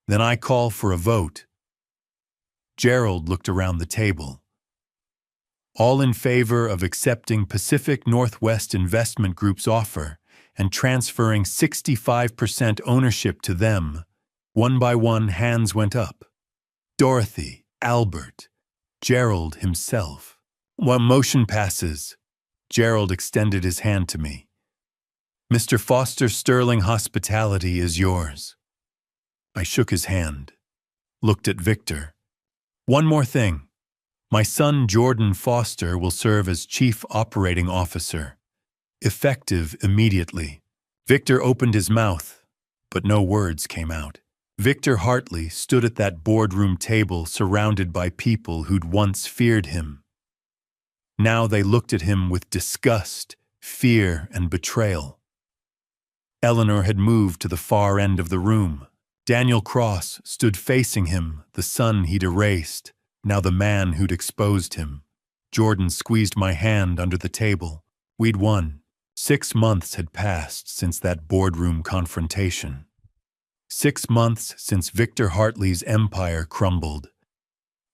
Then I call for a vote. Gerald looked around the table. All in favor of accepting Pacific Northwest Investment Group's offer and transferring 65% ownership to them. One by one, hands went up. Dorothy, Albert, Gerald himself. One motion passes. Gerald extended his hand to me. Mr. Foster, sterling hospitality is yours. I shook his hand, looked at Victor. One more thing. My son Jordan Foster will serve as Chief Operating Officer, effective immediately. Victor opened his mouth, but no words came out. Victor Hartley stood at that boardroom table surrounded by people who'd once feared him. Now they looked at him with disgust, fear, and betrayal. Eleanor had moved to the far end of the room. Daniel Cross stood facing him, the son he'd erased, now the man who'd exposed him. Jordan squeezed my hand under the table. We'd won. 6 months had passed since that boardroom confrontation. 6 months since Victor Hartley's empire crumbled.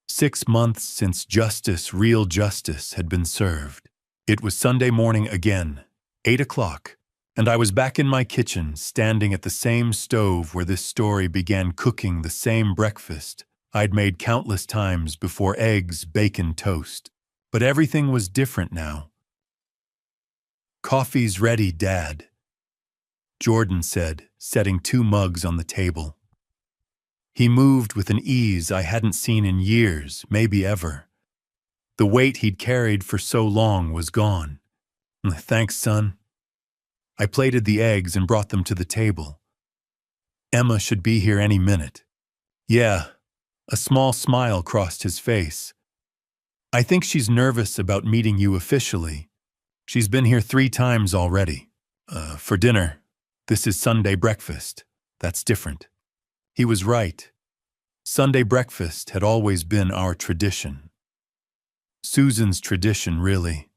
6 months since justice, real justice, had been served. It was Sunday morning again, 8 o'clock, and I was back in my kitchen, standing at the same stove where this story began, cooking the same breakfast I'd made countless times before: eggs, bacon, toast. But everything was different now. Coffee's ready, Dad, Jordan said, setting 2 mugs on the table. He moved with an ease I hadn't seen in years, maybe ever. The weight he'd carried for so long was gone. Thanks, son. I plated the eggs and brought them to the table. Emma should be here any minute. Yeah, a small smile crossed his face. I think she's nervous about meeting you officially. She's been here 3 times already. For dinner. This is Sunday breakfast. That's different. He was right. Sunday breakfast had always been our tradition. Susan's tradition, really.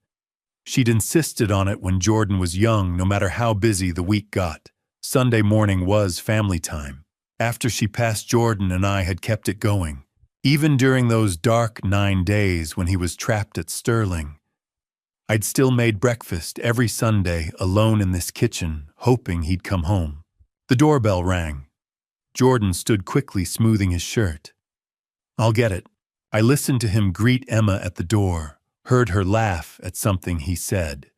She'd insisted on it when Jordan was young, no matter how busy the week got. Sunday morning was family time. After she passed, Jordan and I had kept it going, even during those dark 9 days when he was trapped at Sterling. I'd still made breakfast every Sunday, alone in this kitchen, hoping he'd come home. The doorbell rang. Jordan stood quickly, smoothing his shirt. I'll get it. I listened to him greet Emma at the door, heard her laugh at something he said.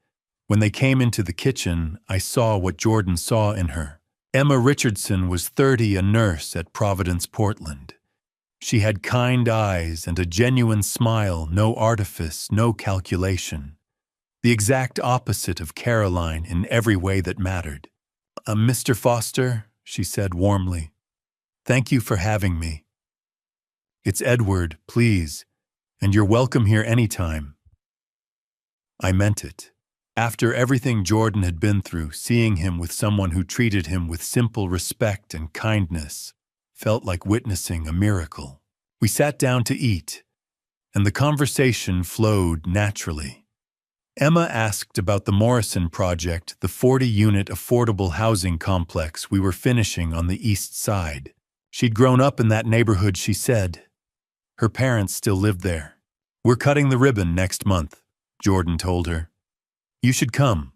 When they came into the kitchen, I saw what Jordan saw in her. Emma Richardson was 30, a nurse at Providence, Portland. She had kind eyes and a genuine smile, no artifice, no calculation. The exact opposite of Caroline in every way that mattered. Mr. Foster, she said warmly. Thank you for having me. It's Edward, please. And you're welcome here anytime. I meant it. After everything Jordan had been through, seeing him with someone who treated him with simple respect and kindness felt like witnessing a miracle. We sat down to eat, and the conversation flowed naturally. Emma asked about the Morrison project, the 40-unit affordable housing complex we were finishing on the east side. She'd grown up in that neighborhood, she said. Her parents still lived there. We're cutting the ribbon next month, Jordan told her. You should come.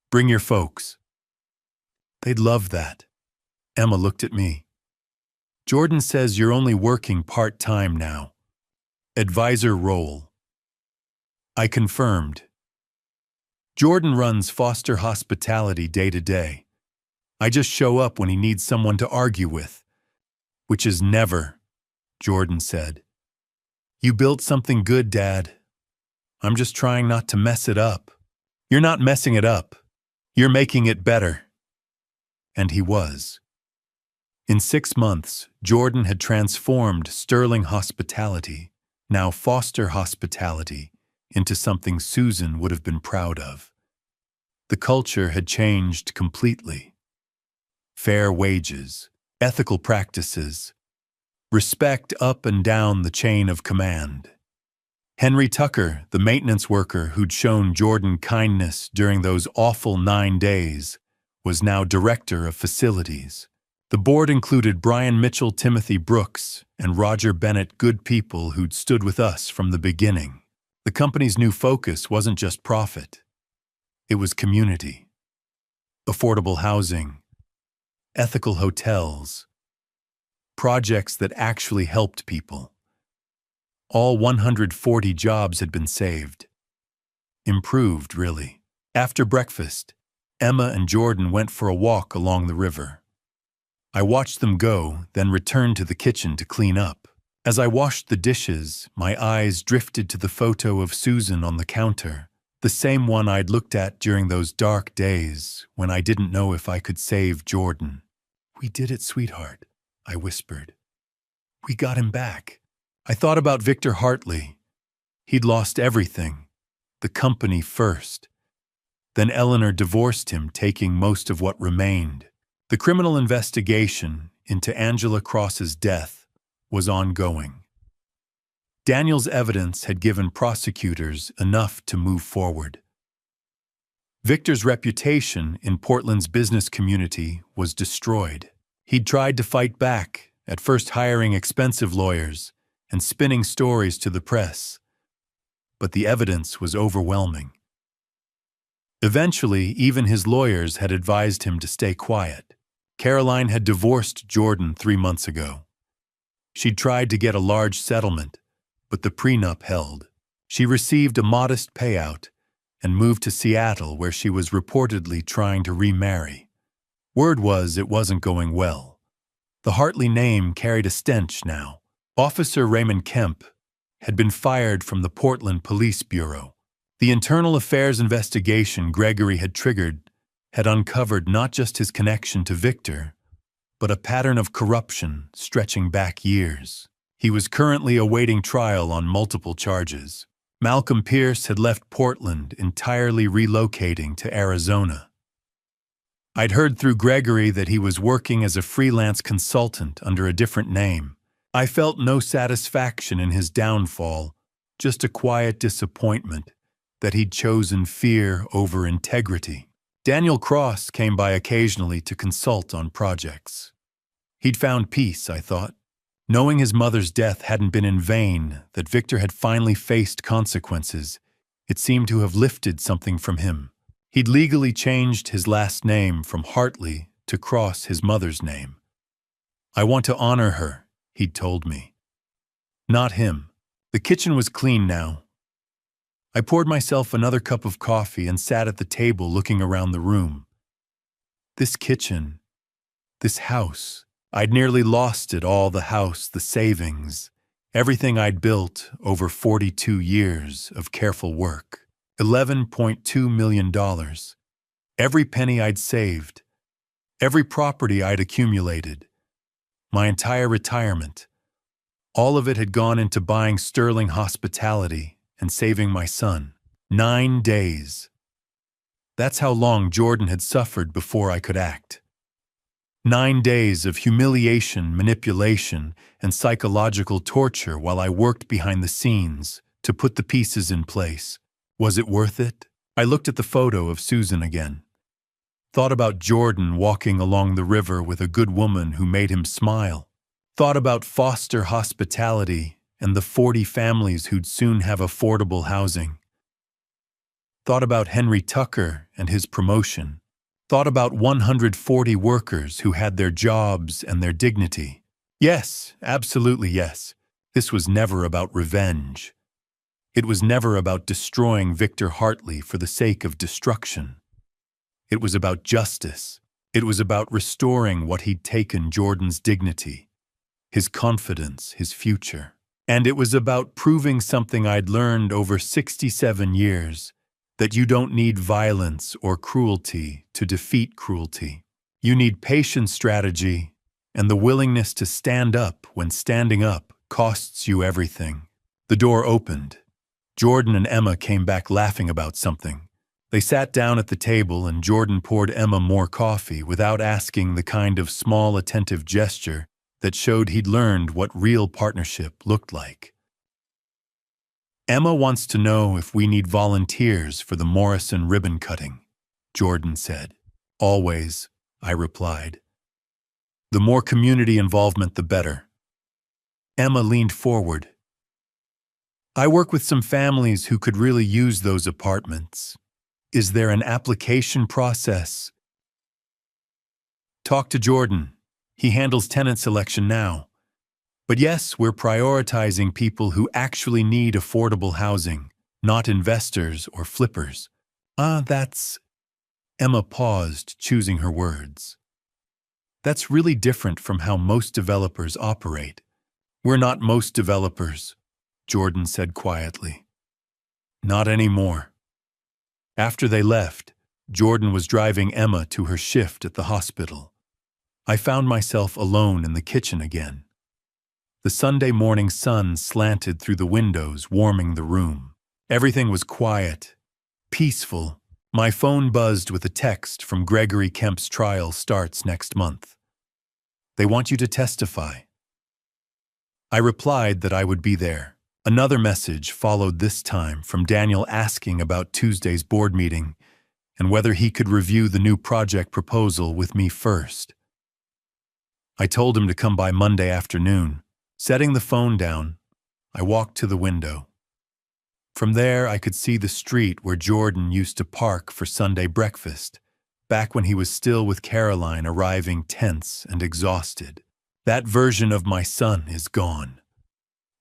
Bring your folks. They'd love that. Emma looked at me. Jordan says you're only working part-time now. Advisor role. I confirmed. Jordan runs foster hospitality day to day. I just show up when he needs someone to argue with. Which is never, Jordan said. You built something good, Dad. I'm just trying not to mess it up. You're not messing it up. You're making it better. And he was. In 6 months, Jordan had transformed Sterling Hospitality, now Foster Hospitality, into something Susan would have been proud of. The culture had changed completely. Fair wages, ethical practices, respect up and down the chain of command. Henry Tucker, the maintenance worker who'd shown Jordan kindness during those awful 9 days, was now director of facilities. The board included Brian Mitchell, Timothy Brooks, and Roger Bennett, good people who'd stood with us from the beginning. The company's new focus wasn't just profit. It was community. Affordable housing, ethical hotels, projects that actually helped people. All 140 jobs had been saved. Improved, really. After breakfast, Emma and Jordan went for a walk along the river. I watched them go, then returned to the kitchen to clean up. As I washed the dishes, my eyes drifted to the photo of Susan on the counter, the same one I'd looked at during those dark days when I didn't know if I could save Jordan. We did it, sweetheart, I whispered. We got him back. I thought about Victor Hartley. He'd lost everything, the company first. Then Eleanor divorced him, taking most of what remained. The criminal investigation into Angela Cross's death was ongoing. Daniel's evidence had given prosecutors enough to move forward. Victor's reputation in Portland's business community was destroyed. He'd tried to fight back, at first hiring expensive lawyers and spinning stories to the press, but the evidence was overwhelming. Eventually, even his lawyers had advised him to stay quiet. Caroline had divorced Jordan 3 months ago. She'd tried to get a large settlement, but the prenup held. She received a modest payout and moved to Seattle, where she was reportedly trying to remarry. Word was it wasn't going well. The Hartley name carried a stench now. Officer Raymond Kemp had been fired from the Portland Police Bureau. The internal affairs investigation Gregory had triggered had uncovered not just his connection to Victor, but a pattern of corruption stretching back years. He was currently awaiting trial on multiple charges. Malcolm Pierce had left Portland, entirely relocating to Arizona. I'd heard through Gregory that he was working as a freelance consultant under a different name. I felt no satisfaction in his downfall, just a quiet disappointment that he'd chosen fear over integrity. Daniel Cross came by occasionally to consult on projects. He'd found peace, I thought. Knowing his mother's death hadn't been in vain, that Victor had finally faced consequences, it seemed to have lifted something from him. He'd legally changed his last name from Hartley to Cross, his mother's name. I want to honor her, he'd told me. Not him. The kitchen was clean now. I poured myself another cup of coffee and sat at the table looking around the room. This kitchen, this house, I'd nearly lost it all, the house, the savings, everything I'd built over 42 years of careful work. $11.2 million. Every penny I'd saved, every property I'd accumulated, my entire retirement, All of it had gone into buying sterling hospitality and saving my son. 9 days. That's how long Jordan had suffered before I could act. 9 days of humiliation, manipulation, and psychological torture while I worked behind the scenes to put the pieces in place. Was it worth it? I looked at the photo of Susan again. Thought about Jordan walking along the river with a good woman who made him smile. Thought about foster hospitality and the 40 families who'd soon have affordable housing. Thought about Henry Tucker and his promotion. Thought about 140 workers who had their jobs and their dignity. Yes, absolutely yes. This was never about revenge. It was never about destroying Victor Hartley for the sake of destruction. It was about justice. It was about restoring what he'd taken: Jordan's dignity, his confidence, his future. And it was about proving something I'd learned over 67 years, that you don't need violence or cruelty to defeat cruelty. You need patient strategy and the willingness to stand up when standing up costs you everything. The door opened. Jordan and Emma came back laughing about something. They sat down at the table and Jordan poured Emma more coffee without asking, the kind of small attentive gesture that showed he'd learned what real partnership looked like. Emma wants to know if we need volunteers for the Morrison ribbon cutting, Jordan said. Always, I replied. The more community involvement, the better. Emma leaned forward. I work with some families who could really use those apartments. Is there an application process? Talk to Jordan. He handles tenant selection now. But yes, we're prioritizing people who actually need affordable housing, not investors or flippers. That's... Emma paused, choosing her words. That's really different from how most developers operate. We're not most developers, Jordan said quietly. Not anymore. After they left, Jordan was driving Emma to her shift at the hospital. I found myself alone in the kitchen again. The Sunday morning sun slanted through the windows, warming the room. Everything was quiet, peaceful. My phone buzzed with a text from Gregory Kemp's trial starts next month. They want you to testify. I replied that I would be there. Another message followed this time from Daniel asking about Tuesday's board meeting and whether he could review the new project proposal with me first. I told him to come by Monday afternoon. Setting the phone down, I walked to the window. From there, I could see the street where Jordan used to park for Sunday breakfast, back when he was still with Caroline, arriving tense and exhausted. That version of my son is gone.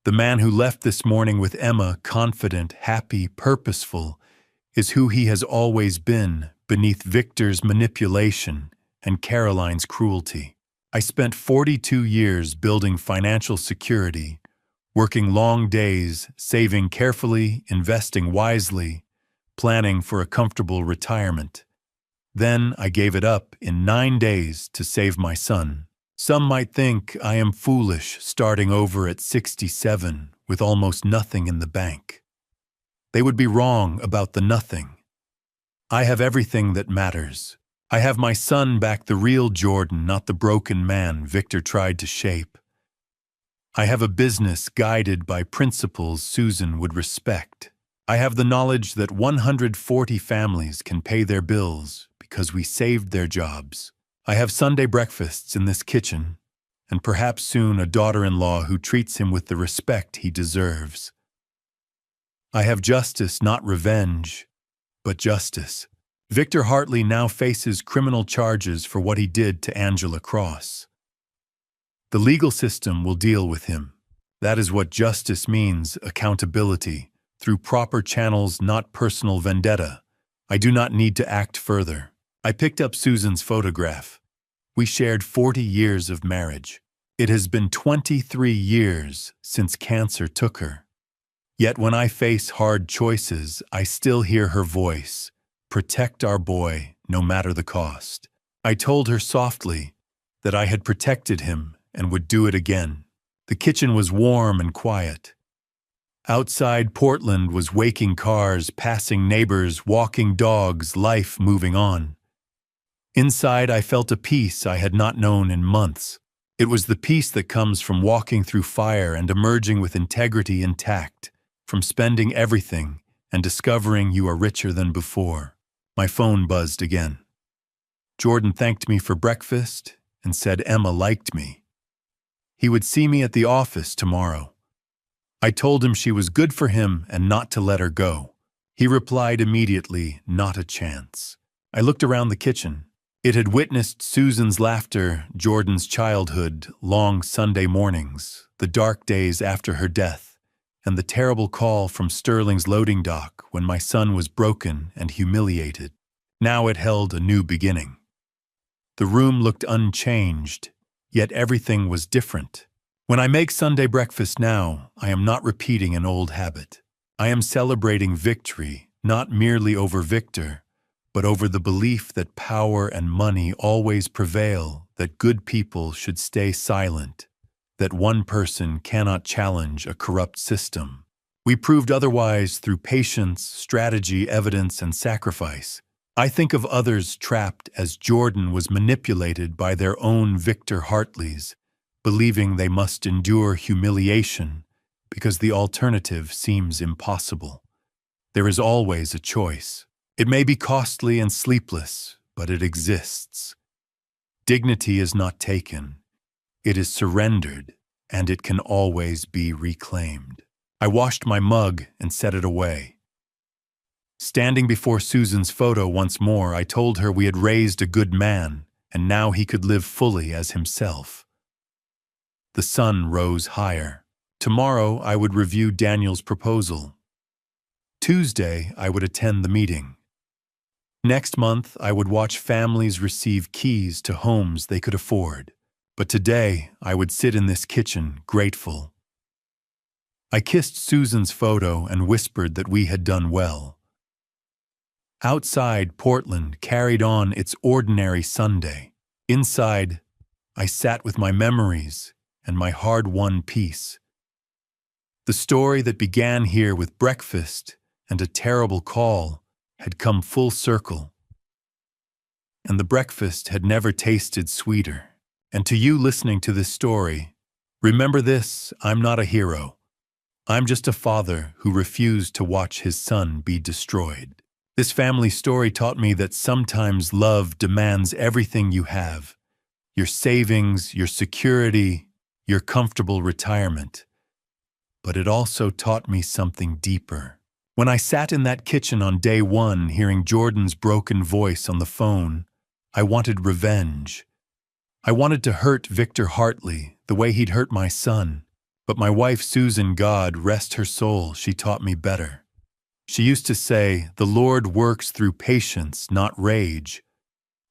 The man who left this morning with Emma, confident, happy, purposeful, is who he has always been beneath Victor's manipulation and Caroline's cruelty. I spent 42 years building financial security, working long days, saving carefully, investing wisely, planning for a comfortable retirement. Then I gave it up in 9 days to save my son. Some might think I am foolish starting over at 67 with almost nothing in the bank. They would be wrong about the nothing. I have everything that matters. I have my son back, the real Jordan, not the broken man Victor tried to shape. I have a business guided by principles Susan would respect. I have the knowledge that 140 families can pay their bills because we saved their jobs. I have Sunday breakfasts in this kitchen, and perhaps soon a daughter-in-law who treats him with the respect he deserves. I have justice, not revenge, but justice. Victor Hartley now faces criminal charges for what he did to Angela Cross. The legal system will deal with him. That is what justice means: accountability, through proper channels, not personal vendetta. I do not need to act further. I picked up Susan's photograph. We shared 40 years of marriage. It has been 23 years since cancer took her. Yet when I face hard choices, I still hear her voice. Protect our boy, no matter the cost. I told her softly that I had protected him and would do it again. The kitchen was warm and quiet. Outside, Portland was waking cars, passing neighbors, walking dogs, life moving on. Inside, I felt a peace I had not known in months. It was the peace that comes from walking through fire and emerging with integrity intact, from spending everything and discovering you are richer than before. My phone buzzed again. Jordan thanked me for breakfast and said Emma liked me. He would see me at the office tomorrow. I told him she was good for him and not to let her go. He replied immediately, not a chance. I looked around the kitchen. It had witnessed Susan's laughter, Jordan's childhood, long Sunday mornings, the dark days after her death, and the terrible call from Sterling's loading dock when my son was broken and humiliated. Now it held a new beginning. The room looked unchanged, yet everything was different. When I make Sunday breakfast now, I am not repeating an old habit. I am celebrating victory, not merely over Victor, but over the belief that power and money always prevail, that good people should stay silent, that one person cannot challenge a corrupt system. We proved otherwise through patience, strategy, evidence, and sacrifice. I think of others trapped as Jordan was manipulated by their own Victor Hartleys, believing they must endure humiliation because the alternative seems impossible. There is always a choice. It may be costly and sleepless, but it exists. Dignity is not taken. It is surrendered, and it can always be reclaimed. I washed my mug and set it away. Standing before Susan's photo once more, I told her we had raised a good man, and now he could live fully as himself. The sun rose higher. Tomorrow I would review Daniel's proposal. Tuesday I would attend the meeting. Next month I would watch families receive keys to homes they could afford. But today I would sit in this kitchen, grateful. I kissed Susan's photo and whispered that we had done well. Outside, Portland carried on its ordinary Sunday. Inside, I sat with my memories and my hard-won peace. The story that began here with breakfast and a terrible call had come full circle. And the breakfast had never tasted sweeter. And to you listening to this story, remember this: I'm not a hero. I'm just a father who refused to watch his son be destroyed. This family story taught me that sometimes love demands everything you have: your savings, your security, your comfortable retirement. But it also taught me something deeper. When I sat in that kitchen on day one, hearing Jordan's broken voice on the phone, I wanted revenge. I wanted to hurt Victor Hartley the way he'd hurt my son. But my wife Susan, God rest her soul, she taught me better. She used to say, "The Lord works through patience, not rage."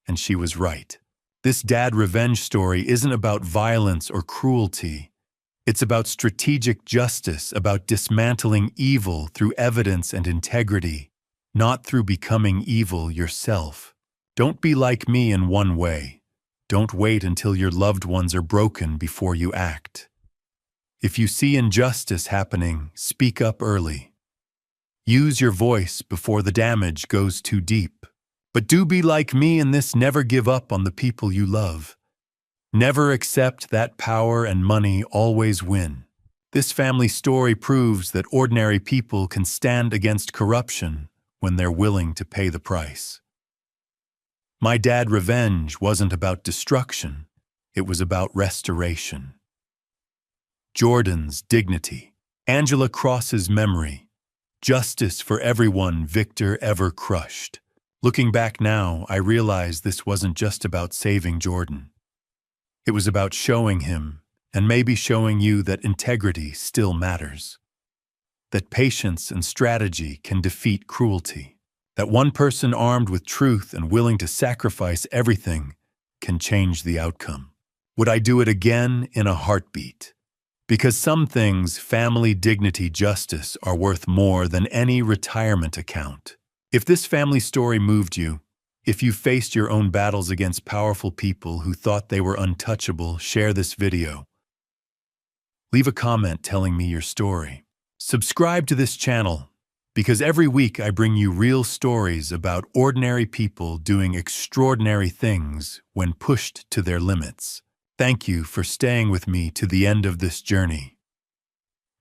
And she was right. This dad revenge story isn't about violence or cruelty. It's about strategic justice, about dismantling evil through evidence and integrity, not through becoming evil yourself. Don't be like me in one way. Don't wait until your loved ones are broken before you act. If you see injustice happening, speak up early. Use your voice before the damage goes too deep. But do be like me in this: never give up on the people you love. Never accept that power and money always win. This family story proves that ordinary people can stand against corruption when they're willing to pay the price. My dad revenge wasn't about destruction. It was about restoration. Jordan's dignity. Angela Cross's memory. Justice for everyone Victor ever crushed. Looking back now, I realize this wasn't just about saving Jordan. It was about showing him, and maybe showing you, that integrity still matters. That patience and strategy can defeat cruelty. That one person armed with truth and willing to sacrifice everything can change the outcome. Would I do it again? In a heartbeat. Because some things, family, dignity, justice, are worth more than any retirement account. If this family story moved you, if you faced your own battles against powerful people who thought they were untouchable, share this video. Leave a comment telling me your story. Subscribe to this channel, because every week I bring you real stories about ordinary people doing extraordinary things when pushed to their limits. Thank you for staying with me to the end of this journey.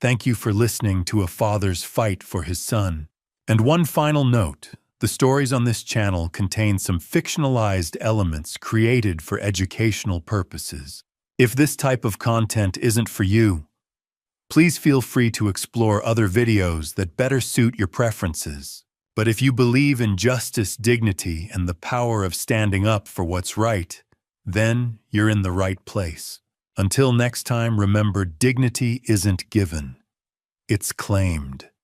Thank you for listening to a father's fight for his son. And one final note, the stories on this channel contain some fictionalized elements created for educational purposes. If this type of content isn't for you, please feel free to explore other videos that better suit your preferences. But if you believe in justice, dignity, and the power of standing up for what's right, then you're in the right place. Until next time, remember, dignity isn't given, it's claimed.